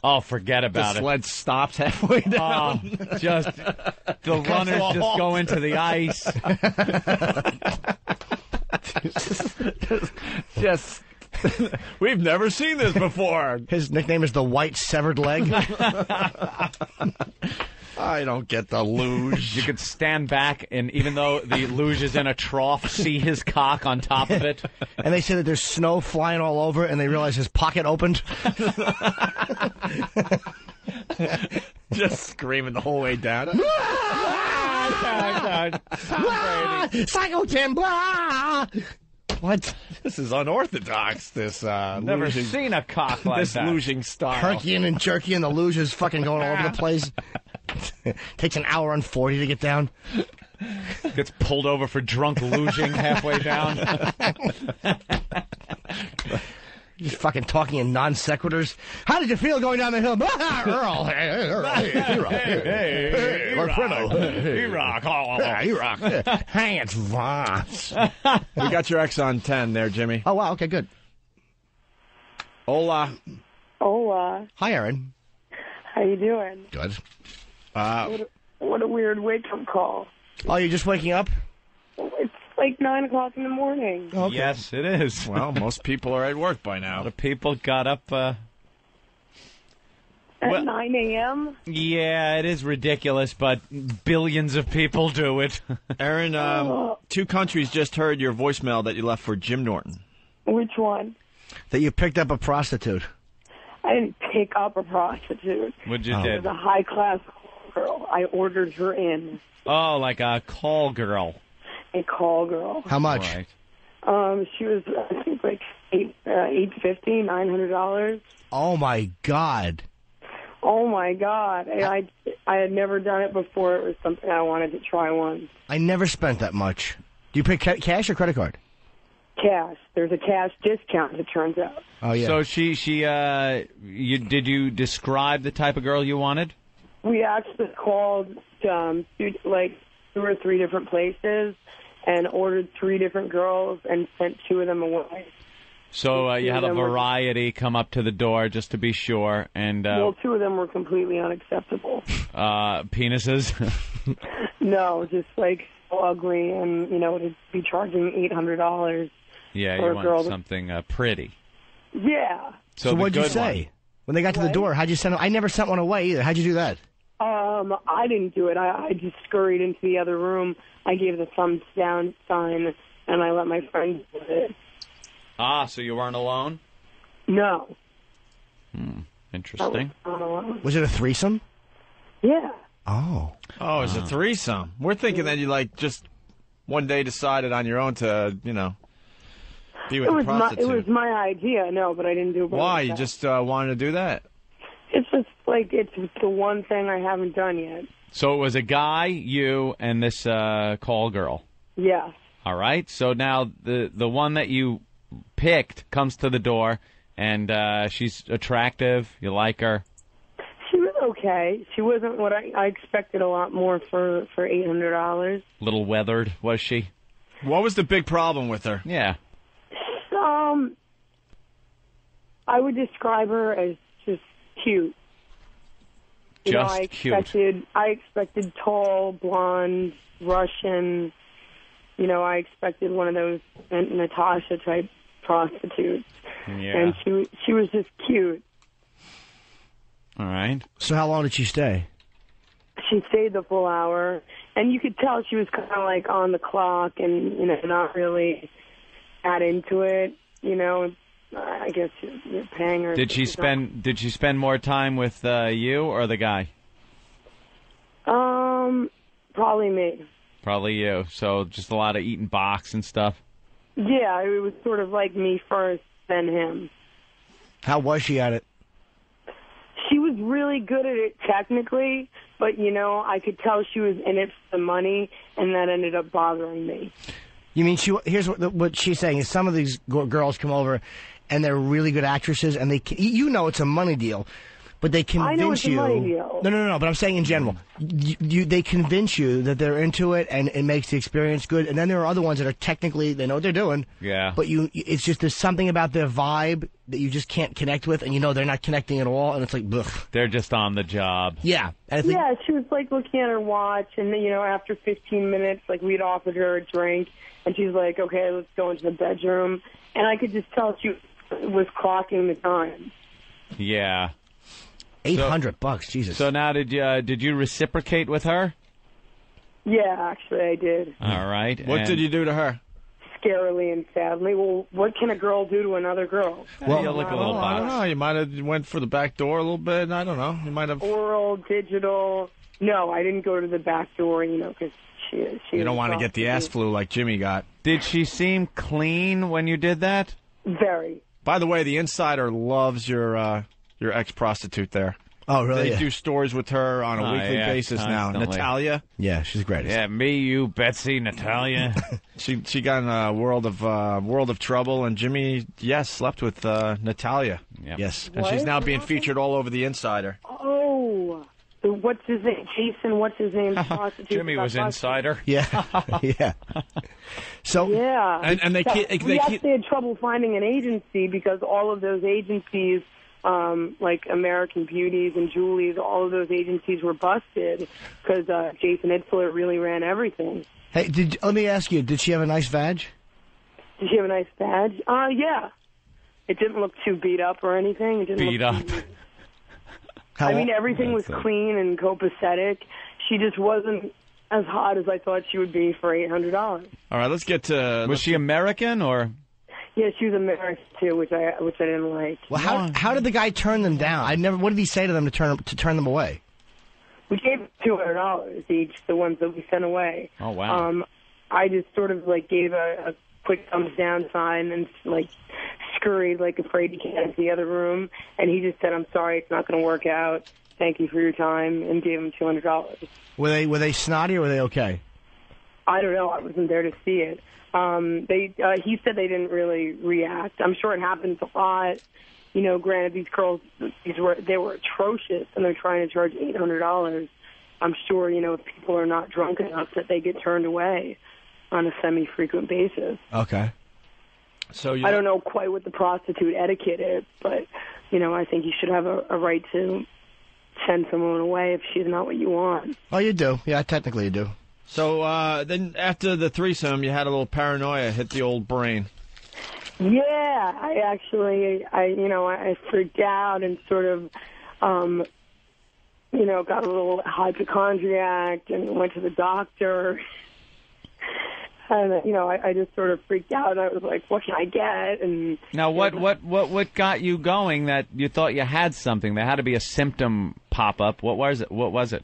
Oh, forget about the it. sled stops halfway down. Just the runners just go into the ice. Just we've never seen this before. His nickname is the White Severed Leg. I don't get the luge. You could stand back, and even though the luge is in a trough, see his cock on top of it. And they say that there's snow flying all over, and they realize his pocket opened. Just screaming the whole way down. Psycho Tim, blah! What? This is unorthodox. This Never luging, seen a cock like this that. luging style. Herkian and jerky, and the luge is fucking going all over the place. Takes an hour and 40 to get down. Gets pulled over for drunk luging halfway down. Just fucking talking in non sequiturs. How did you feel going down the hill? Earl. E-Rock. Hang it, Voss. We got your X on 10 there, Jimmy. Oh, wow. Okay, good. Hola. Hola. Hi, Aaron. How you doing? Good. What a weird wake-up call. Oh, you're just waking up? It's like 9 o'clock in the morning. Okay. Yes, it is. Well, most people are at work by A now. lot of people got up. At 9 a.m.? Yeah, it is ridiculous, but billions of people do it. Aaron, two countries just heard your voicemail that you left for Jim Norton. Which one? That you picked up a prostitute. I didn't pick up a prostitute. What'd you It do? was a high-class girl. I ordered her in. Oh, like a call girl. A call girl. How much? Right. She was, I think, like $850, $900. Oh, my God. Oh, my God. I had never done it before. It was something I wanted to try once. I never spent that much. Do you pay cash or credit card? Cash. There's a cash discount, it turns out. Oh, yeah. So did you describe the type of girl you wanted? We actually called like 2 or 3 different places and ordered 3 different girls and sent 2 of them away. So you had a variety come up to the door just to be sure, and well, 2 of them were completely unacceptable. Penises? No, just like so ugly, and to be charging $800. Yeah, for you a girl want something pretty. Yeah. So what'd you say when they got to the door? How'd you send them? I never sent one away either. How'd you do that? I didn't do it. I just scurried into the other room. I gave the thumbs down sign, and I let my friend do it. Ah, so you weren't alone? No. Interesting. Was it a threesome? Yeah. Oh. Oh, it's a threesome. We're thinking that you just one day decided on your own to, be with a prostitute. It was my idea, no, but I didn't do it. Why? You just wanted to do that? It's just it's the one thing I haven't done yet. So it was a guy, you, and this call girl. Yeah. All right. So now the one that you picked comes to the door, and she's attractive. You like her? She was okay. She wasn't what I expected. A lot more for $800. Little weathered, was she? What was the big problem with her? Yeah. I would describe her as just cute. Cute. I expected tall, blonde, Russian. I expected one of those Natasha type prostitutes. Yeah. And she was just cute. All right. So how long did she stay? She stayed the full hour, and you could tell she was kind of like on the clock and not really that into it. I guess you're paying her. Did she spend more time with you or the guy? Probably me. Probably you. So just a lot of eating box and stuff. Yeah, it was sort of like me first, then him. How was she at it? She was really good at it technically, but I could tell she was in it for the money, and that ended up bothering me. You mean here's what she's saying is some of these girls come over and they're really good actresses, and it's a money deal, but they convince I know it's you. A money deal. No. But I'm saying in general, they convince you that they're into it and it makes the experience good. And then there are other ones that are technically they know what they're doing. Yeah. But it's just there's something about their vibe that you just can't connect with, and they're not connecting at all, and it's like, ugh. They're just on the job. Yeah. Yeah, she was like looking at her watch, and then, after 15 minutes, we'd offered her a drink, and she's like, okay, let's go into the bedroom, and I could just tell she was clocking the time. Yeah. $800, Jesus. So now, did you reciprocate with her? Yeah, actually, I did. All right. What did you do to her? Scarily and sadly. Well, what can a girl do to another girl? Well, you look a little box. I don't know. You might have went for the back door a little bit. I don't know. You might have oral, digital. No, I didn't go to the back door. Because she. You don't want to get the ass flu like Jimmy got. Did she seem clean when you did that? Very. By the way, the insider loves your ex-prostitute there. Oh, really? They do stories with her on a weekly basis constantly. now. Natalia? Yeah, she's the greatest. Yeah, me, you, Betsy, Natalia. she got in a world of trouble, and Jimmy, slept with Natalia. Yep. Yes. And she's now being featured all over the Insider. Oh. What's his name? Jason, what's his name? Jimmy was Insider. Yeah. Yeah. So. Yeah. And they actually had trouble finding an agency because all of those agencies, like American Beauties and Julie's, all of those agencies were busted because Jason Itzler really ran everything. Hey, let me ask you, did she have a nice vag? Did she have a nice badge? Yeah. It didn't look too beat up or anything. It didn't beat up. Everything was clean and copacetic. She just wasn't as hot as I thought she would be for $800. All right, let's get to... Was she American or... Yeah, she was American too, which I didn't like. Well, how did the guy turn them down? What did he say to them to turn them away? We gave them $200 each, the ones that we sent away. Oh wow! I just sort of gave a quick thumbs down sign and scurried afraid to get into the other room, and he just said, "I'm sorry, it's not going to work out. Thank you for your time," and gave him $200. Were they snotty or were they okay? I don't know. I wasn't there to see it. He said they didn't really react. I'm sure it happens a lot. You know, granted, these girls, they were atrocious, and they're trying to charge $800. I'm sure, you know, if people are not drunk enough that they get turned away on a semi-frequent basis. Okay. So I don't know quite what the prostitute etiquette is, but, you know, I think you should have a right to send someone away if she's not what you want. Oh, you do. Yeah, technically you do. So then after the threesome, you had a little paranoia hit the old brain. Yeah, I freaked out and sort of, you know, got a little hypochondriac and went to the doctor. And, you know, I just sort of freaked out. And I was like, what can I get? And now, what got you going that you thought you had something? There had to be a symptom pop up. What was it? What was it?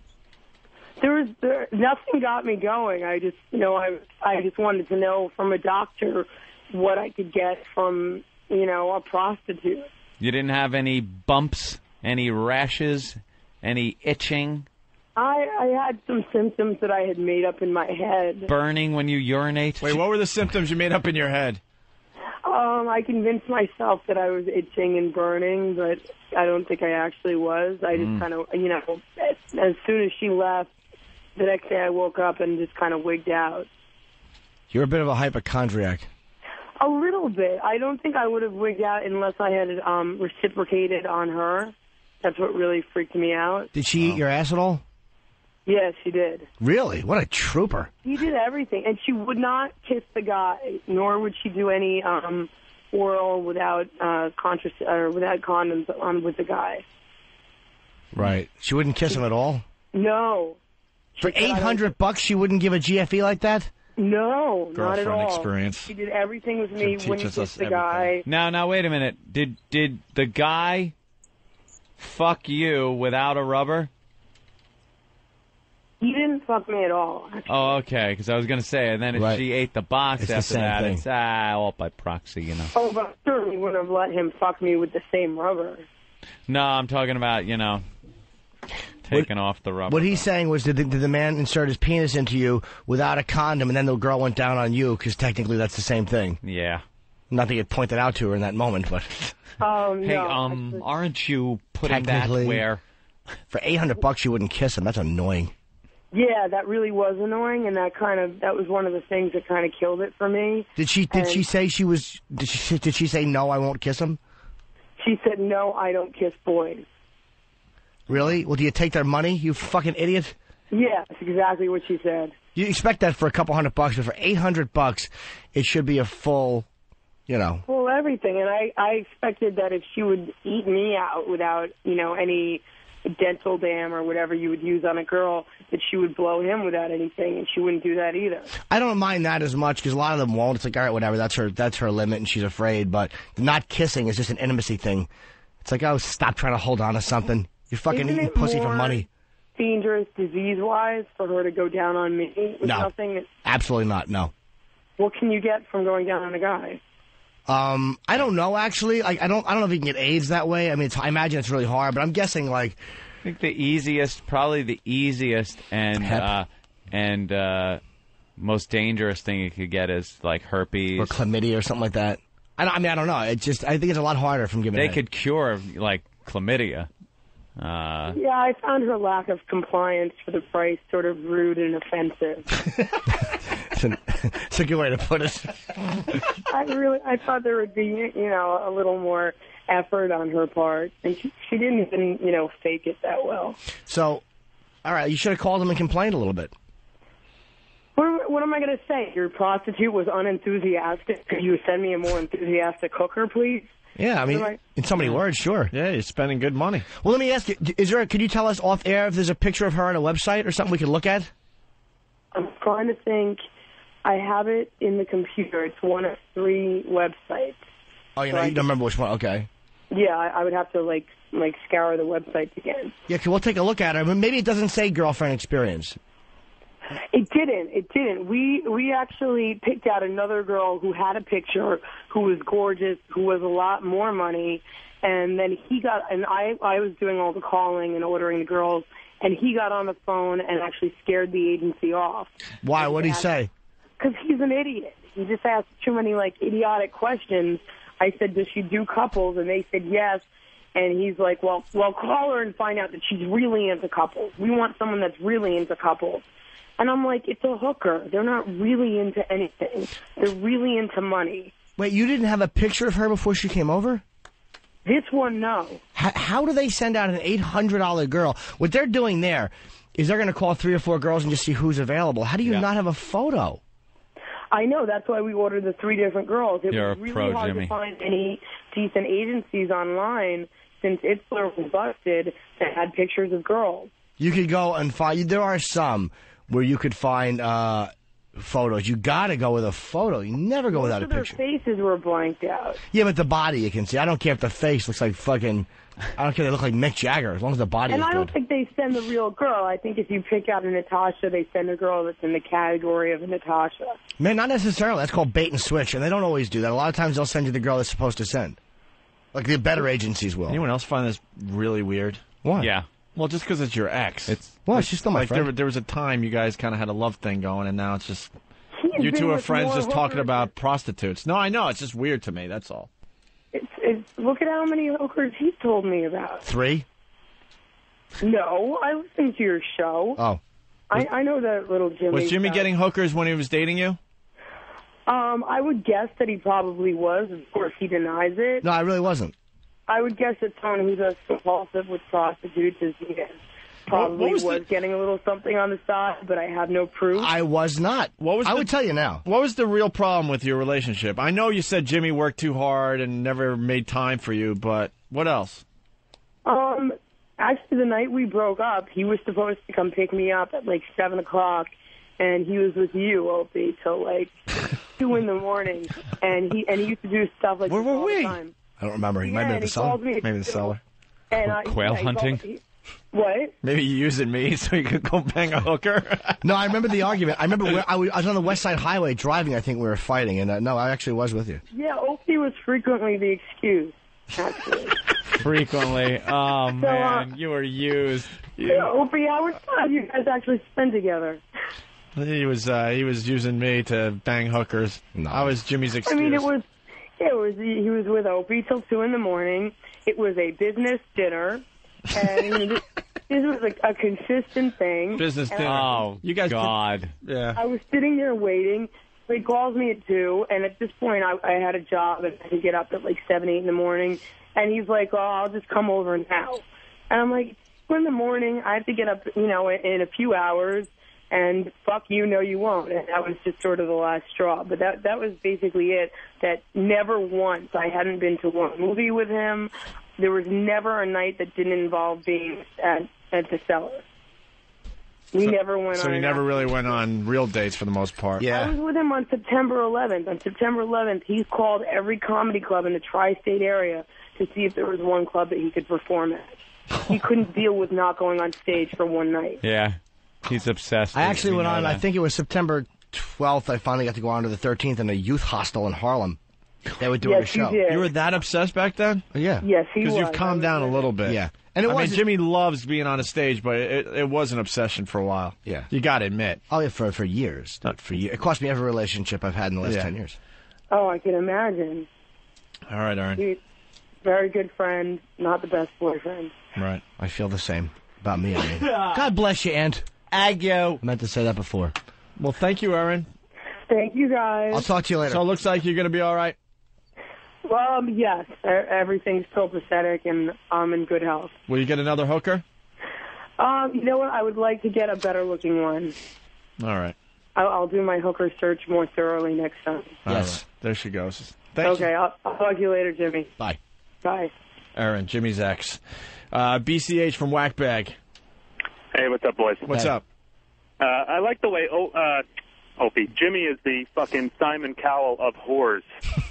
Nothing got me going. I just, you know, I just wanted to know from a doctor what I could get from, you know, a prostitute. You didn't have any bumps, any rashes, any itching? I had some symptoms that I had made up in my head. Burning when you urinate? Wait, what were the symptoms you made up in your head? I convinced myself that I was itching and burning, but I don't think I actually was. I just kind of, you know, as soon as she left, the next day I woke up and just kind of wigged out. You're a bit of a hypochondriac. A little bit. I don't think I would have wigged out unless I had reciprocated on her. That's what really freaked me out. Did she eat your ass at all? Yes, she did. Really? What a trooper. She did everything. And she would not kiss the guy, nor would she do any oral without without condoms on with the guy. Right. She wouldn't kiss him at all? No. For $800, she wouldn't give a GFE like that? No, not at all. Girlfriend experience. She did everything with me, wouldn't kiss the guy. Now, wait a minute. Did the guy fuck you without a rubber? He didn't fuck me at all. Actually. Oh, okay, because I was going to say, and then if she ate the box It's the after same that, thing. it's all by proxy, you know. Oh, but I certainly wouldn't have let him fuck me with the same rubber. No, I'm talking about, you know, taking off the rubber. What he's saying was, did the man insert his penis into you without a condom, and then the girl went down on you, because technically that's the same thing. Yeah. Nothing had pointed out to her in that moment, but... Hey, no, aren't you putting that Technically, where? For $800, you wouldn't kiss him. That's annoying. Yeah, that really was annoying, and that was one of the things that kind of killed it for me. Did she say no, I won't kiss him? She said, no, I don't kiss boys. Really? Well, do you take their money, you fucking idiot? Yeah, that's exactly what she said. You expect that for a couple $100, but for $800, it should be a full, you know. Full everything, and I expected that if she would eat me out without, you know, any dental dam or whatever you would use on a girl, that she would blow him without anything, and she wouldn't do that either. I don't mind that as much, because a lot of them won't. It's like, all right, whatever, that's her limit, and she's afraid, but not kissing is just an intimacy thing. It's like, oh, stop trying to hold on to something. You're fucking eating pussy for money. Dangerous disease-wise for her to go down on me with No, nothing? absolutely not, no. What can you get from going down on a guy? I don't know, actually. I don't know if you can get AIDS that way. I mean, I imagine it's really hard, but I'm guessing, like... I think probably the easiest and most dangerous thing you could get is, like, herpes. Or chlamydia or something like that. I don't know. I think it's a lot harder from giving They could cure, like, chlamydia. Yeah, I found her lack of compliance for the price sort of rude and offensive. It's a good way to put it. I thought there would be, you know, a little more effort on her part, and she didn't even, you know, fake it that well. So, all right, you should have called him and complained a little bit. What am I going to say? Your prostitute was unenthusiastic. Could you send me a more enthusiastic hooker, please? Yeah, I mean, in so many words, sure. Yeah, you're spending good money. Well, let me ask you, could you tell us off air if there's a picture of her on a website or something we could look at? I'm trying to think. I have it in the computer. It's one of 3 websites. Oh, you don't remember which one? Okay. Yeah, I would have to, like scour the websites again. Yeah, we'll take a look at her. But maybe it doesn't say girlfriend experience. It didn't. We actually picked out another girl who had a picture, who was gorgeous, who was a lot more money, and then I was doing all the calling and ordering the girls, and he got on the phone and actually scared the agency off. Why? What did he say? Because he's an idiot. He just asked too many, idiotic questions. I said, does she do couples? And they said yes. And he's like, well, call her and find out that she's really into couples. We want someone that's really into couples. And I'm like, it's a hooker. They're not really into anything. They're really into money. Wait, you didn't have a picture of her before she came over? This one, no. How do they send out an $800 girl? What they're doing there is they're going to call 3 or 4 girls and just see who's available. How do you not have a photo? I know. That's why we ordered the 3 different girls. It was really hard to find any decent agencies online since Itzler was busted that had pictures of girls. You could go and find... There are some where you could find photos. You got to go with a photo. You never go without a picture. Their faces were blanked out. Yeah, but the body you can see. I don't care if the face looks like fucking... I don't care if they look like Mick Jagger, as long as the body is good. And I don't think they send the real girl. I think if you pick out a Natasha, they send a girl that's in the category of a Natasha. Man, not necessarily. That's called bait and switch, and they don't always do that. A lot of times they'll send you the girl that's supposed to send. Like the better agencies will. Anyone else find this really weird? What? Yeah. Well, just because it's your ex. Well, she's still my friend. There was a time you guys kind of had a love thing going, and now it's just... You two are friends just talking about prostitutes. No, I know. It's just weird to me. That's all. Look at how many hookers he's told me about. 3? No, I listen to your show. Oh. I know that little Jimmy. Was Jimmy getting hookers when he was dating you? I would guess that he probably was. Of course, he denies it. No, I really wasn't. I would guess that someone who's as compulsive with prostitutes as he is probably was getting a little something on the side, but I have no proof. I was not. I would tell you now. What was the real problem with your relationship? I know you said Jimmy worked too hard and never made time for you, but what else? Actually, the night we broke up, he was supposed to come pick me up at 7 o'clock, and he was with you, Opie, till 2 in the morning, and he used to do stuff like this all the time. I don't remember. He might have been the cellar. Maybe the cellar. Quail hunting? What? Maybe you using me so you could go bang a hooker? No, I remember the argument. I remember I was on the West Side Highway driving. I think we were fighting, and no, I actually was with you. Yeah, Opie was frequently the excuse, actually. Frequently. Oh, man, you were used. Yeah, Opie, how much time you guys actually spend together? He was using me to bang hookers. No. I was Jimmy's excuse. I mean, he was with Opie till 2 in the morning. It was a business dinner, and this was a consistent thing. Business dinner. Oh, you guys! God. Yeah. I was sitting there waiting. He calls me at 2, and at this point, I had a job and I had to get up at 7, 8 in the morning. And he's like, "Oh, I'll just come over now." And I'm like, 2 in the morning. I have to get up, in a few hours. And fuck you, no you won't. And that was just sort of the last straw. But that was basically it. That never once, I hadn't been to one movie with him. There was never a night that didn't involve being at the cellar. We never went on. So you never really went on real dates for the most part. Yeah. I was with him on September 11th. On September 11th, he called every comedy club in the tri-state area to see if there was one club that he could perform at. He couldn't deal with not going on stage for one night. Yeah. He's obsessed. I actually went on, I think it was September 12th, I finally got to go on to the 13th in a youth hostel in Harlem. They were doing a show. You were that obsessed back then? Yeah. Yes, he was. Because you've calmed down a little bit. Yeah. And I mean, Jimmy loves being on a stage, but it was an obsession for a while. Yeah. You got to admit. Oh, yeah, for years. Not for years. It cost me every relationship I've had in the last 10 years. Oh, I can imagine. All right, Aaron. He's very good friend, not the best boyfriend. Right. I feel the same about me, I mean. God bless you, Aunt. Agyo. I meant to say that before. Well, thank you, Aaron. Thank you, guys. I'll talk to you later. So it looks like you're going to be all right? Well, yes. Everything's copacetic, and I'm in good health. Will you get another hooker? You know what? I would like to get a better-looking one. All right. I'll do my hooker search more thoroughly next time. Yes. Right. There she goes. Okay, I'll talk to you later, Jimmy. Bye. Bye. Aaron, Jimmy's ex. BCH from Whackbag. Hey, what's up, boys? What's up? I like the way Opie, Jimmy is the fucking Simon Cowell of whores.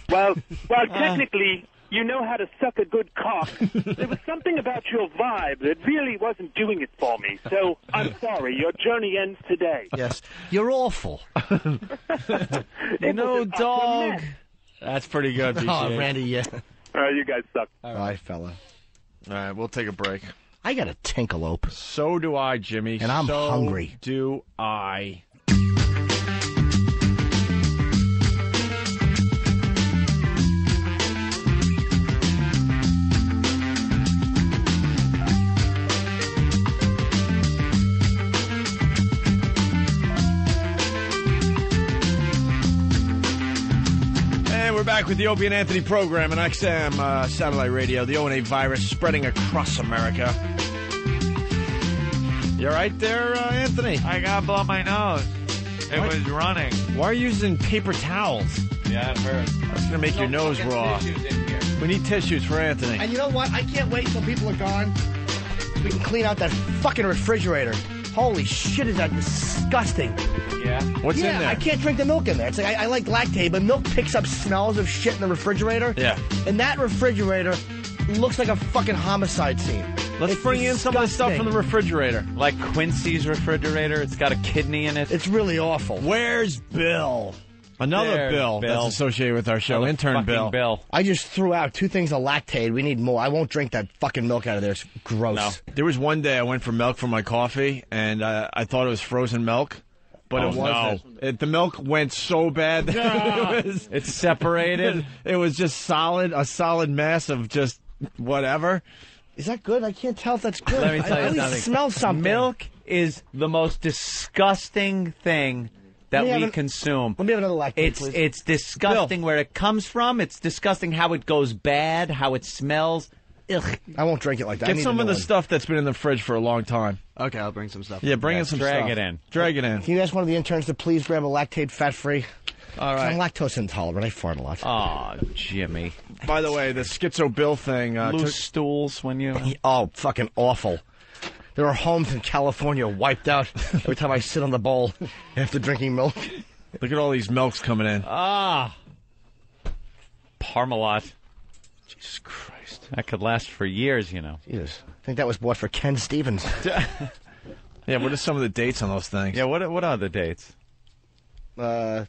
Well, technically, you know how to suck a good cock. There was something about your vibe that really wasn't doing it for me. So I'm sorry. Your journey ends today. Yes, you're awful. Dog. That's pretty good, BCH. Oh, Randy, yeah. You guys suck. All right, fella. All right, we'll take a break. I got a tinkalope. So do I, Jimmy. And I'm hungry. Do I. We're back with the Opie and Anthony program on XM satellite radio. The O&A virus spreading across America. You all right there, Anthony? I got to blow my nose. It was running. Why are you using paper towels? Yeah, it hurts. That's going to make your nose raw. We need tissues for Anthony. And you know what? I can't wait till people are gone so we can clean out that fucking refrigerator. Holy shit, is that disgusting. Yeah? What's in there? I can't drink the milk in there. It's like I like lactate, but milk picks up smells of shit in the refrigerator. Yeah. And that refrigerator looks like a fucking homicide scene. Let's bring in some of the stuff from the refrigerator. Like Quincy's refrigerator. It's got a kidney in it. It's really awful. Where's Bill? Another Bill that's associated with our show. Intern Bill. I just threw out 2 things of lactate. We need more. I won't drink that fucking milk out of there. It's gross. No. There was one day I went for milk for my coffee, and I thought it was frozen milk. But it wasn't. No. The milk went so bad that it's separated. It was just solid, a solid mass of just whatever. Is that good? I can't tell if that's good. Let me tell you something. something. Smell something. Milk is the most disgusting thing that we consume. Let me have another lactate, please. It's disgusting where it comes from. It's disgusting how it goes bad, how it smells. Ugh. I won't drink it like that. Get some of the stuff that's been in the fridge for a long time. Okay, I'll bring some stuff. Yeah, bring in some stuff. Drag it in. Drag it in. Can you ask one of the interns to please grab a lactate fat-free? All right. I'm lactose intolerant. I fart a lot. Oh, Jimmy. By the way, the Schizo Bill thing. Loose stools when you... Oh, fucking awful. There are homes in California wiped out every time I sit on the bowl after drinking milk. Look at all these milks coming in. Ah. Parmalat. Jesus Christ. That could last for years, you know. Jesus. I think that was bought for Ken Stevens. Yeah, what are some of the dates on those things? Yeah, what are the dates? February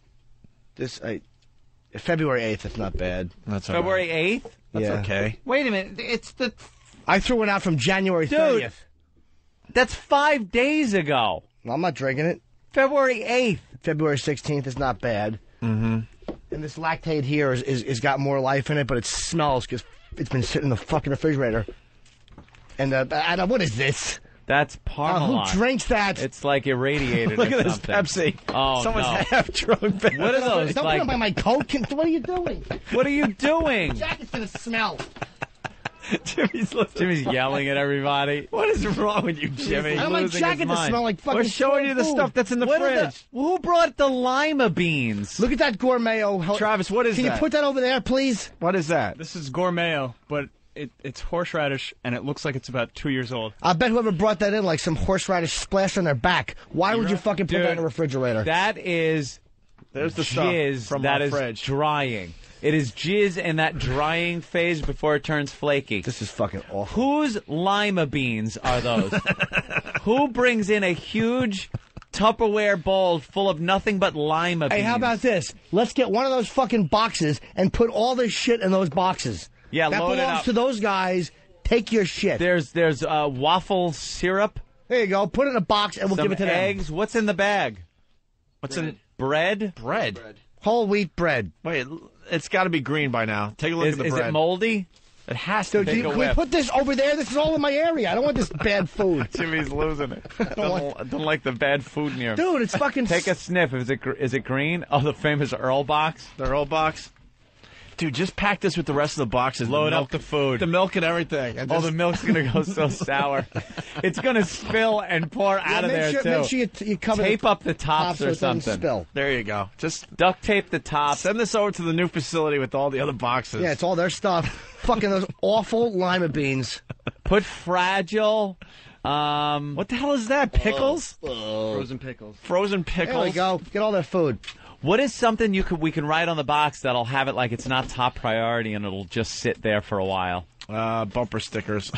8th, it's not bad. That's February 8th? That's okay. Wait a minute. It's the... I threw one out from January 30th. That's 5 days ago. Well, I'm not drinking it. February 8th. February 16th is not bad. Mm-hmm. And this lactate here is got more life in it, but it smells because it's been sitting in the fucking refrigerator. And what is this? That's Parmalat. Who drinks that? It's like irradiated. Look or at this something. Pepsi. Oh, Someone's no. half drunk. What are those? Don't put them by my coat. What are you doing? What are you doing? Jacket's gonna smell. Jimmy's yelling at everybody. What is wrong with you, Jimmy? I don't like jacket to smell like fucking. We're showing you the food. stuff that's in the fridge. Who brought the lima beans? Look at that gourmet. Travis, what is that? Can you put that over there, please? What is that? This is gourmet, but it's horseradish, and it looks like it's about 2 years old. I bet whoever brought that in, like some horseradish splashed on their back. Why would you fucking put that in the refrigerator? That is There's the jizz stuff from that our is fridge. drying. It is jizz in that drying phase before it turns flaky. This is fucking awful. Whose lima beans are those? Who brings in a huge Tupperware bowl full of nothing but lima beans? Hey, how about this? Let's get one of those fucking boxes and put all this shit in those boxes. Yeah, that load it belongs up. to those guys. Take your shit. There's waffle syrup. There you go. Put it in a box and we'll give it to them. Eggs. What's in the bag? What's in bread? Bread. Whole wheat bread. Wait, it's got to be green by now. Take a look at the bread. Is it moldy? It has to. Can we put this over there? This is all in my area. I don't want this bad food. Jimmy's losing it. I don't like the bad food near him. Dude, it's fucking... Take a sniff. Is it green? Oh, the famous Earl box? The Earl box? Dude, just pack this with the rest of the boxes. Load up the food. The milk and everything. And the milk's going to go so sour. It's going to spill and pour out of there, too. Make sure you cover Tape up the tops so or it doesn't something. spill. There you go. Just duct tape the tops. Send this over to the new facility with all the other boxes. Yeah, it's all their stuff. Fucking those awful lima beans. Put Fragile. What the hell is that? Pickles? Frozen pickles. Frozen pickles. There we go. Get all their food. What is something we can write on the box that'll have it like it's not top priority and it'll just sit there for a while? Bumper stickers.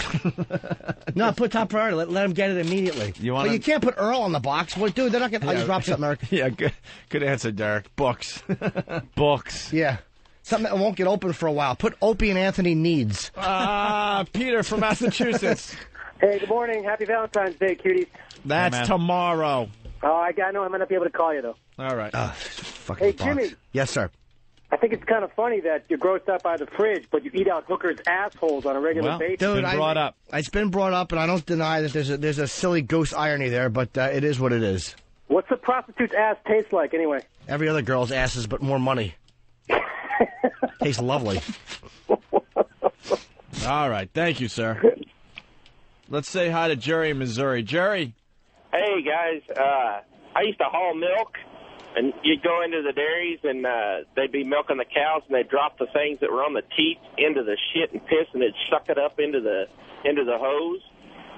No, put top priority. Let them get it immediately. But you can't put Earl on the box. Well, dude, they're not going to... you drop something, Eric. Yeah, good answer, Derek. Books. Books. Yeah. Something that won't get open for a while. Put Opie and Anthony needs. Peter from Massachusetts. Hey, good morning. Happy Valentine's Day, cuties. That's tomorrow. Oh, I know I might not be able to call you, though. All right. Hey, Jimmy. Yes, sir. I think it's kind of funny that you're grossed out by the fridge, but you eat out hookers' assholes on a regular basis. Dude, it's been brought up, and I don't deny that there's a silly ghost irony there, but it is what it is. What's a prostitute's ass taste like, anyway? Every other girl's asses, but more money. Tastes lovely. All right. Thank you, sir. Let's say hi to Jerry in Missouri. Jerry. Hey, guys. I used to haul milk, and you'd go into the dairies, and they'd be milking the cows, and they'd drop the things that were on the teats into the shit and piss, and they'd suck it up into the hose.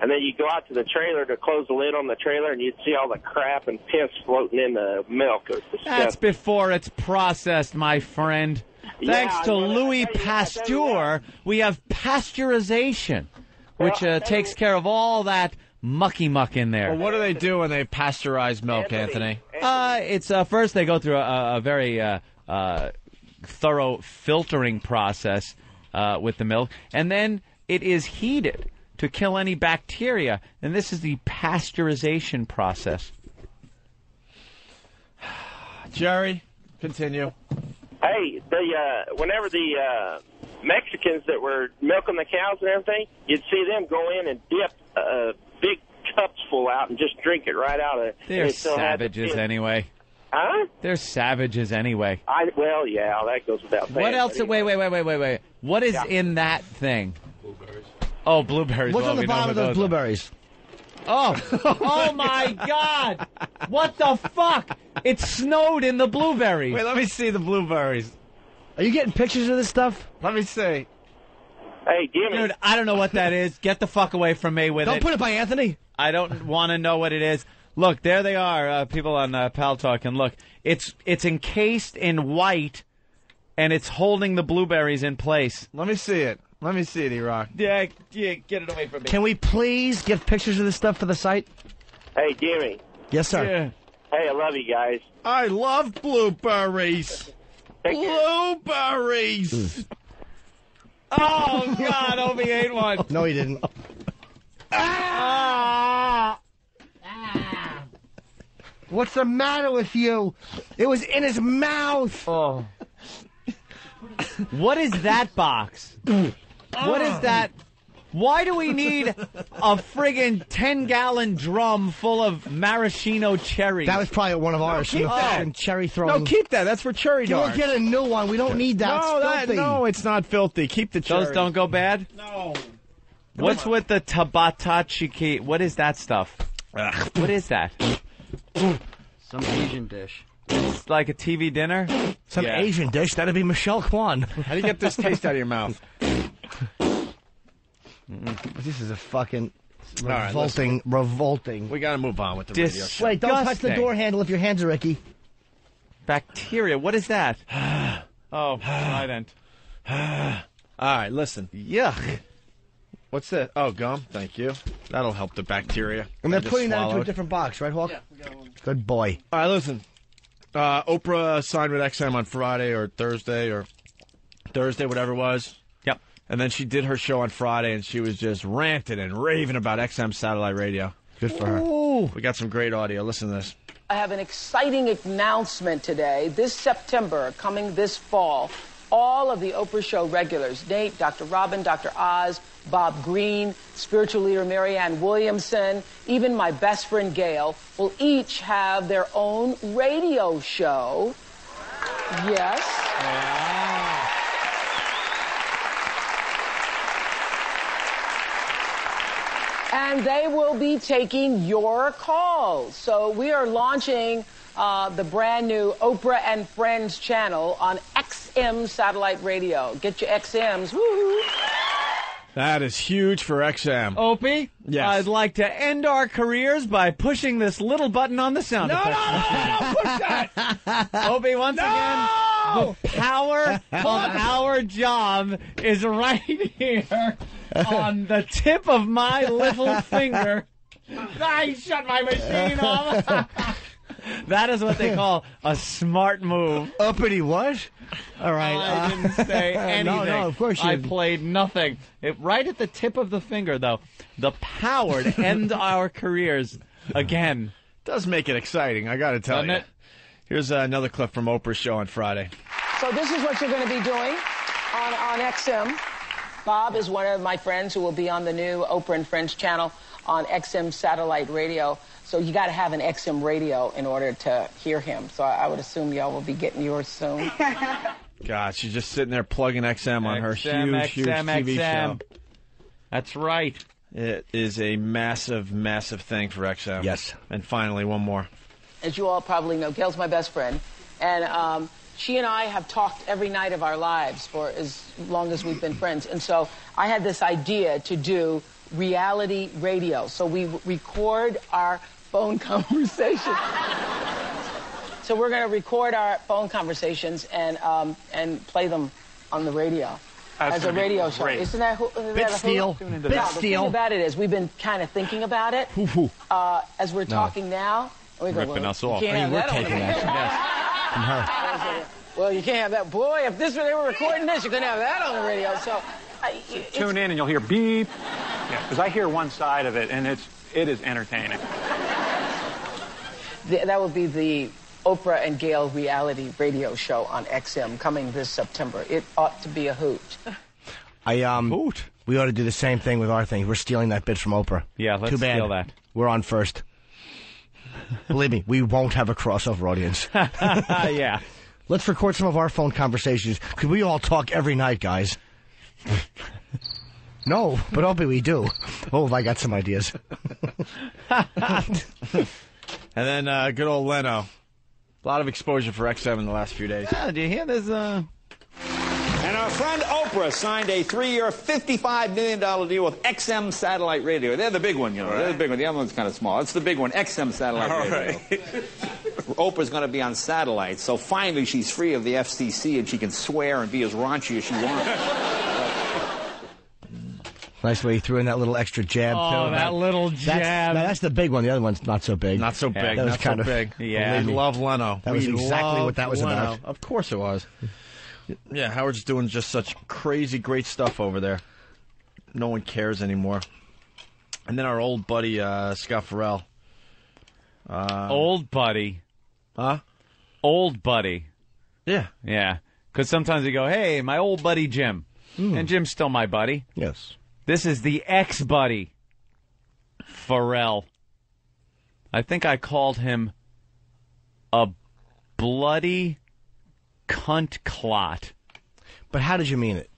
And then you'd go out to the trailer to close the lid on the trailer, and you'd see all the crap and piss floating in the milk. It was disgusting. That's before it's processed, my friend. Thanks to Louis Pasteur, we have pasteurization, which takes care of all that mucky muck in there. Well, what do they do when they pasteurize milk, Anthony? It's first they go through a very thorough filtering process with the milk, and then it is heated to kill any bacteria, and this is the pasteurization process. Jerry, continue. Hey, whenever the Mexicans that were milking the cows and everything, you'd see them go in and dip big cups full out and just drink it right out of it. They're savages anyway. Huh? They're savages anyway. Well, yeah, that goes without saying. What else? Wait. What is in that thing? Blueberries. Oh, blueberries. What's on the bottom of those blueberries? Oh my God! What the fuck? It snowed in the blueberries. Wait, let me see the blueberries. Are you getting pictures of this stuff? Let me see. Hey, Jimmy. Dude, I don't know what that is. Get the fuck away from me with it. Don't put it by Anthony. I don't want to know what it is. Look, there they are, people on Pal Talk, and look, it's encased in white, and it's holding the blueberries in place. Let me see it. Let me see it, E-Rock. Yeah, get it away from me. Can we please get pictures of this stuff for the site? Hey, Jimmy. Yes, sir. Yeah. Hey, I love you guys. I love blueberries. Blueberries. Oh, God, Opie ate one. No, he didn't. What's the matter with you? It was in his mouth. Oh. What is that box? What is that? Why do we need a friggin' 10-gallon drum full of maraschino cherries? That was probably one of ours. Keep that. Cherry throwing. No, keep that. That's for cherry darts. We'll get a new one. We don't need that. It's filthy. No, it's not filthy. Keep the cherry. Those don't go bad? No. What's with the tabatachiki? What is that stuff? What is that? Some Asian dish. It's like a TV dinner? Some Asian dish? That'd be Michelle Kwan. How do you get this taste out of your mouth? This is a fucking revolting. Revolting. We got to move on with the radio show. Wait, don't touch the door handle if your hands are icky. Bacteria. What is that? Oh, trident. All right, listen. Yuck. What's that? Oh, gum. Thank you. That'll help the bacteria. And they're putting that into a different box, right, Hawk? Yeah, we got one. Good boy. All right, listen. Oprah signed with XM on Friday or Thursday, whatever it was. Yep. And then she did her show on Friday, and she was just ranting and raving about XM satellite radio. Good for her. Ooh. We got some great audio. Listen to this. I have an exciting announcement today. This September, coming this fall, all of the Oprah Show regulars, Nate, Dr. Robin, Dr. Oz, Bob Green, spiritual leader Marianne Williamson, even my best friend Gail, will each have their own radio show. Yes. Wow. And they will be taking your calls. So we are launching the brand new Oprah and Friends channel on XM satellite radio. Get your XMs. Woo-hoo. That is huge for XM. Opie? Yes. I'd like to end our careers by pushing this little button on the sound effect machine. No, push that! Opie, once again, the power of our job is right here on the tip of my little finger. I shut my machine off. That is what they call a smart move. Uppity what? All right. I didn't say anything. No, of course you I didn't. played nothing. Right at the tip of the finger, though. The power to end our careers again. Does make it exciting, I got to tell you. Here's another clip from Oprah's show on Friday. So this is what you're going to be doing on XM. Bob is one of my friends who will be on the new Oprah and Friends channel on XM satellite radio. So you got to have an XM radio in order to hear him. So I would assume y'all will be getting yours soon. God, she's just sitting there plugging XM on her huge TV show. That's right. It is a massive, massive thing for XM. Yes. And finally, one more. As you all probably know, Gail's my best friend. And she and I have talked every night of our lives for as long as we've been friends. And so I had this idea to do reality radio. So we record our phone conversations. So we're going to record our phone conversations and play them on the radio. As a radio show. Isn't that Bit steal. The thing about it is we've been kind of thinking about it as we're talking now. And we go, Ripping us off. We're taking that. From her. Well, you can't have that. Boy, if they were recording this, you couldn't have that on the radio. So tune in and you'll hear beep. Yeah, because I hear one side of it, and it is entertaining. That would be the Oprah and Gail reality radio show on XM coming this September. It ought to be a hoot. Hoot. We ought to do the same thing with our thing. We're stealing that bit from Oprah. Yeah, let's Too bad. steal that. We're on first. Believe me, we won't have a crossover audience. Yeah. Let's record some of our phone conversations, because we all talk every night, guys. No, but Opie, we do. Oh, have I got some ideas. And then good old Leno. A lot of exposure for XM in the last few days. Yeah, do you hear this? And our friend Oprah signed a 3-year, $55 million deal with XM Satellite Radio. They're the big one, you know. Right. They're the big one. The other one's kind of small. That's the big one, XM Satellite Radio. Right. Oprah's going to be on satellite, so finally she's free of the FCC and she can swear and be as raunchy as she wants. Nice way you threw in that little extra jab. Oh, too. that little jab. That's the big one. The other one's not so big. Not so big. That was not kind so of big. Yeah. We love Leno. That was exactly what that was Leno. about. Of course it was. Yeah, Howard's doing just such crazy, great stuff over there. No one cares anymore. And then our old buddy, Scott Farrell. Old buddy. Huh? Old buddy. Yeah. Yeah. Because sometimes you go, hey, my old buddy Jim. And Jim's still my buddy. Yes. This is the ex-buddy, Farrell. I think I called him a bloody cunt clot. But how did you mean it?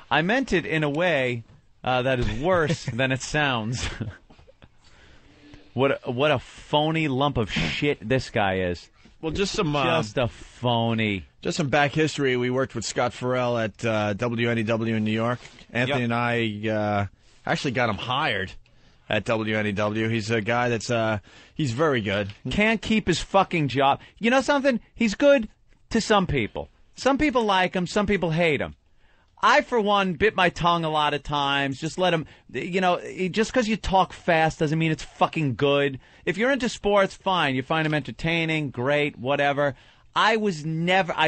I meant it in a way that is worse than it sounds. What a phony lump of shit this guy is. Well, just a phony. Just some back history. We worked with Scott Farrell at WNEW in New York. Anthony and I actually got him hired at WNEW. He's a guy that's he's very good. Can't keep his fucking job. You know something? He's good to some people. Some people like him. Some people hate him. I, for one, bit my tongue a lot of times. Just let him, you know, just because you talk fast doesn't mean it's fucking good. If you're into sports, fine. You find him entertaining, great, whatever. I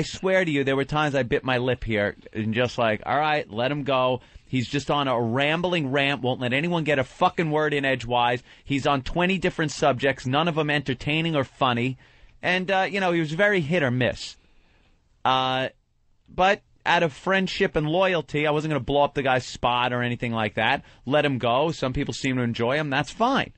swear to you, there were times I bit my lip here and just like, all right, let him go. He's just on a rambling rant, won't let anyone get a fucking word in edgewise. He's on 20 different subjects, none of them entertaining or funny. And, you know, he was very hit or miss. But out of friendship and loyalty, I wasn't going to blow up the guy's spot or anything like that. Let him go. Some people seem to enjoy him. That's fine.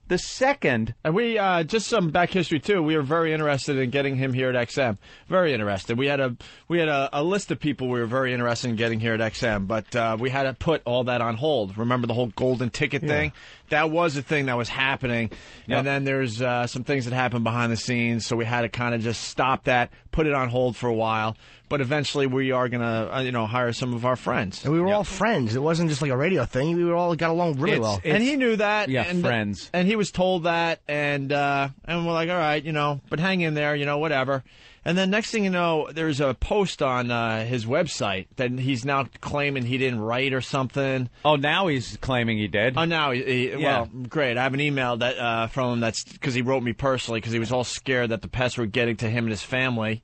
The second... And we, just some back history, too. We were very interested in getting him here at XM. Very interested. We had a list of people we were very interested in getting here at XM, but we had to put all that on hold. Remember the whole golden ticket thing? That was a thing that was happening. Yep. And then there's some things that happened behind the scenes, so we had to kind of just stop that, put it on hold for a while. but eventually we are going to, hire some of our friends. And we were all friends. It wasn't just like a radio thing. We all got along really well. And he knew that. Yeah, and, friends. And he was told that, and we're like, all right, but hang in there, whatever. And then next thing you know, there's a post on his website that he's now claiming he didn't write or something. Oh, now he's claiming he did? Oh, now well, great. I have an email that from him that's because he wrote me personally because he was all scared that the pests were getting to him and his family.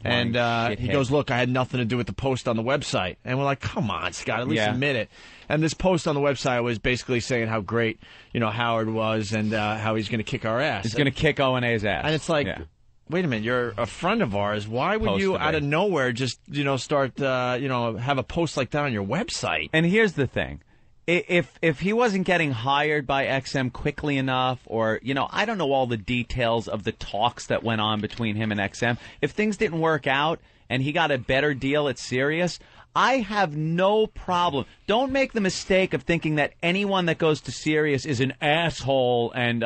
And he goes, look, I had nothing to do with the post on the website. And we're like, come on, Scott, at least admit it. And this post on the website was basically saying how great, Howard was and how he's going to kick our ass. He's going to kick O&A's ass. And it's like... Yeah. Wait a minute, you're a friend of ours. Why would you, out of nowhere, just, start, have a post like that on your website? And here's the thing. If he wasn't getting hired by XM quickly enough, or, I don't know all the details of the talks that went on between him and XM. If things didn't work out and he got a better deal at Sirius, I have no problem. Don't make the mistake of thinking that anyone that goes to Sirius is an asshole and,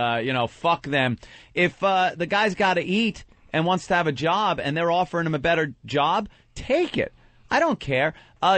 fuck them. If the guy's got to eat and wants to have a job and they're offering him a better job, take it. I don't care.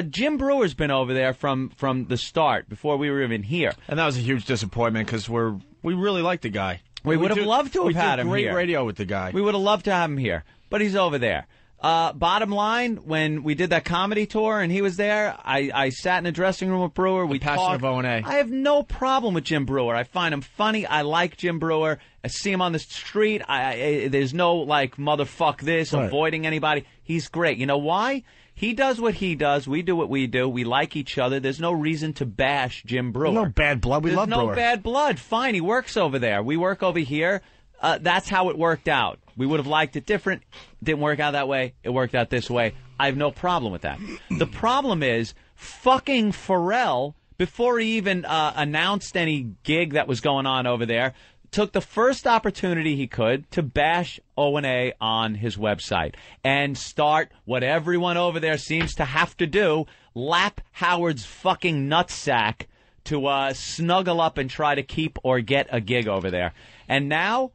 Jim Brewer's been over there from the start, before we were even here. And that was a huge disappointment because we really like the guy. We would have loved to have had him here. We did great radio with the guy. We would have loved to have him here, but he's over there. Bottom line, when we did that comedy tour and he was there, I sat in a dressing room with Brewer. We passion talked. of O&A. I have no problem with Jim Brewer. I find him funny. I like Jim Brewer. I see him on the street. There's no, motherfuck this, avoiding anybody. He's great. You know why? He does what he does. We do what we do. We like each other. There's no reason to bash Jim Brewer. There's no bad blood. We love Brewer. There's no bad blood. Fine. He works over there. We work over here. That's how it worked out. We would have liked it different. Didn't work out that way. It worked out this way. I have no problem with that. The problem is fucking Pharrell, before he even announced any gig that was going on over there, took the first opportunity he could to bash O&A on his website and start what everyone over there seems to have to do, lap Howard's fucking nutsack to snuggle up and try to keep or get a gig over there. And now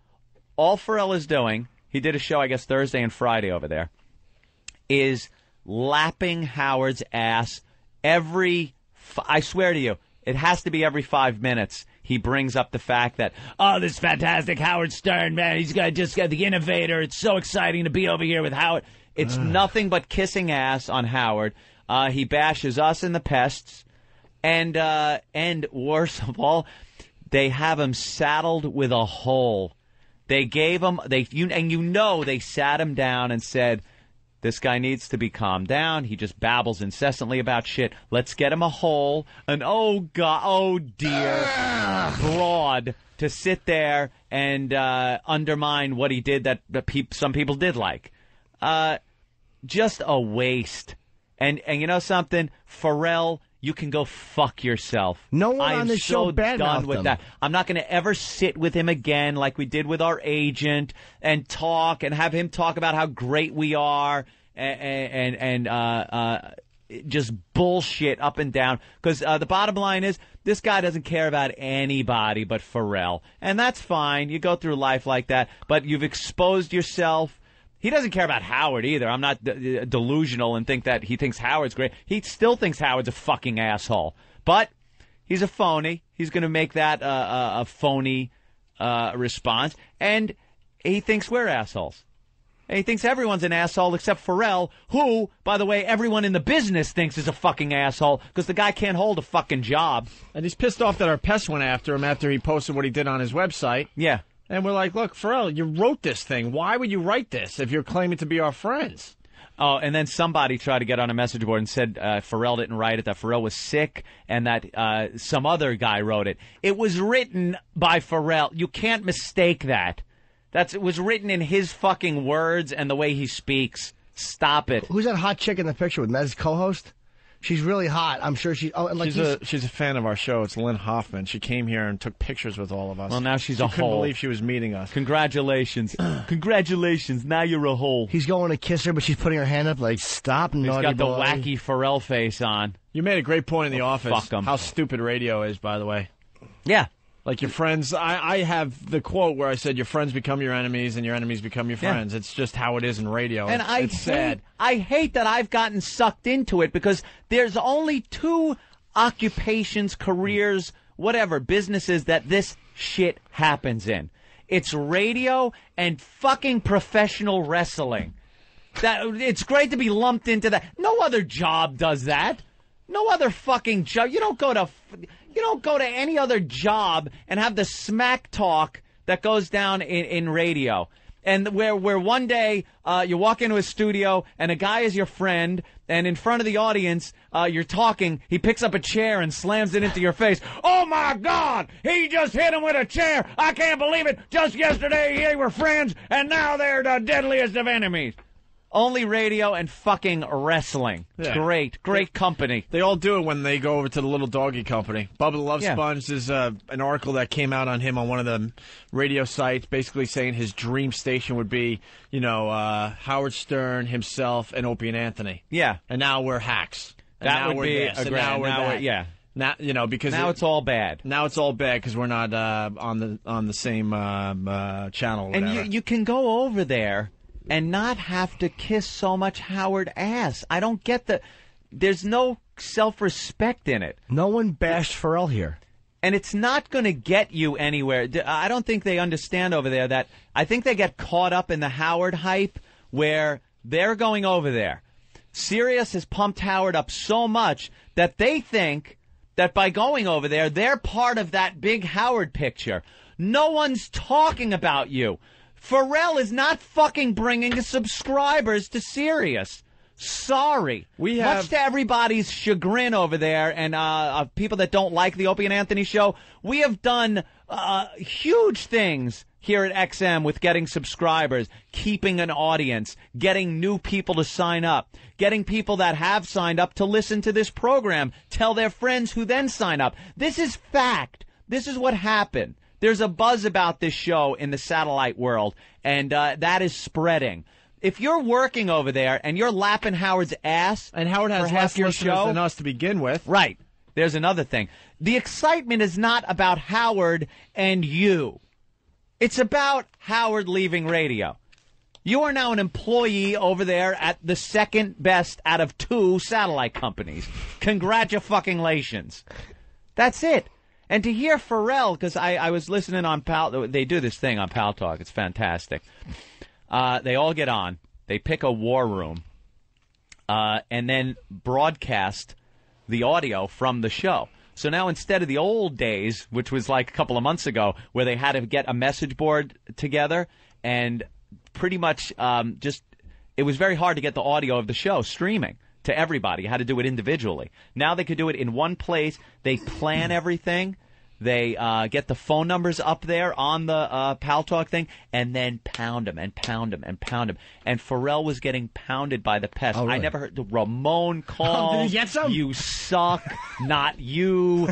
all Pharrell is doing, he did a show, I guess, Thursday and Friday over there, is lapping Howard's ass I swear to you, it has to be every 5 minutes. He brings up the fact that, this fantastic Howard Stern, man, he's just got the innovator. It's so exciting to be over here with Howard. It's nothing but kissing ass on Howard. He bashes us and the pests. And worse of all, they have him saddled with a hole. They gave him, they sat him down and said, this guy needs to be calmed down. He just babbles incessantly about shit. Let's get him a hole, oh dear, broad to sit there and undermine what he did that some people did like. Just a waste. And you know something? Pharrell, you can go fuck yourself. No one on this show badmouthed done with him. that. I'm not going to ever sit with him again like we did with our agent and talk and have him talk about how great we are and just bullshit up and down. Because the bottom line is this guy doesn't care about anybody but Pharrell. And that's fine. You go through life like that. But you've exposed yourself. He doesn't care about Howard either. I'm not delusional and think that he thinks Howard's great. He still thinks Howard's a fucking asshole. But he's a phony. He's going to make that a phony response. And he thinks we're assholes. And he thinks everyone's an asshole except Pharrell, who, by the way, everyone in the business thinks is a fucking asshole because the guy can't hold a fucking job. And he's pissed off that our pests went after him after he posted what he did on his website. Yeah. And we're like, look, Pharrell, you wrote this thing. Why would you write this if you're claiming to be our friends? Oh, and then somebody tried to get on a message board and said Pharrell didn't write it, that Pharrell was sick, and that some other guy wrote it. It was written by Pharrell. You can't mistake that. It was written in his fucking words and the way he speaks. Stop it. Who's that hot chick in the picture with Mez's co-host? She's really hot. I'm sure she. Oh, and like she's a fan of our show. It's Lynn Hoffman. She came here and took pictures with all of us. Well, now she's a hole. She couldn't believe she was meeting us. Congratulations. Congratulations. Now you're a hole. He's going to kiss her, but she's putting her hand up like, stop, naughty boy. He's got the wacky Pharrell face on. You made a great point in the office. Fuck him. How stupid radio is, by the way. Yeah. Like your friends, I have the quote where I said your friends become your enemies and your enemies become your friends. It's just how it is in radio. And it's sad. I hate that I've gotten sucked into it because there's only two occupations, careers, whatever, businesses that this shit happens in. It's radio and fucking professional wrestling. That it's great to be lumped into that. No other job does that. No other fucking job. You don't go to any other job and have the smack talk that goes down in radio. And where one day you walk into a studio and a guy is your friend, and in front of the audience you're talking, he picks up a chair and slams it into your face. Oh my God! He just hit him with a chair! I can't believe it! Just yesterday they were friends, and now they're the deadliest of enemies. Only radio and fucking wrestling. Yeah. Great company. They all do it when they go over to the Little Doggy Company. Bubba the Love Sponge, there's an article that came out on him on one of the radio sites, basically saying his dream station would be, Howard Stern, himself, and Opie and Anthony. Yeah. And now we're hacks. And that now would we're be this, a and great. now we're that. Yeah. Now, because now it's all bad. Now it's all bad because we're not on the same channel. Or whatever. And you can go over there and not have to kiss so much Howard ass. I don't get there's no self-respect in it. No one bashed Pharrell here. And it's not going to get you anywhere. I don't think they understand over there that I think they get caught up in the Howard hype where they're going over there. Sirius has pumped Howard up so much that they think that by going over there, they're part of that big Howard picture. No one's talking about you. Pharrell is not fucking bringing subscribers to Sirius. Sorry. Much to everybody's chagrin over there and people that don't like the Opie and Anthony show, we have done huge things here at XM with getting subscribers, keeping an audience, getting new people to sign up, getting people that have signed up to listen to this program, tell their friends who then sign up. This is fact. This is what happened. There's a buzz about this show in the satellite world, and that is spreading. If you're working over there and you're lapping Howard's ass, and Howard has less listeners than us to begin with, right? There's another thing. The excitement is not about Howard and you. It's about Howard leaving radio. You are now an employee over there at the second best out of two satellite companies. Congratulations. That's it. And to hear Pharrell, because I was listening on Pal, they do this thing on Pal Talk. It's fantastic. They all get on. They pick a war room and then broadcast the audio from the show. So now instead of the old days, which was like a couple of months ago, where they had to get a message board together and pretty much it was very hard to get the audio of the show streaming to everybody. You had to do it individually. Now they could do it in one place. They plan everything. They get the phone numbers up there on the Pal Talk thing, and then pound them and pound them and pound them. And Pharrell was getting pounded by the pest. Oh, really? I never heard the Ramon call. Did he get some? You suck, not you.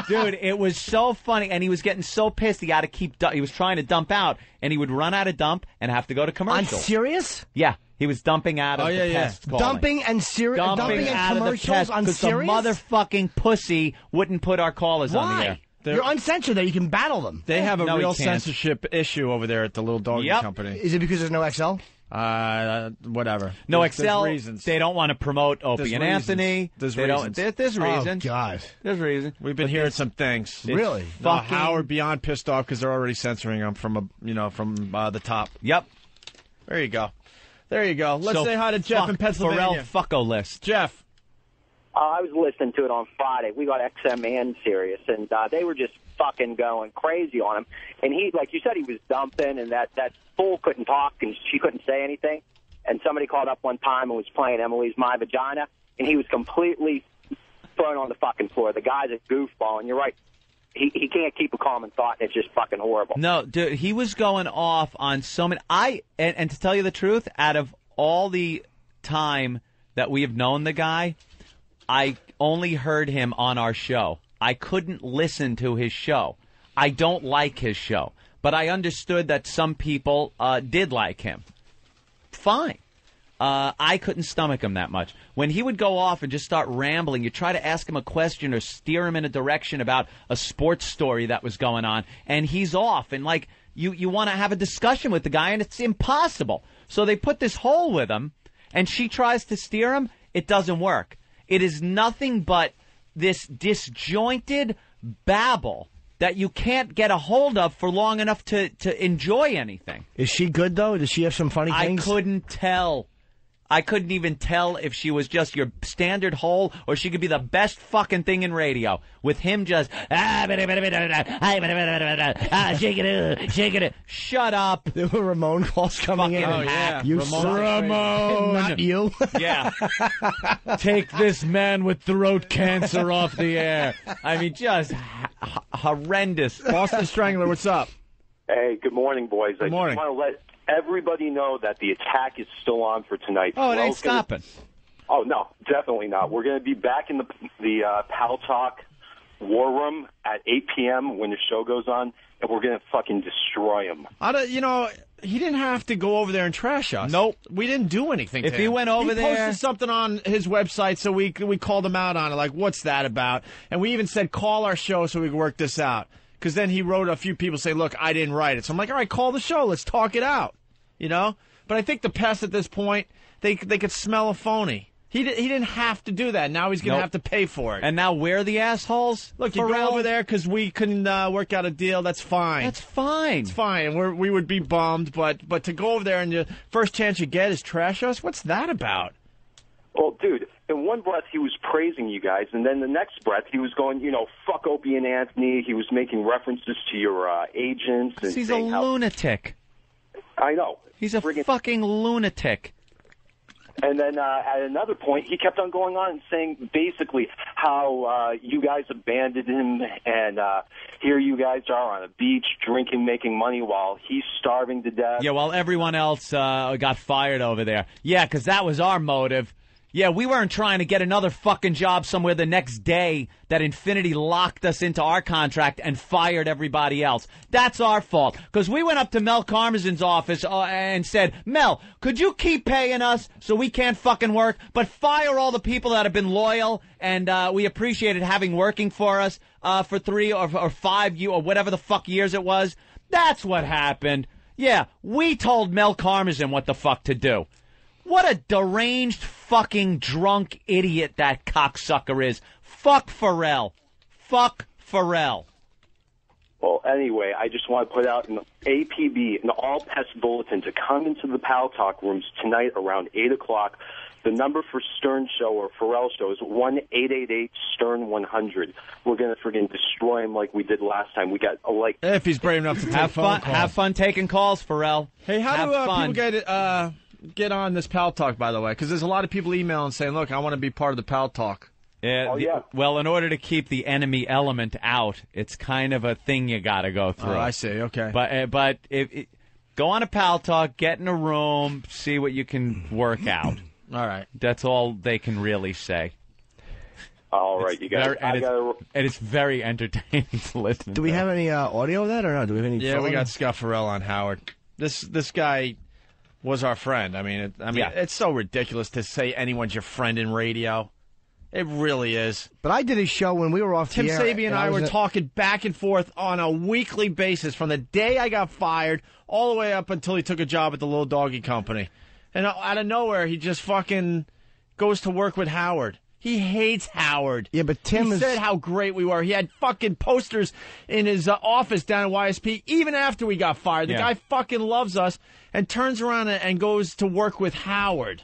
Dude, it was so funny, and he was getting so pissed. He had to he was trying to dump out, and he would run out of dump and have to go to commercial. On Sirius? Yeah. He was dumping out of the pest calling. Dumping and commercials on because the Sirius? motherfucking pussy wouldn't put our callers on the air. You're uncensored there. You can battle them. They have a real censorship issue over there at the Little Doggy Company. Is it because there's no XL? Whatever. No there's XL. reasons. They don't want to promote Opie and Anthony. There's reasons. There's reasons. Oh, God. There's reasons. We've been hearing some things. Really? Howard beyond pissed off because they're already censoring him from the top. Yep. There you go. There you go. Let's say hi to Jeff in Pennsylvania. Pharrell fucko list. Jeff. I was listening to it on Friday. We got XM and Sirius, and they were just fucking going crazy on him. And he, like you said, he was dumping, and that fool couldn't talk, and she couldn't say anything. And somebody called up one time and was playing Emily's My Vagina, and he was completely thrown on the fucking floor. The guy's a goofball, and you're right. He can't keep a common thought. It's just fucking horrible. No, dude, he was going off on so many. And to tell you the truth, out of all the time that we have known the guy, I only heard him on our show. I couldn't listen to his show. I don't like his show. But I understood that some people did like him. Fine. I couldn't stomach him that much. When he would go off and just start rambling, you try to ask him a question or steer him in a direction about a sports story that was going on, and he's off. And, like, you want to have a discussion with the guy, and it's impossible. So they put this hole with him, and she tries to steer him. It doesn't work. It is nothing but this disjointed babble that you can't get a hold of for long enough to enjoy anything. Is she good, though? Does she have some funny things? I couldn't tell. I couldn't even tell if she was just your standard hole or she could be the best fucking thing in radio. With him just, shake it. Shut up. There were Ramon calls coming in. Oh, yeah. You Ramon. Not you. Yeah. Take this man with throat cancer off the air. I mean, just horrendous. Boston Strangler, what's up? Hey, good morning, boys. Good morning. I just want to let everybody know that the attack is still on for tonight. Oh, it ain't stopping. Oh, no, definitely not. We're going to be back in the Pal Talk War Room at 8 p.m. when the show goes on, and we're going to fucking destroy him. He didn't have to go over there and trash us. Nope. We didn't do anything If to he him. went over there... He posted something on his website, so we called him out on it, like, what's that about? And we even said, call our show so we can work this out. Because then he wrote a few people saying, look, I didn't write it. So I'm like, all right, call the show. Let's talk it out. You know? But I think the Pest at this point, they could smell a phony. He didn't have to do that. Now he's going to have to pay for it. And now we're the assholes? Look, you go over there because we couldn't work out a deal. That's fine. That's fine. It's fine. And we would be bummed. But to go over there and the first chance you get is trash us? What's that about? Well, dude, in one breath he was praising you guys, and then the next breath he was going, fuck Opie and Anthony. He was making references to your agents. And he's a lunatic. I know. He's a fucking lunatic. And then at another point, he kept on going on and saying basically how you guys abandoned him, and here you guys are on a beach drinking, making money while he's starving to death. Yeah, while everyone else got fired over there. Yeah, because that was our motive. Yeah, we weren't trying to get another fucking job somewhere the next day that Infinity locked us into our contract and fired everybody else. That's our fault. Because we went up to Mel Karmazin's office and said, Mel, could you keep paying us so we can't fucking work, but fire all the people that have been loyal and we appreciated having working for us for 3 or 5 years or whatever the fuck years it was? That's what happened. Yeah, we told Mel Karmazin what the fuck to do. What a deranged fucking drunk idiot that cocksucker is. Fuck Pharrell. Fuck Pharrell. Well, anyway, I just want to put out an APB, an all-pest bulletin, to come into the Pal Talk rooms tonight around 8 o'clock. The number for Stern Show or Pharrell Show is 1-888-STERN-100. We're going to friggin' destroy him like we did last time. We got, if he's brave enough to take have phone fun. calls. Have fun taking calls, Pharrell. Hey, how do fun. people get on this Pal Talk, by the way? Because there's a lot of people emailing saying, look, I want to be part of the Pal Talk. Yeah, well, in order to keep the enemy element out, it's kind of a thing you got to go through. Oh, I see. Okay. But go on a Pal Talk, get in a room, see what you can work out. All right. That's all they can really say. All right, you guys. And it's very entertaining to listen to. Do we have any audio of that or no? Do we have any? Yeah, we got Scott Farrell on Howard. This guy was our friend. I mean, it's so ridiculous to say anyone's your friend in radio. It really is. But I did a show when we were off Tim the air. Sabi and I were talking back and forth on a weekly basis from the day I got fired all the way up until he took a job at the Little Doggy Company. And out of nowhere, he just fucking goes to work with Howard. He hates Howard. Yeah, but Tim said how great we were. He had fucking posters in his office down at YSP even after we got fired. The guy fucking loves us and turns around and goes to work with Howard.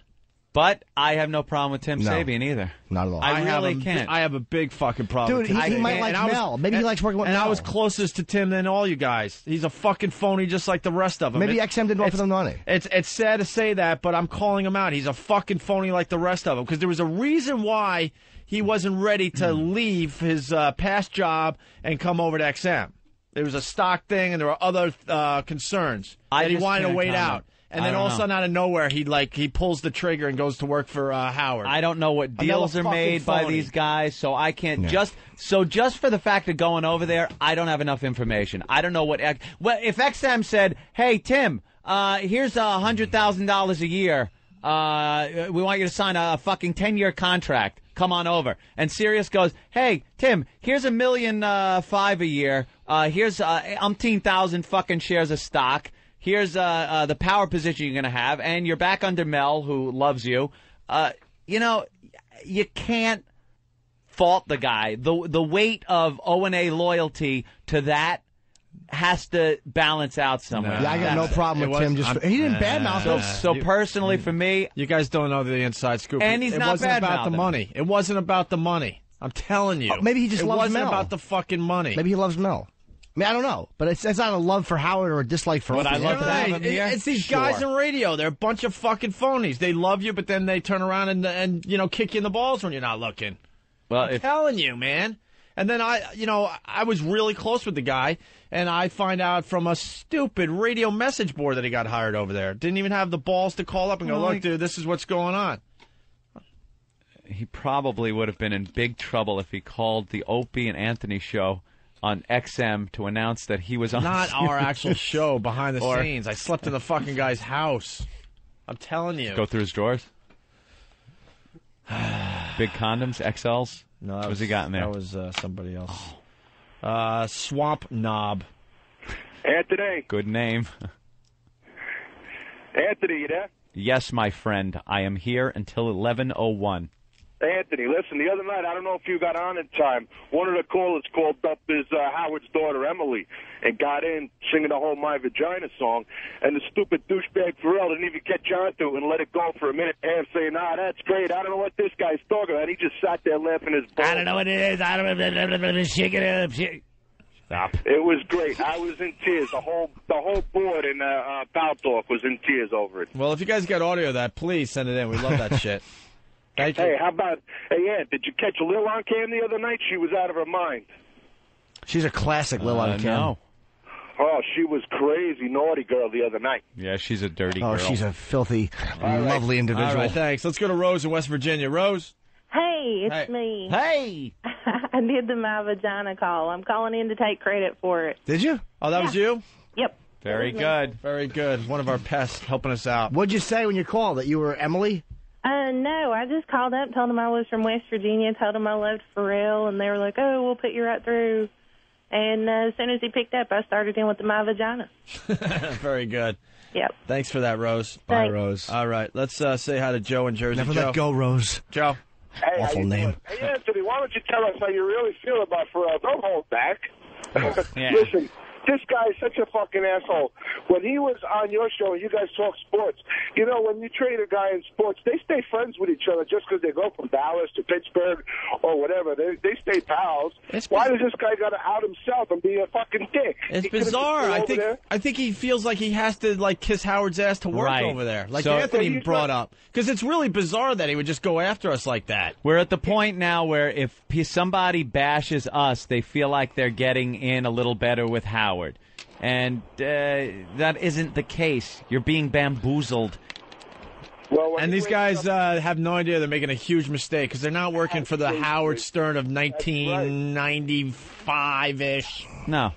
But I have no problem with Tim Sabian either. Not at all. I really can't. I have a big fucking problem Dude, with Tim he might Sabian. like Mel. Maybe he likes working with Mel. And I was closest to Tim than all you guys. He's a fucking phony just like the rest of them. Maybe XM didn't offer them money. It's sad to say that, but I'm calling him out. He's a fucking phony like the rest of them because there was a reason why he wasn't ready to leave his past job and come over to XM. There was a stock thing and there were other concerns that he wanted to wait out. And then all of a sudden, out of nowhere, he pulls the trigger and goes to work for Howard. I don't know what deals are made by these guys, so I can't just for the fact of going over there, I don't have enough information. I don't know what. Well, if XM said, "Hey Tim, here's $100,000 a year. we want you to sign a fucking 10-year contract. Come on over. And Sirius goes, hey, Tim, here's $1.5 million a year. Here's umpteen thousand fucking shares of stock. Here's the power position you're going to have. And you're back under Mel, who loves you. You know, you can't fault the guy. The weight of O&A loyalty to that has to balance out somewhere. Yeah, I got no problem with Tim. He didn't badmouth us. So personally, for me, you guys don't know the inside scoop. And he's not wasn't about the bad-mouthing. money. It wasn't about the money. I'm telling you. Maybe he just loves It wasn't Mel. about the fucking money. Maybe he loves Mel. I mean, I don't know, but it's not a love for Howard or a dislike for. Would I love to have him Right. here? It's these Sure. guys in radio. They're a bunch of fucking phonies. They love you, but then they turn around and you know, kick you in the balls when you're not looking. Well, I'm telling you, man. And then I was really close with the guy, and I find out from a stupid radio message board that he got hired over there. Didn't even have the balls to call up and go, look, dude, this is what's going on. He probably would have been in big trouble if he called the Opie and Anthony show on XM to announce that he was on. Not our actual show behind the Or- scenes. I slept in the fucking guy's house. I'm telling you. Go through his drawers. Big condoms, XLs. No, what was he got in there? That was somebody else. Swamp Knob. Anthony. Good name. Anthony, you there? Yes, my friend. I am here until 11:01. Anthony, listen, the other night, I don't know if you got on in time, one of the callers called up his Howard's daughter, Emily, and got in singing the whole My Vagina song, and the stupid douchebag Pharrell didn't even catch on to it and let it go for a minute and say, nah, that's great, I don't know what this guy's talking about. He just sat there laughing his balls. I don't know what it is. I don't know. Shake it up. Stop. It was great. I was in tears. The whole board in Pal Talk was in tears over it. Well, if you guys got audio of that, please send it in. We love that shit. Thank you. Hey, how about, Aunt, did you catch Lil on cam the other night? She was out of her mind. She's a classic Lil on cam. No. Oh, she was crazy naughty girl the other night. Yeah, she's a dirty girl. Oh, she's a filthy, lovely individual. All right, thanks. Let's go to Rose in West Virginia. Rose? Hey, it's Hey. me. Hey! I did the My Vagina call. I'm calling in to take credit for it. Did you? Oh, that was you? Yep. Very good. Very good. One of our pests helping us out. What'd you say when you called? That you were Emily? No, I just called up, told them I was from West Virginia, told them I loved Pharrell, and they were like, oh, we'll put you right through. And as soon as he picked up, I started in with the My Vagina. Very good. Yep. Thanks for that, Rose. Bye, Thanks. Rose. All right, let's say hi to Joe in Jersey. Never Joe. let go, Rose. Joe. Hey, Awful name. Hey, Anthony, why don't you tell us how you really feel about Pharrell? Don't hold back. Yeah. Listen, this guy is such a fucking asshole. When he was on your show and you guys talk sports, you know, when you trade a guy in sports, they stay friends with each other just because they go from Dallas to Pittsburgh or whatever. They stay pals. Why does this guy got to out himself and be a fucking dick? It's He could've just bizarre. been I over think there. I think he feels like he has to like kiss Howard's ass to work Right. over there, like So- Anthony He's brought not- up. Because it's really bizarre that he would just go after us like that. We're at the point now where if somebody bashes us, they feel like they're getting in a little better with Howard. And that isn't the case. You're being bamboozled. Well, when And he these wakes guys up- have no idea they're making a huge mistake because they're not working for the Howard Stern of 1995-ish. No.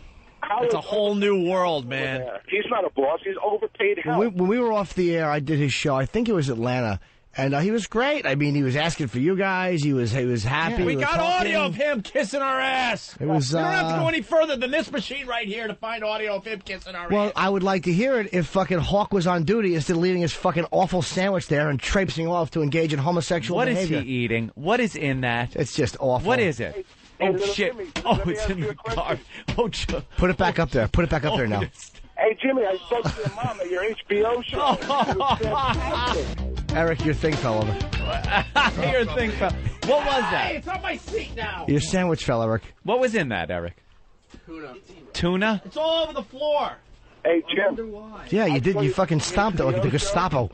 It's a whole new world, man. He's not a boss. He's overpaid hell. When we were off the air, I did his show. I think it was Atlanta. And he was great. I mean, he was asking for you guys. He was happy. We were got talking. audio of him kissing our ass. It was, we don't have to go any further than this machine right here to find audio of him kissing our Well, ass. I would like to hear it if fucking Hawk was on duty instead of leaving his fucking awful sandwich there and traipsing off to engage in homosexual What is behavior. he eating? What is in that? It's just awful. What is it? Hey, Oh, little shit. Jimmy, Oh, let me it's ask in you the a question. car. Oh, Joe. Put it back up there. Put it back up there now. Hey, Jimmy, I spoke to your mom at your HBO show. She was fantastic. Eric, your thing fell over. Your thing fell. What was that? It's on my seat now. Your sandwich fell, Eric. What was in that, Eric? Tuna? It's all over the floor. Hey, Jim. Yeah, you did. You fucking stomped it like the Gestapo.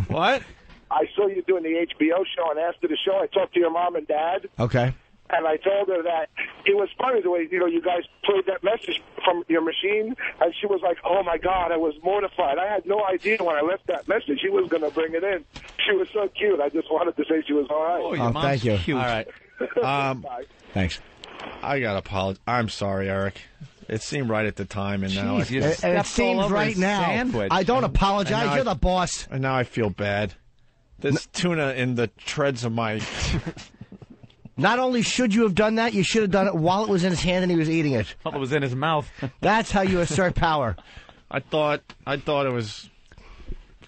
What? I saw you doing the HBO show, and after the show, I talked to your mom and dad, Okay. and I told her that it was funny the way, you guys played that message from your machine, and she was like, oh, my God, I was mortified. I had no idea when I left that message she was going to bring it in. She was so cute. I just wanted to say she was all right. Oh, your mom's thank you. cute. All right. Thanks. I got to apologize. I'm sorry, Eric. It seemed right at the time, and now and it seems right now. Sandwich. I don't apologize. You're the boss. And now I feel bad. There's tuna in the treads of my... Not only should you have done that, you should have done it while it was in his hand and he was eating it. While it was in his mouth. That's how you assert power. I thought it was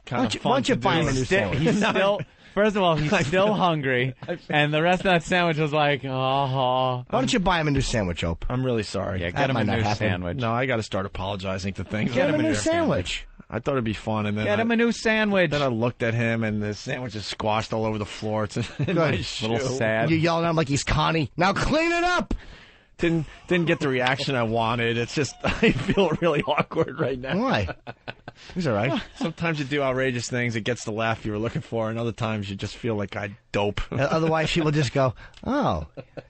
kind of fun. Why don't you buy him a new sandwich? He's still... First of all, he's still hungry, and the rest of that sandwich was like, oh. Why don't you buy him a new sandwich, Ope? I'm really sorry. Yeah, get him a new sandwich. No, I got to start apologizing to things. Get him a new sandwich. I thought it'd be fun, and then Get him a new sandwich. Then I looked at him, and the sandwich is squashed all over the floor. It's in my shoe. Little sad. You're yelling at him like he's Connie. Now clean it up! Didn't get the reaction I wanted. It's just, I feel really awkward right now. Why? He's all right. Sometimes you do outrageous things, it gets the laugh you were looking for, and other times you just feel like I dope. Otherwise, she will just go, oh,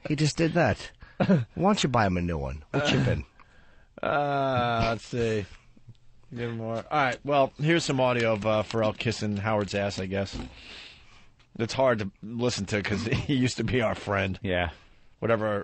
he just did that. Why don't you buy him a new one? We'll chip in. Let's see. Get more. All right, well, here's some audio of Pharrell kissing Howard's ass, I guess. It's hard to listen to because he used to be our friend. Yeah. Whatever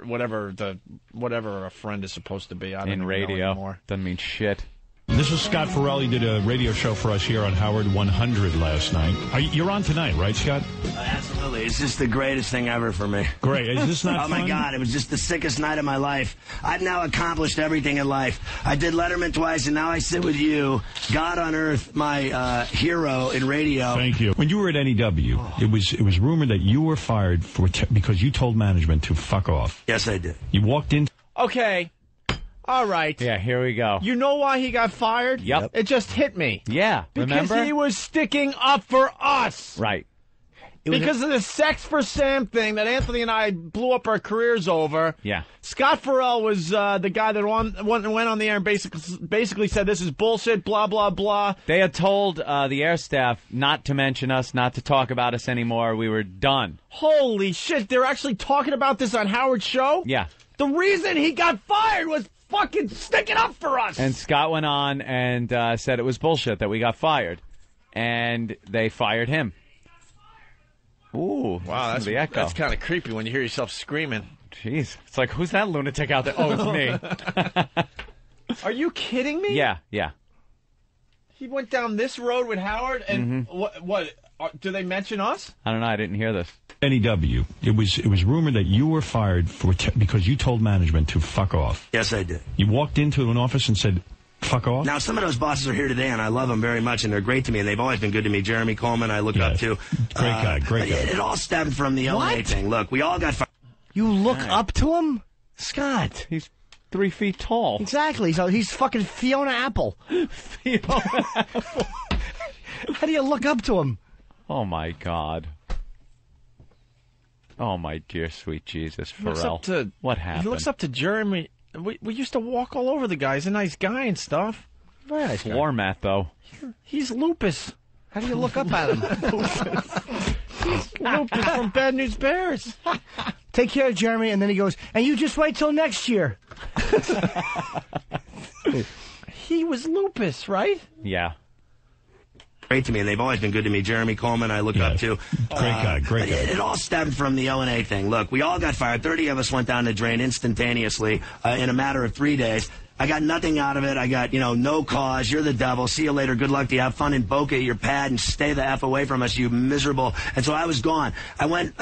a friend is supposed to be. I don't in even radio know anymore. Doesn't mean shit. This is Scott Farrell. He did a radio show for us here on Howard 100 last night. You're on tonight, right, Scott? Absolutely. It's just the greatest thing ever for me. Great. Is this not Oh, my fun? God. It was just the sickest night of my life. I've now accomplished everything in life. I did Letterman twice, and now I sit with you. God on earth, my hero in radio. Thank you. When you were at NEW, it was rumored that you were fired because you told management to fuck off. Yes, I did. You walked in. Okay. All right. Yeah, here we go. You know why he got fired? Yep. It just hit me. Yeah, Because remember? he was sticking up for us. Right. Because of the Sex for Sam thing that Anthony and I blew up our careers over. Yeah. Scott Farrell was the guy that went on the air and basically said this is bullshit, blah, blah, blah. They had told the air staff not to mention us, not to talk about us anymore. We were done. Holy shit, they're actually talking about this on Howard's show? Yeah. The reason he got fired was fucking sticking up for us. And Scott went on and said it was bullshit that we got fired. And they fired him. Ooh, wow, that's the echo. That's kind of creepy when you hear yourself screaming. Jeez. It's like, who's that lunatic out there? Oh, it's me. Are you kidding me? Yeah. He went down this road with Howard, and what do they mention us? I don't know. I didn't hear this. NEW. It was rumored that you were fired because you told management to fuck off. Yes, I did. You walked into an office and said, fuck off? Now, some of those bosses are here today, and I love them very much, and they're great to me, and they've always been good to me. Jeremy Coleman, I look up to. Great guy. It all stemmed from the LA thing. Look, we all got fired. You look up to him? Scott. He's 3 feet tall. Exactly. So he's fucking Fiona Apple. Fiona Apple. How do you look up to him? Oh, my God. Oh, my dear, sweet Jesus, Pharrell. What happened? He looks up to Jeremy. We used to walk all over the guy. He's a nice guy and stuff. Very nice guy. Floor mat, though. He's lupus. How do you look up at him? He's lupus from Bad News Bears. Take care of Jeremy, and then he goes, and you just wait till next year. He was lupus, right? Yeah. Great to me, and they've always been good to me. Jeremy Coleman, I look up to. Great guy. It all stemmed from the LNA thing. Look, we all got fired. 30 of us went down the drain instantaneously in a matter of 3 days. I got nothing out of it. I got, no cause. You're the devil. See you later. Good luck to you. Have fun in Boca, your pad, and stay the F away from us, you miserable. And so I was gone. I went,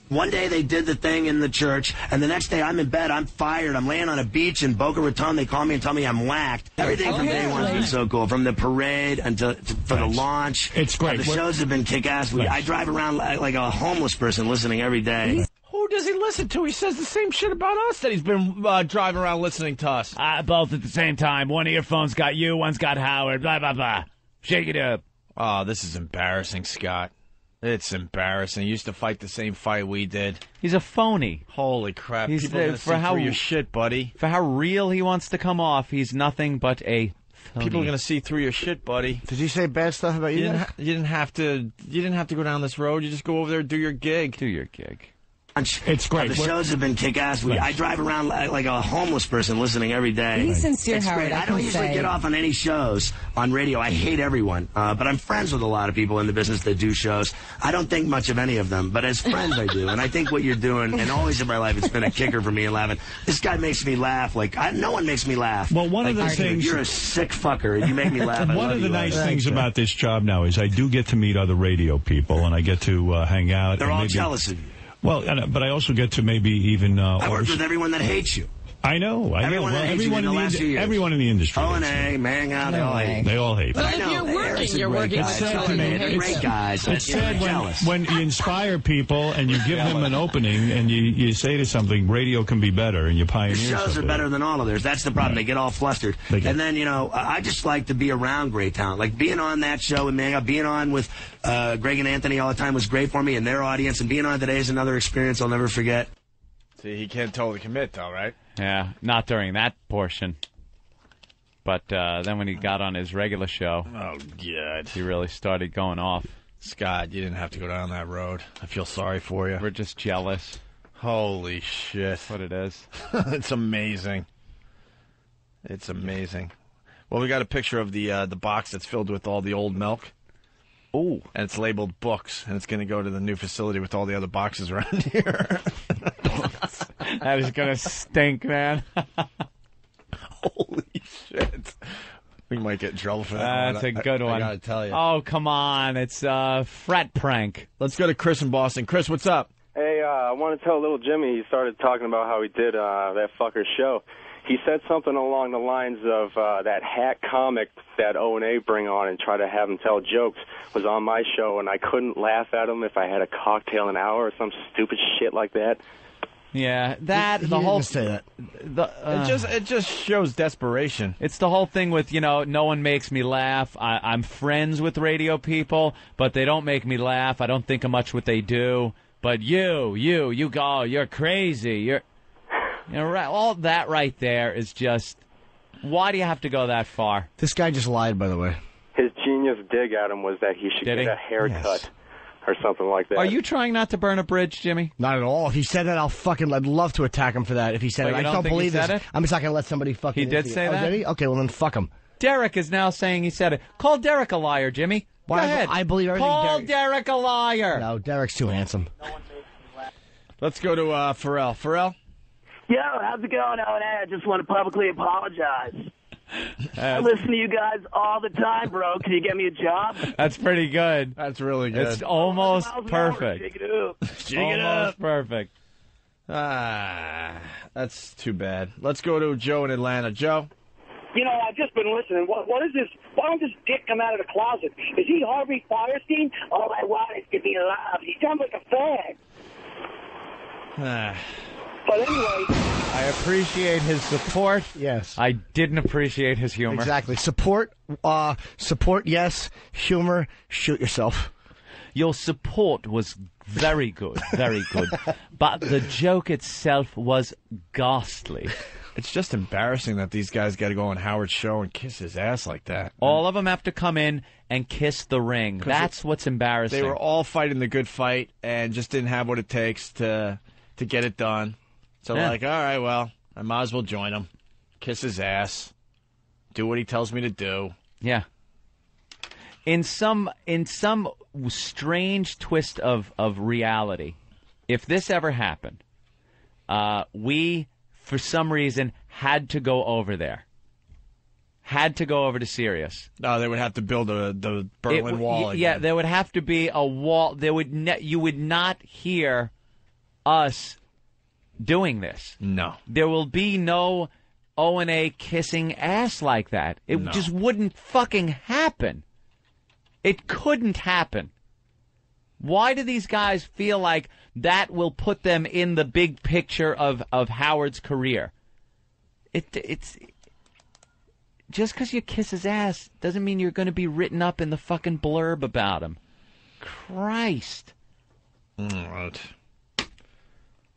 one day they did the thing in the church, and the next day I'm in bed. I'm fired. I'm laying on a beach in Boca Raton. They call me and tell me I'm whacked. Everything from day one's been so cool. From the parade for the launch. It's great. The shows have been kick-ass. I drive around like a homeless person listening every day. Who does he listen to? He says the same shit about us that he's been driving around listening to us. Both at the same time. One of your phones got you, one's got Howard. Blah, blah, blah. Shake it up. Oh, this is embarrassing, Scott. It's embarrassing. He used to fight the same fight we did. He's a phony. Holy crap. He's People are going to see through your shit, buddy. For how real he wants to come off, he's nothing but a phony. People are going to see through your shit, buddy. Did he say bad stuff about you? You didn't have to go down this road. You just go over there and do your gig. Do your gig. It's great. The shows have been kick-ass. I drive around like a homeless person listening every day. He's sincere, it's Howard. Great. I don't usually get off on any shows on radio. I hate everyone. But I'm friends with a lot of people in the business that do shows. I don't think much of any of them, but as friends I do. And I think what you're doing, and always in my life, it's been a kicker for me and laughing. This guy makes me laugh. No one makes me laugh. Well, one of the things... You're a sick fucker. You make me laugh. One of the nice things about this job now is I do get to meet other radio people, and I get to hang out. They're all jealous of you. Well, but I also get to maybe even... I work with everyone that hates you. I know. Everyone that hates you in the last few years. Everyone in the industry. O&A, Manga, they all hate. They all hate. Well, if you're working, you're working with someone who hates great guys. It's sad when you inspire people and you give them an opening and you say to something, radio can be better, and you pioneer Your shows something. are better than all of theirs. That's the problem. They get all flustered. And then, I just like to be around great talent. Like being on that show with Manga, being on with Greg and Anthony all the time was great for me and their audience, and being on today is another experience I'll never forget. See, he can't totally commit, though, right? Yeah, not during that portion. But then when he got on his regular show, oh God, he really started going off. Scott, you didn't have to go down that road. I feel sorry for you. We're just jealous. Holy shit. That's what it is. It's amazing. It's amazing. Well, we got a picture of the box that's filled with all the old milk. Ooh. And it's labeled books, and it's going to go to the new facility with all the other boxes around here. That is going to stink, man. Holy shit. We might get in trouble for that. That's a good one. I got to tell you. Oh, come on. It's a frat prank. Let's go to Chris in Boston. Chris, what's up? Hey, I want to tell little Jimmy, he started talking about how he did that fucker show. He said something along the lines of that hack comic that O&A bring on and try to have him tell jokes was on my show, and I couldn't laugh at him if I had a cocktail an hour or some stupid shit like that. Yeah, He didn't say that. It just shows desperation. It's the whole thing with, no one makes me laugh. I'm friends with radio people, but they don't make me laugh. I don't think of much what they do. But you go, you're crazy. Right, all that right there is just, why do you have to go that far? This guy just lied, by the way. His genius dig at him was that he should get a haircut or something like that. Are you trying not to burn a bridge, Jimmy? Not at all. If he said that, I'd love to attack him for that. If he said But it, you I don't don't think he believe said this. it? I'm just not going to let somebody fucking... He did say Oh, that? did he? Okay, well then fuck him. Derek is now saying he said it. Call Derek a liar, Jimmy. Go ahead. I believe everything. Call Derek a liar. No, Derek's too handsome. Let's go to Pharrell. Pharrell? Yo, how's it going, O&A? I just want to publicly apologize. I listen to you guys all the time, bro. Can you get me a job? That's pretty good. That's really good. It's almost perfect. Shake it up. Shake it up. Almost perfect. That's too bad. Let's go to Joe in Atlanta. Joe? I've just been listening. What is this? Why don't this dick come out of the closet? Is he Harvey Firestein? All I want is to be loved. He sounds like a fag. But anyway, I appreciate his support. Yes. I didn't appreciate his humor. Exactly. Support, yes. Humor, shoot yourself. Your support was very good, very good. But the joke itself was ghastly. It's just embarrassing that these guys got to go on Howard's show and kiss his ass like that. All of them have to come in and kiss the ring. That's what's embarrassing. They were all fighting the good fight and just didn't have what it takes to get it done. So Yeah. like, all right, well, I might as well join him. Kiss his ass. Do what he tells me to do. Yeah. In some strange twist of reality, if this ever happened, we, for some reason, had to go over there. Had to go over to Sirius. No, they would have to build the Berlin Wall again. Yeah, there would have to be a wall. You would not hear us doing this. No. There will be no O&A kissing ass like that. It just wouldn't fucking happen. It couldn't happen. Why do these guys feel like that will put them in the big picture of Howard's career? It's just because you kiss his ass doesn't mean you're going to be written up in the fucking blurb about him. Christ. All right.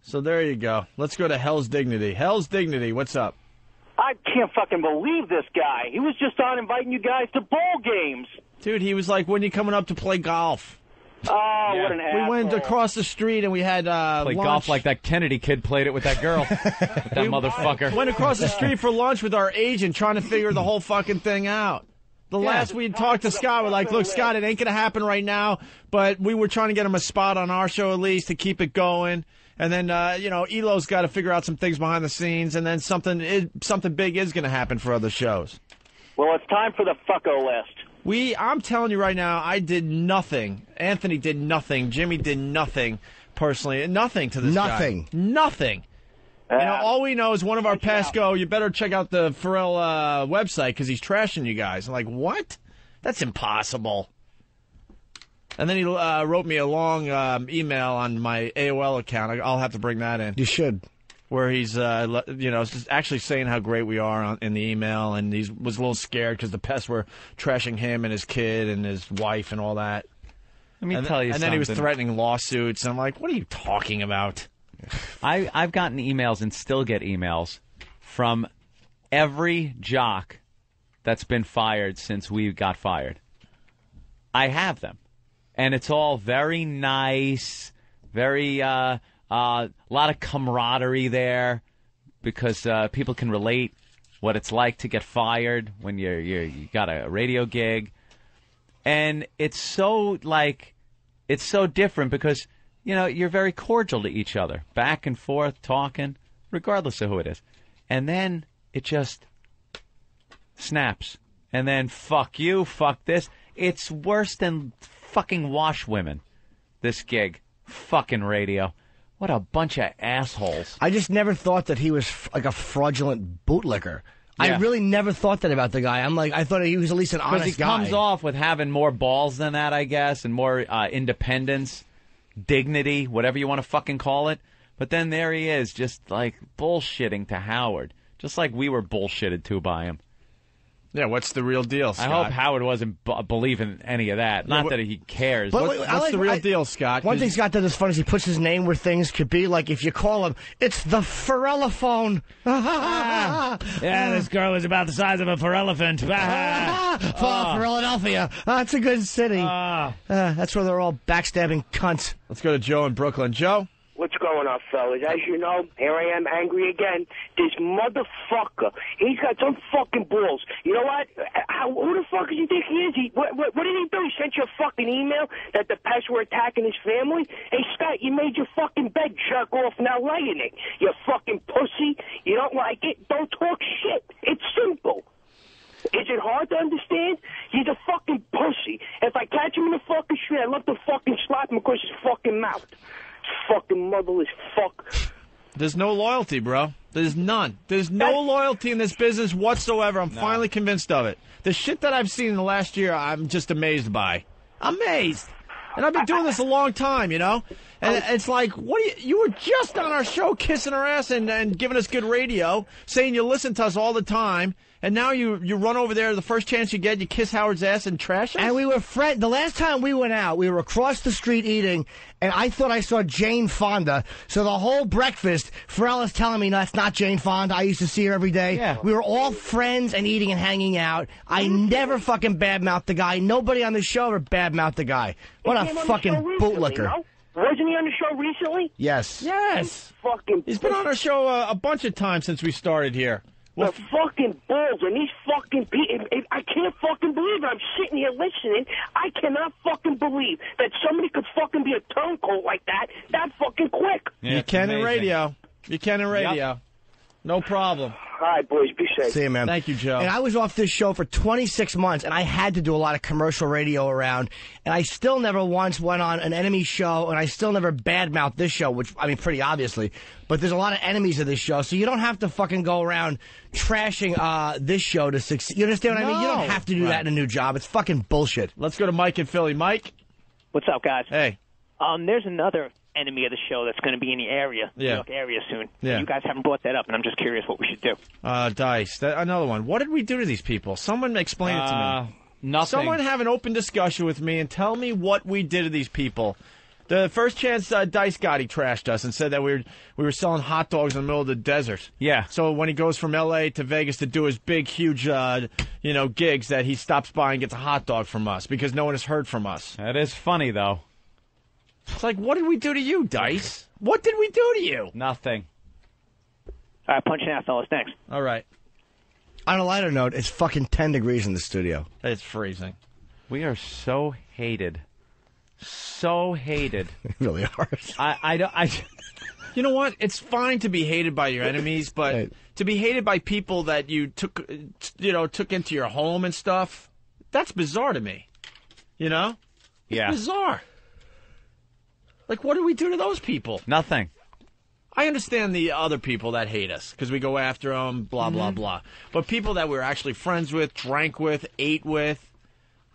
So there you go. Let's go to Hell's Dignity. Hell's Dignity, what's up? I can't fucking believe this guy. He was just on inviting you guys to bowl games. Dude, he was like, when you coming up to play golf? Oh, what an asshole. We went across the street and we had Play lunch. golf like that Kennedy kid played it with that girl. With that motherfucker. Went across the street for lunch with our agent trying to figure the whole fucking thing out. The last we talked to Scott, we're like, look, Scott, it ain't going to happen right now, but we were trying to get him a spot on our show at least to keep it going. And then, Elo's got to figure out some things behind the scenes, and then something big is going to happen for other shows. Well, it's time for the fucko list. I'm telling you right now, I did nothing. Anthony did nothing. Jimmy did nothing personally. Nothing to this guy. Nothing. All we know is one of our past go, you better check out the Pharrell website because he's trashing you guys. I'm like, what? That's impossible. And then he wrote me a long email on my AOL account. I'll have to bring that in. You should. Where he's, actually saying how great we are in the email, and he was a little scared because the pests were trashing him and his kid and his wife and all that. Let me tell you something. And then he was threatening lawsuits, and I'm like, what are you talking about? I've gotten emails and still get emails from every jock that's been fired since we got fired. I have them. And it's all very nice, very... a lot of camaraderie there because people can relate what it's like to get fired when you got a radio gig, and it's so different because you're very cordial to each other, back and forth talking, regardless of who it is, and then it just snaps, and then fuck you, fuck this. It's worse than fucking wash women. This gig, fucking radio. What a bunch of assholes. I just never thought that he was like a fraudulent bootlicker. Yeah. I really never thought that about the guy. I thought he was at least an honest guy. Because he comes off with having more balls than that, I guess, and more independence, dignity, whatever you want to fucking call it. But then there he is, just like bullshitting to Howard. Just like we were bullshitted to by him. Yeah, what's the real deal, Scott? I hope Howard wasn't believing any of that. Not that he cares. What's the real deal, Scott? One thing Scott does is funny is he puts his name where things could be. Like if you call him, it's the Pharrellophone. Yeah, this girl is about the size of a Pharrelephant. Philadelphia. That's a good city. That's where they're all backstabbing cunts. Let's go to Joe in Brooklyn. Joe? What's going on, fellas? As you know, here I am, angry again. This motherfucker, he's got some fucking balls. You know what? Who the fuck do you think he is? What did he do? He sent you a fucking email that the pests were attacking his family? Hey, Scott, you made your fucking bed, jerk off, now laying it. You fucking pussy. You don't like it? Don't talk shit. It's simple. Is it hard to understand? He's a fucking pussy. If I catch him in the fucking street, I'd love to fucking slap him across his fucking mouth. Fucking motherless fuck. There's no loyalty, bro. There's none. There's no loyalty in this business whatsoever. I'm finally convinced of it. The shit that I've seen in the last year, I'm just amazed by. Amazed. And I've been doing this a long time, And it's like, you were just on our show kissing our ass and giving us good radio, saying you listen to us all the time. And now you run over there the first chance you get, you kiss Howard's ass and trash us? And we were friends. The last time we went out, we were across the street eating, and I thought I saw Jane Fonda. So the whole breakfast, Pharrell is telling me, no, that's not Jane Fonda. I used to see her every day. Yeah. We were all friends and eating and hanging out. I never fucking badmouthed the guy. Nobody on the show ever badmouthed the guy. What a fucking bootlicker. No? Wasn't he on the show recently? Yes. Yes. He's been on our show a bunch of times since we started here. The fucking balls and these fucking people. I can't fucking believe it. I'm sitting here listening. I cannot fucking believe that somebody could fucking be a turncoat like that fucking quick. Yeah, you can in radio. You can in radio. Yep. No problem. All right, boys. Be safe. See you, man. Thank you, Joe. And I was off this show for 26 months, and I had to do a lot of commercial radio around, and I still never once went on an enemy show, and I still never badmouthed this show, which, I mean, pretty obviously. But there's a lot of enemies of this show, so you don't have to fucking go around trashing this show to succeed. You understand what I mean? You don't have to do that in a new job. It's fucking bullshit. Let's go to Mike in Philly. Mike? What's up, guys? Hey. There's another enemy of the show that's going to be in the area, New York area soon. Yeah. You guys haven't brought that up, and I'm just curious what we should do. Dice. Another one. What did we do to these people? Someone explain it to me. Nothing. Someone have an open discussion with me and tell me what we did to these people. The first chance Dice got, he trashed us and said that we were selling hot dogs in the middle of the desert. Yeah. So when he goes from L.A. to Vegas to do his big, huge, gigs, that he stops by and gets a hot dog from us because no one has heard from us. That is funny, though. It's like, what did we do to you, Dice? What did we do to you? Nothing. All right, punching out, fellas. Thanks. All right. On a lighter note, it's fucking 10 degrees in the studio. It's freezing. We are so hated. So hated. We really are. You know what? It's fine to be hated by your enemies, but to be hated by people that you took into your home and stuff, that's bizarre to me. You know? Yeah. It's bizarre. Like, what do we do to those people? Nothing. I understand the other people that hate us because we go after them, blah, blah, blah. But people that we're actually friends with, drank with, ate with,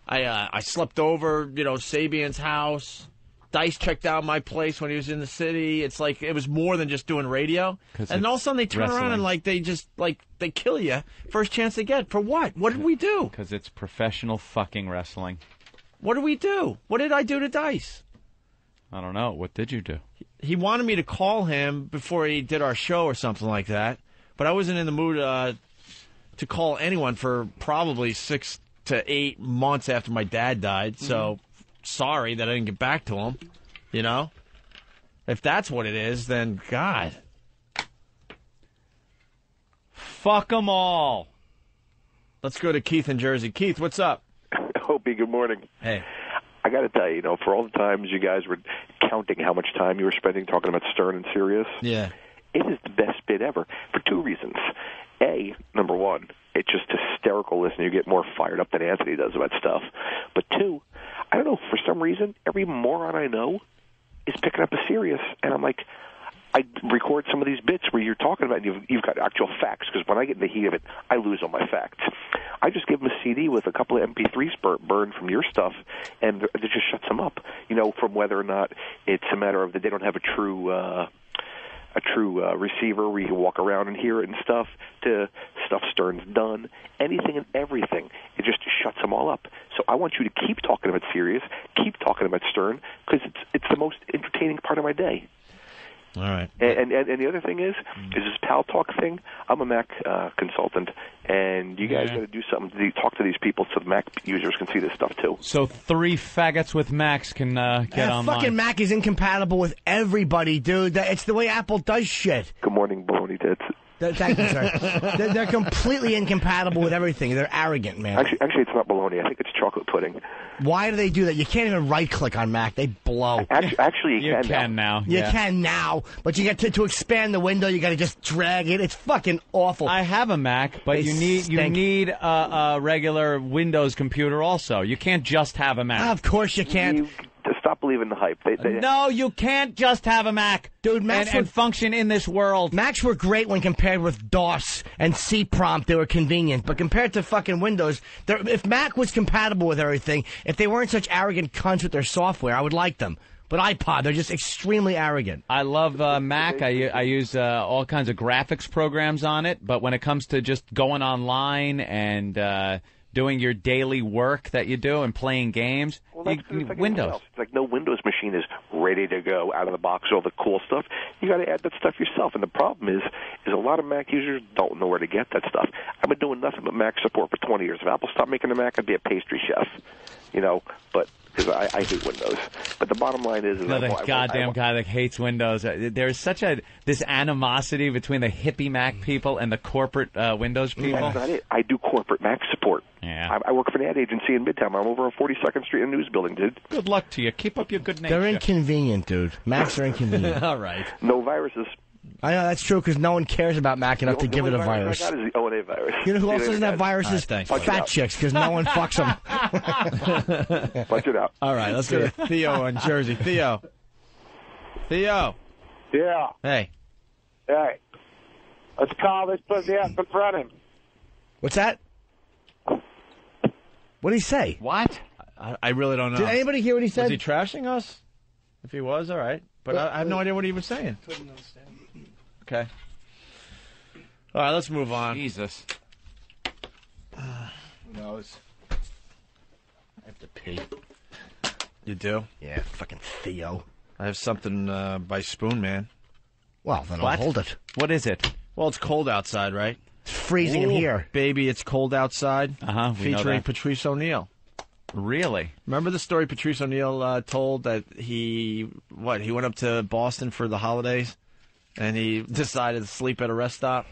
I slept over, Sabian's house. Dice checked out my place when he was in the city. It's like it was more than just doing radio. And all of a sudden they turn around and they kill you first chance they get. For what? What did we do? Because it's professional fucking wrestling. What did we do? What did I do to Dice? I don't know. What did you do? He wanted me to call him before he did our show or something like that. But I wasn't in the mood to call anyone for probably 6 to 8 months after my dad died. So sorry that I didn't get back to him. If that's what it is, then God. Fuck them all. Let's go to Keith in Jersey. Keith, what's up? Opie, good morning. Hey. I got to tell you, for all the times you guys were counting how much time you were spending talking about Stern and Sirius, yeah, it is the best bit ever for 2 reasons. A, number one, it's just hysterical listening. You get more fired up than Anthony does about stuff. But 2, I don't know, for some reason, every moron I know is picking up a Sirius, and I'm like, I record some of these bits where you're talking about, and you've got actual facts, because when I get in the heat of it, I lose all my facts. I just give them a CD with a couple of MP3s burned from your stuff, and it just shuts them up, from whether or not it's a matter of that they don't have a true receiver where you can walk around and hear it and stuff, to stuff Stern's done, anything and everything. It just shuts them all up. So I want you to keep talking about Sirius, keep talking about Stern, because it's the most entertaining part of my day. All right. And the other thing is this Pal Talk thing. I'm a Mac consultant, and you guys got to do something to talk to these people so the Mac users can see this stuff too. So 3 faggots with Macs can get online. Fucking Mac is incompatible with everybody, dude. It's the way Apple does shit. Good morning, baloney tits. Thank you, sir. They're completely incompatible with everything. They're arrogant, man. Actually, it's not baloney. I think it's chocolate pudding. Why do they do that? You can't even right-click on Mac. They blow. Actually, you can now. You can now, but you get to expand the window. You got to just drag it. It's fucking awful. I have a Mac, but you need a regular Windows computer also. You can't just have a Mac. Of course you can't. Stop believing the hype. No, you can't just have a Mac, dude. Macs and function in this world. Macs were great when compared with DOS and C-Prompt. They were convenient, but compared to fucking Windows, if Mac was compatible with everything, if they weren't such arrogant cunts with their software, I would like them. But iPod, they're just extremely arrogant. I love Mac. I use all kinds of graphics programs on it, but when it comes to just going online and doing your daily work that you do and playing games, Windows. It's like no Windows machine is ready to go out of the box, all the cool stuff. You got to add that stuff yourself. And the problem is a lot of Mac users don't know where to get that stuff. I've been doing nothing but Mac support for 20 years. If Apple stopped making a Mac, I'd be a pastry chef, but because I hate Windows. But the bottom line is the goddamn guy that hates Windows. There's such this animosity between the hippie Mac people and the corporate Windows people. That's not it. I do corporate Mac support. Yeah. I work for an ad agency in Midtown. I'm over on 42nd Street in a news building, dude. Good luck to you. Keep up your good nature. They're inconvenient, dude. Macs are inconvenient. All right. No viruses. I know that's true because no one cares about Mac enough to give it a virus. I got is the O&A virus. You know who else doesn't have viruses? Fat chicks, because no one fucks them. Punch it out. All right, let's go to Theo in Jersey. Theo. Yeah. Hey. Hey. Let's call this pussy up in front of him. What's that? What did he say? What? I really don't know. Did anybody hear what he said? Was he trashing us? If he was, all right. But I have no idea what he was saying. Couldn't understand. Okay. All right, let's move on. Jesus. Who knows? I have to pee. You do? Yeah, fucking Theo. I have something by Spoon Man. Well, then I'll hold it. What is it? Well, it's cold outside, right? It's freezing in here. Baby, it's cold outside. Uh-huh. Featuring Patrice O'Neal. Really? Remember the story Patrice O'Neal told that he went up to Boston for the holidays and he decided to sleep at a rest stop?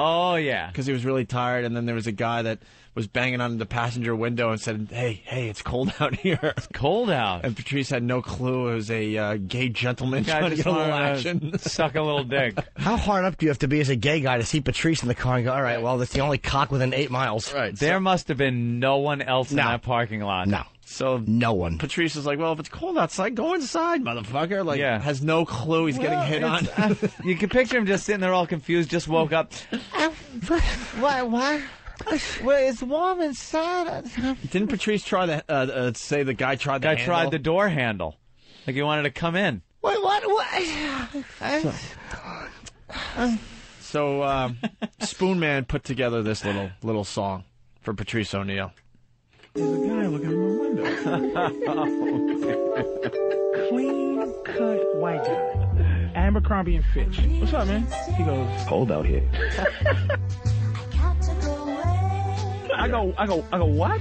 Oh, yeah. Because he was really tired, and then there was a guy that was banging on the passenger window and said, hey, it's cold out here. It's cold out. And Patrice had no clue it was a gay gentleman trying to get a little action. Suck a little dick. How hard up do you have to be as a gay guy to see Patrice in the car and go, all right, well, that's the only cock within 8 miles. Right. There must have been no one else in that parking lot. No. So no one. Patrice is like, well, if it's cold outside, go inside, motherfucker. Like, has no clue he's getting hit on. You can picture him just sitting there all confused, just woke up. Why? Well, it's warm inside. Didn't Patrice try to say the guy tried the handle? Tried the door handle. Like he wanted to come in. Wait, what? So Spoon Man put together this little song for Patrice O'Neal. There's a guy looking in my window. Clean cut white guy. Abercrombie and Fitch. What's up, man? He goes, cold out here. I go, what?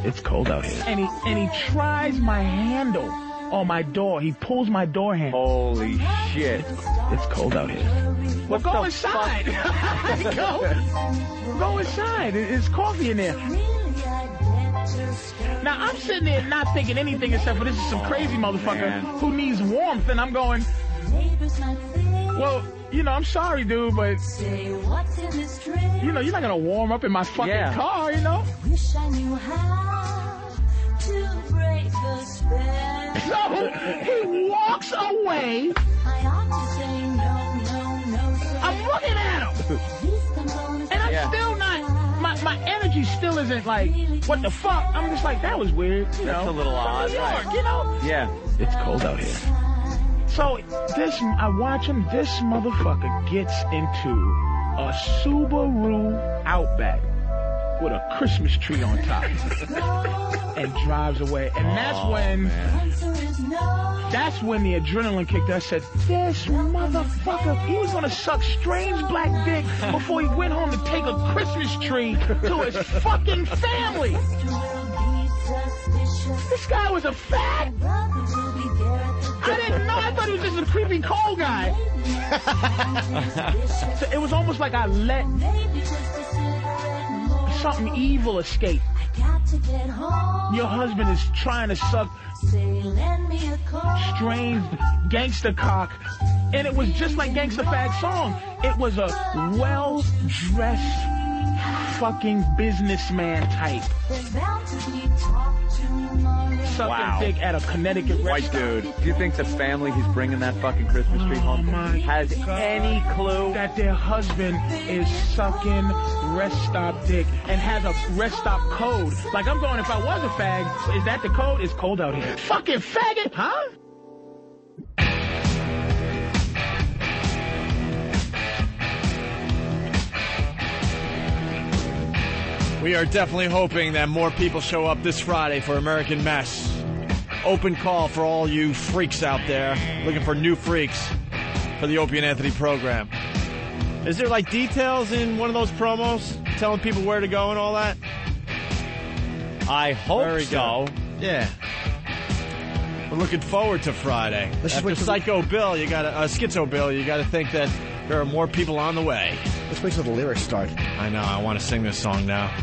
It's cold out here. And he tries my handle on my door. He pulls my door handle. Holy shit. It's cold out here. Well, go inside. Go inside. It's coffee in there. Now, I'm sitting there not thinking anything except for this is some crazy motherfucker who needs warmth, and I'm going, well, I'm sorry, dude, but, you're not going to warm up in my fucking car, Wish I knew how to break the spell. So, he walks away. I ought to say no, I'm looking at him. And I'm still not, my energy still isn't like, what the fuck? I'm just like, that was weird. That's a little odd. New York, Yeah. It's cold out here. So I watch him. This motherfucker gets into a Subaru Outback with a Christmas tree on top and drives away. And that's when the adrenaline kicked. I said, this motherfucker, he was going to suck strange black dick before he went home to take a Christmas tree to his fucking family. This guy was a fag. I didn't know. I thought he was just a creepy cold guy. So it was almost like I let something evil escape. Your husband is trying to suck strange gangster cock, and it was just like Gangsta Fag song. It was a well-dressed fucking businessman type. Sucking dick at a Connecticut White restaurant. dude. Do you think the family he's bringing that fucking Christmas tree home has any clue that their husband is sucking rest stop dick and has a rest stop code? Like, I'm going, if I was a fag, is that the code? It's cold out here. Fucking faggot, huh? We are definitely hoping that more people show up this Friday for American Mess. Open call for all you freaks out there looking for new freaks for the Opie and Anthony program. Is there like details in one of those promos telling people where to go and all that? I hope so. Yeah. We're looking forward to Friday. After Psycho Bill, Schizo Bill, you got to think that there are more people on the way. Let's wait till the lyrics start. I know. I want to sing this song now.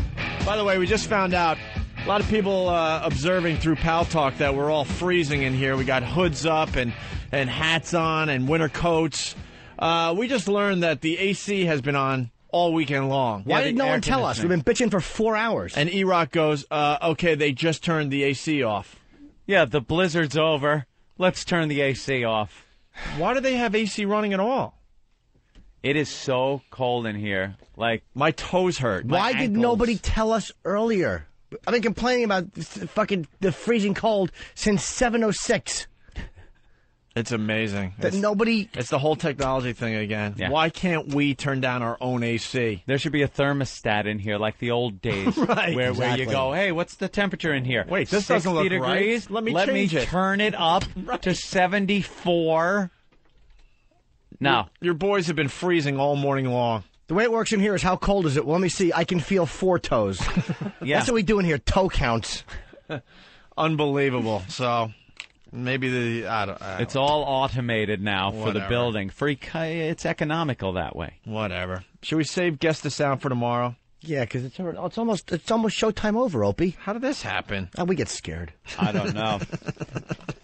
By the way, we just found out a lot of people observing through Pal Talk that we're all freezing in here. We got hoods up and hats on and winter coats. We just learned that the AC has been on all weekend long. Why did no one tell us? We've been bitching for 4 hours. And E-Rock goes, okay, they just turned the AC off. Yeah, the blizzard's over. Let's turn the AC off. Why do they have AC running at all? It is so cold in here. Like, my toes hurt. Why did nobody tell us earlier? I've been complaining about fucking the freezing cold since 7:06. It's amazing. It's the whole technology thing again. Yeah. Why can't we turn down our own AC? There should be a thermostat in here like the old days. Right. Where you go, hey, what's the temperature in here? Wait, this doesn't look degrees? right. Let me change it. Turn it up to 74. No. Your boys have been freezing all morning long. The way it works in here is how cold is it? Well, let me see. I can feel 4 toes. Yeah. That's what we do in here, toe counts. Unbelievable. So maybe I don't It's all automated now for the Whatever. building. It's economical that way. Whatever. Should we save Guess the Sound for tomorrow? Yeah, because it's almost showtime over, Opie. How did this happen? We get scared. I don't know.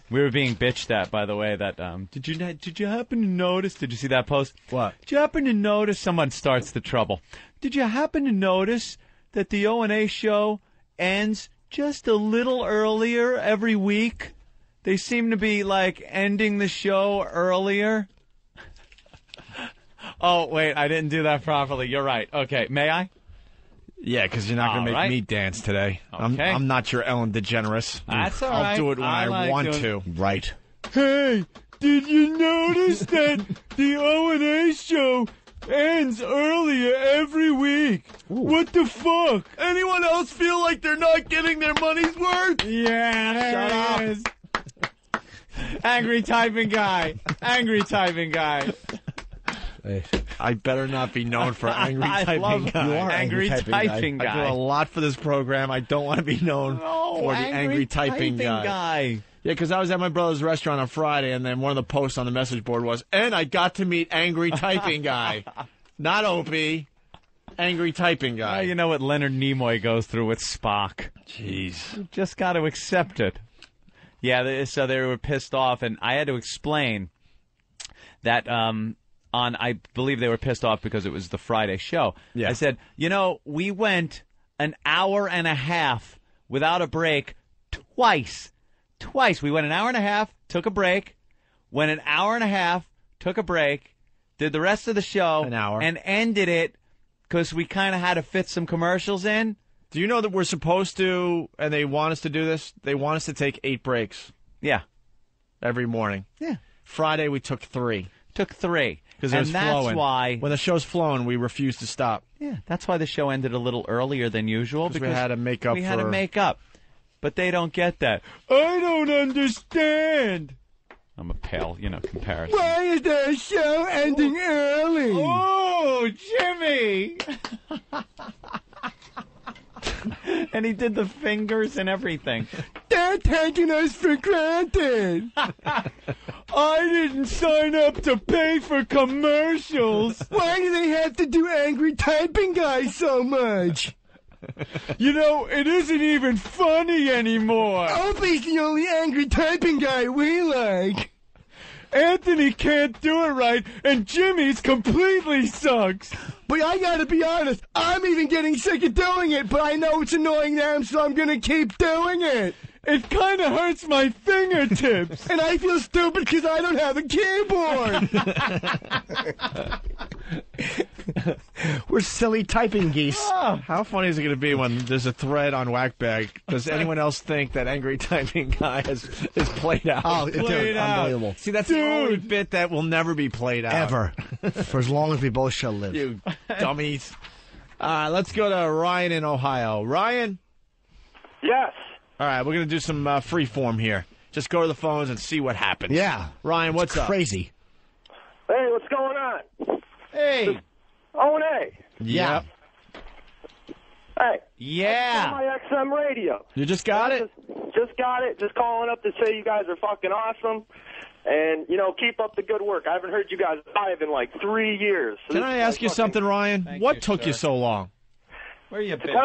We were being bitched at, by the way. That did you happen to notice? Did you see that post? What? Did you happen to notice? Someone starts the trouble. Did you happen to notice that the O&A show ends just a little earlier every week? They seem to be like ending the show earlier. Oh wait, I didn't do that properly. You're right. Okay, may I? Yeah, because you're not going to make me dance today. Okay. I'm not your Ellen DeGeneres. That's all I'll right. do it when I like want doing- to. Right. Hey, did you notice that the O&A show ends earlier every week? What the fuck? Anyone else feel like they're not getting their money's worth? Yeah, there it is. Angry typing guy. Angry typing guy. I better not be known for angry I typing love guy. you are angry typing guy. I do a lot for this program. I don't want to be known for the angry typing guy. Yeah, because I was at my brother's restaurant on Friday, and then one of the posts on the message board was, and I got to meet angry typing guy. Not Opie. Angry typing guy. Well, you know what Leonard Nimoy goes through with Spock. Jeez. You just got to accept it. Yeah, so they were pissed off, and I had to explain that I believe they were pissed off because it was the Friday show. Yeah. I said, we went an hour and a half without a break twice. We went an hour and a half, took a break, went an hour and a half, took a break, did the rest of the show, an hour, and ended it because we kind of had to fit some commercials in. Do you know that we're supposed to, and they want us to do this, they want us to take 8 breaks. Yeah. Every morning. Yeah. Friday we took 3. Because it was flowing. That's why when the show's flowing, we refuse to stop. Yeah, that's why the show ended a little earlier than usual because we had to make up. We had to make up, but they don't get that. I don't understand. I'm a pale, comparison. Why is the show ending early? Oh, Jimmy! And he did the fingers and everything. They're taking us for granted. I didn't sign up to pay for commercials. Why do they have to do angry typing guy so much? It isn't even funny anymore. Opie's the only angry typing guy we like. Anthony can't do it right, and Jimmy's completely sucks. But I gotta be honest, I'm even getting sick of doing it, but I know it's annoying them, so I'm gonna keep doing it. It kind of hurts my fingertips. And I feel stupid because I don't have a keyboard. We're silly typing geese. Oh, how funny is it going to be when there's a thread on Whackbag? Does anyone else think that angry typing guy is played out? Oh, dude, unbelievable. See, that's the only bit that will never be played out. Ever. For as long as we both shall live. You dummies. Let's go to Ryan in Ohio. Ryan? Yes. All right, we're going to do some free form here. Just go to the phones and see what happens. Yeah. Ryan, what's up? Crazy. Hey, what's going on? Hey. O&A. Yeah. Hey. Yeah. My XM radio. You just got it? Just got it. Just calling up to say you guys are fucking awesome. And, keep up the good work. I haven't heard you guys live in like 3 years. So Can I ask you something, Ryan? What took you so long? Where you been?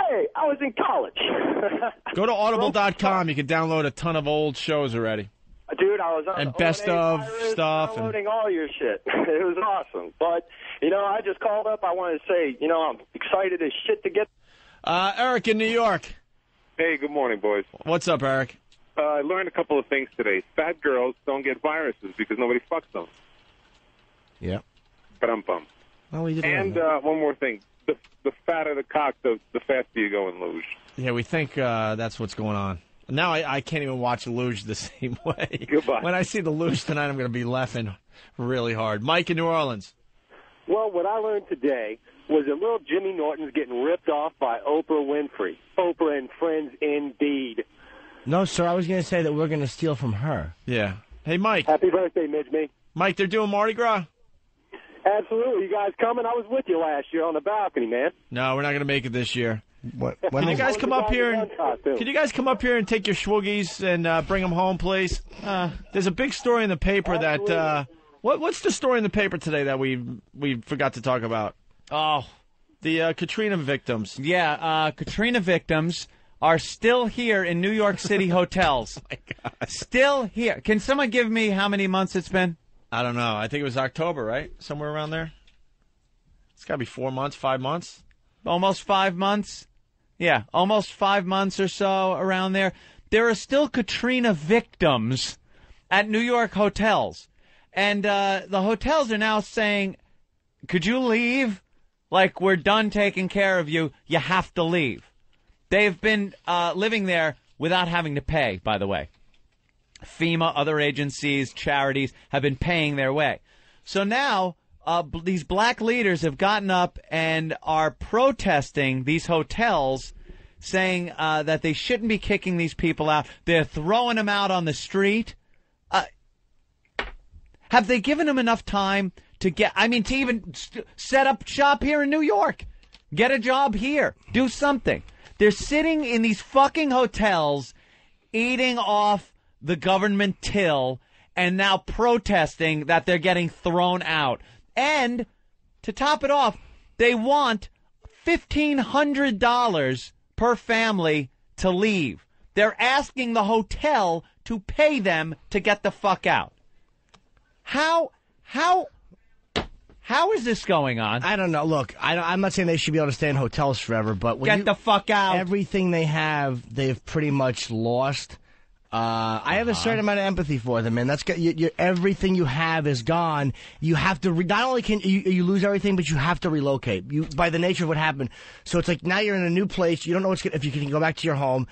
Hey, I was in college. Go to audible.com. You can download a ton of old shows already. Dude, I was on and the best O&A of virus, stuff. Downloading all your shit. It was awesome. But, I just called up. I wanted to say, I'm excited as shit to get. Eric in New York. Hey, good morning, boys. What's up, Eric? I learned a couple of things today. Fat girls don't get viruses because nobody fucks them. Yeah. But I'm bummed. Well, we did and one more thing. The fatter the cock, the faster you go in luge. Yeah, we think that's what's going on. Now I can't even watch luge the same way. Goodbye. When I see the luge tonight, I'm going to be laughing really hard. Mike in New Orleans. Well, what I learned today was that little Jimmy Norton's getting ripped off by Oprah Winfrey. Oprah and friends indeed. No, sir, I was going to say that we're going to steal from her. Yeah. Hey, Mike. Happy birthday, Midge. Mike, they're doing Mardi Gras? Absolutely. You guys coming? I was with you last year on the balcony, man. No, we're not going to make it this year. When Can you guys come up here? Can you guys come up here and take your schwoogies and bring them home, please? There's a big story in the paper that. What's the story in the paper today that we forgot to talk about? Oh, the Katrina victims. Yeah, Katrina victims are still here in New York City hotels. Oh my God. Still here. Can someone give me how many months it's been? I don't know. I think it was October, right? Somewhere around there. It's got to be 4 months, 5 months. Almost 5 months. Yeah, almost 5 months or so around there. There are still Katrina victims at New York hotels. And the hotels are now saying, could you leave? Like, we're done taking care of you. You have to leave. They've been living there without having to pay, by the way. FEMA, other agencies, charities have been paying their way. So now these black leaders have gotten up and are protesting these hotels, saying that they shouldn't be kicking these people out. They're throwing them out on the street. Have they given them enough time to to even set up shop here in New York? Get a job here. Do something. They're sitting in these fucking hotels, eating off the government till, and now protesting that they're getting thrown out. And to top it off, they want $1,500 per family to leave. They're asking the hotel to pay them to get the fuck out. How is this going on? I don't know. Look, I'm not saying they should be able to stay in hotels forever, but when the fuck out. Everything they have, they've pretty much lost. I have a certain amount of empathy for them, man. That's everything you have is gone. You have to not only can you lose everything, but you have to relocate. By the nature of what happened. So it's like now you're in a new place. You don't know if you can go back to your home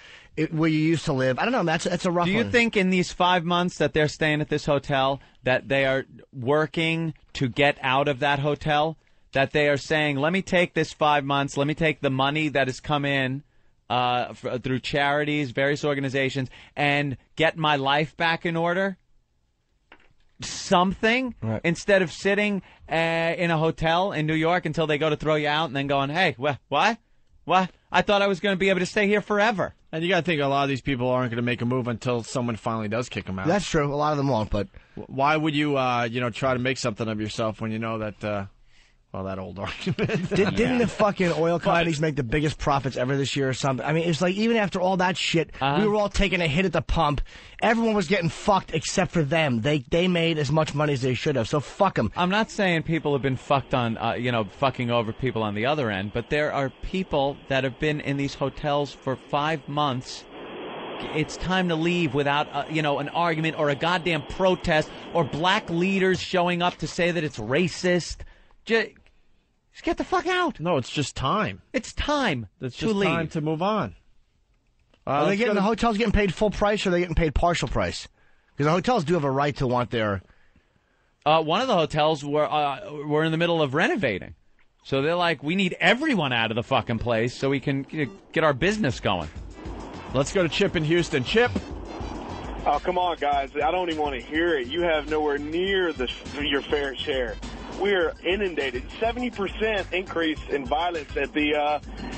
where you used to live. I don't know. That's a rough one. Do you think in these 5 months that they're staying at this hotel that they are working to get out of that hotel? That they are saying, let me take this 5 months. Let me take the money that has come in through charities, various organizations, and get my life back in order? Something? Right. Instead of sitting in a hotel in New York until they go to throw you out and then going, hey, what? I thought I was going to be able to stay here forever. And you got to think a lot of these people aren't going to make a move until someone finally does kick them out. That's true. A lot of them won't, but why would you, try to make something of yourself when you know that, that old argument. Didn't the fucking oil companies make the biggest profits ever this year or something? I mean, it's like even after all that shit, we were all taking a hit at the pump. Everyone was getting fucked except for them. They made as much money as they should have, so fuck them. I'm not saying people have been fucked on, fucking over people on the other end, but there are people that have been in these hotels for 5 months. It's time to leave without, an argument or a goddamn protest or black leaders showing up to say that it's racist. Just get the fuck out. No, it's just time. It's time It's to just leave. time to move on. Are they getting the hotels getting paid full price or are they getting paid partial price? Because the hotels do have a right to want their... One of the hotels were in the middle of renovating. So they're like, we need everyone out of the fucking place so we can get our business going. Let's go to Chip in Houston. Chip? Oh, come on, guys. I don't even want to hear it. You have nowhere near your fair share. We are inundated. 70% increase in violence at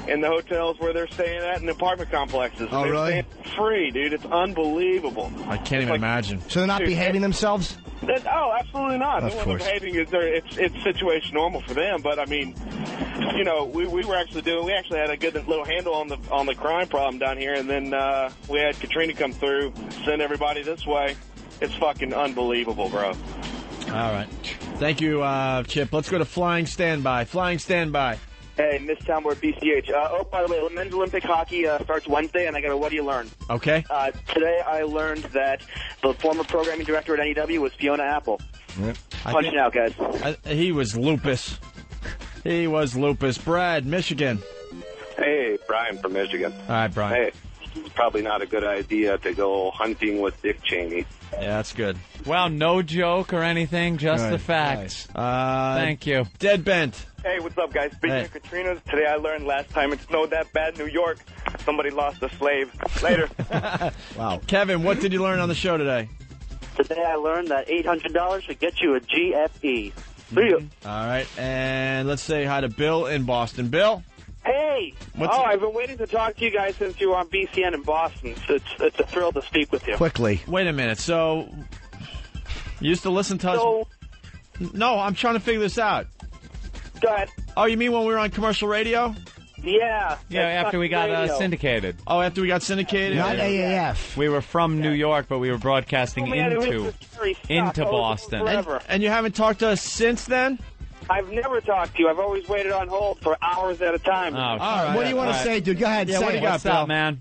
in the hotels where they're staying at in apartment complexes. Oh, they're really? Staying free, dude. It's unbelievable. I can't even imagine. So they're not behaving themselves? Oh, absolutely not. Of course. Behaving it's situation normal for them. But I mean, we actually had a good little handle on the crime problem down here, and then we had Katrina come through, send everybody this way. It's fucking unbelievable, bro. All right. Thank you, Chip. Let's go to Flying Standby. Flying Standby. Hey, Miss Townboard BCH. By the way, men's Olympic hockey starts Wednesday, and I got a what do you learn? Okay. Today I learned that the former programming director at NEW was Fiona Apple. Yep. Punching out, guys. He was lupus. He was lupus. Brad, Michigan. Hey, Brian from Michigan. All right, Brian. Hey, it's probably not a good idea to go hunting with Dick Cheney. Yeah, that's good. Well, no joke or anything, just Good. the facts. Nice. Thank you. Dead Bent. Hey, what's up, guys? Speaking of Katrina, today I learned last time it snowed that bad in New York, somebody lost a slave. Later. Wow. Kevin, what did you learn on the show today? Today I learned that $800 should get you a GFE. See ya. All right, and let's say hi to Bill in Boston. Bill? Hey! I've been waiting to talk to you guys since you were on BCN in Boston. So it's a thrill to speak with you. Quickly. Wait a minute. So, you used to listen to us? No, I'm trying to figure this out. Go ahead. Oh, you mean when we were on commercial radio? Yeah. Yeah, after we got syndicated. Oh, after we got syndicated? Not AAF. We were from New York, but we were broadcasting into Boston. And you haven't talked to us since then? I've never talked to you. I've always waited on hold for hours at a time. All right. What do you want to say, dude? Go ahead. Yeah, say what do you got, Bill? Man?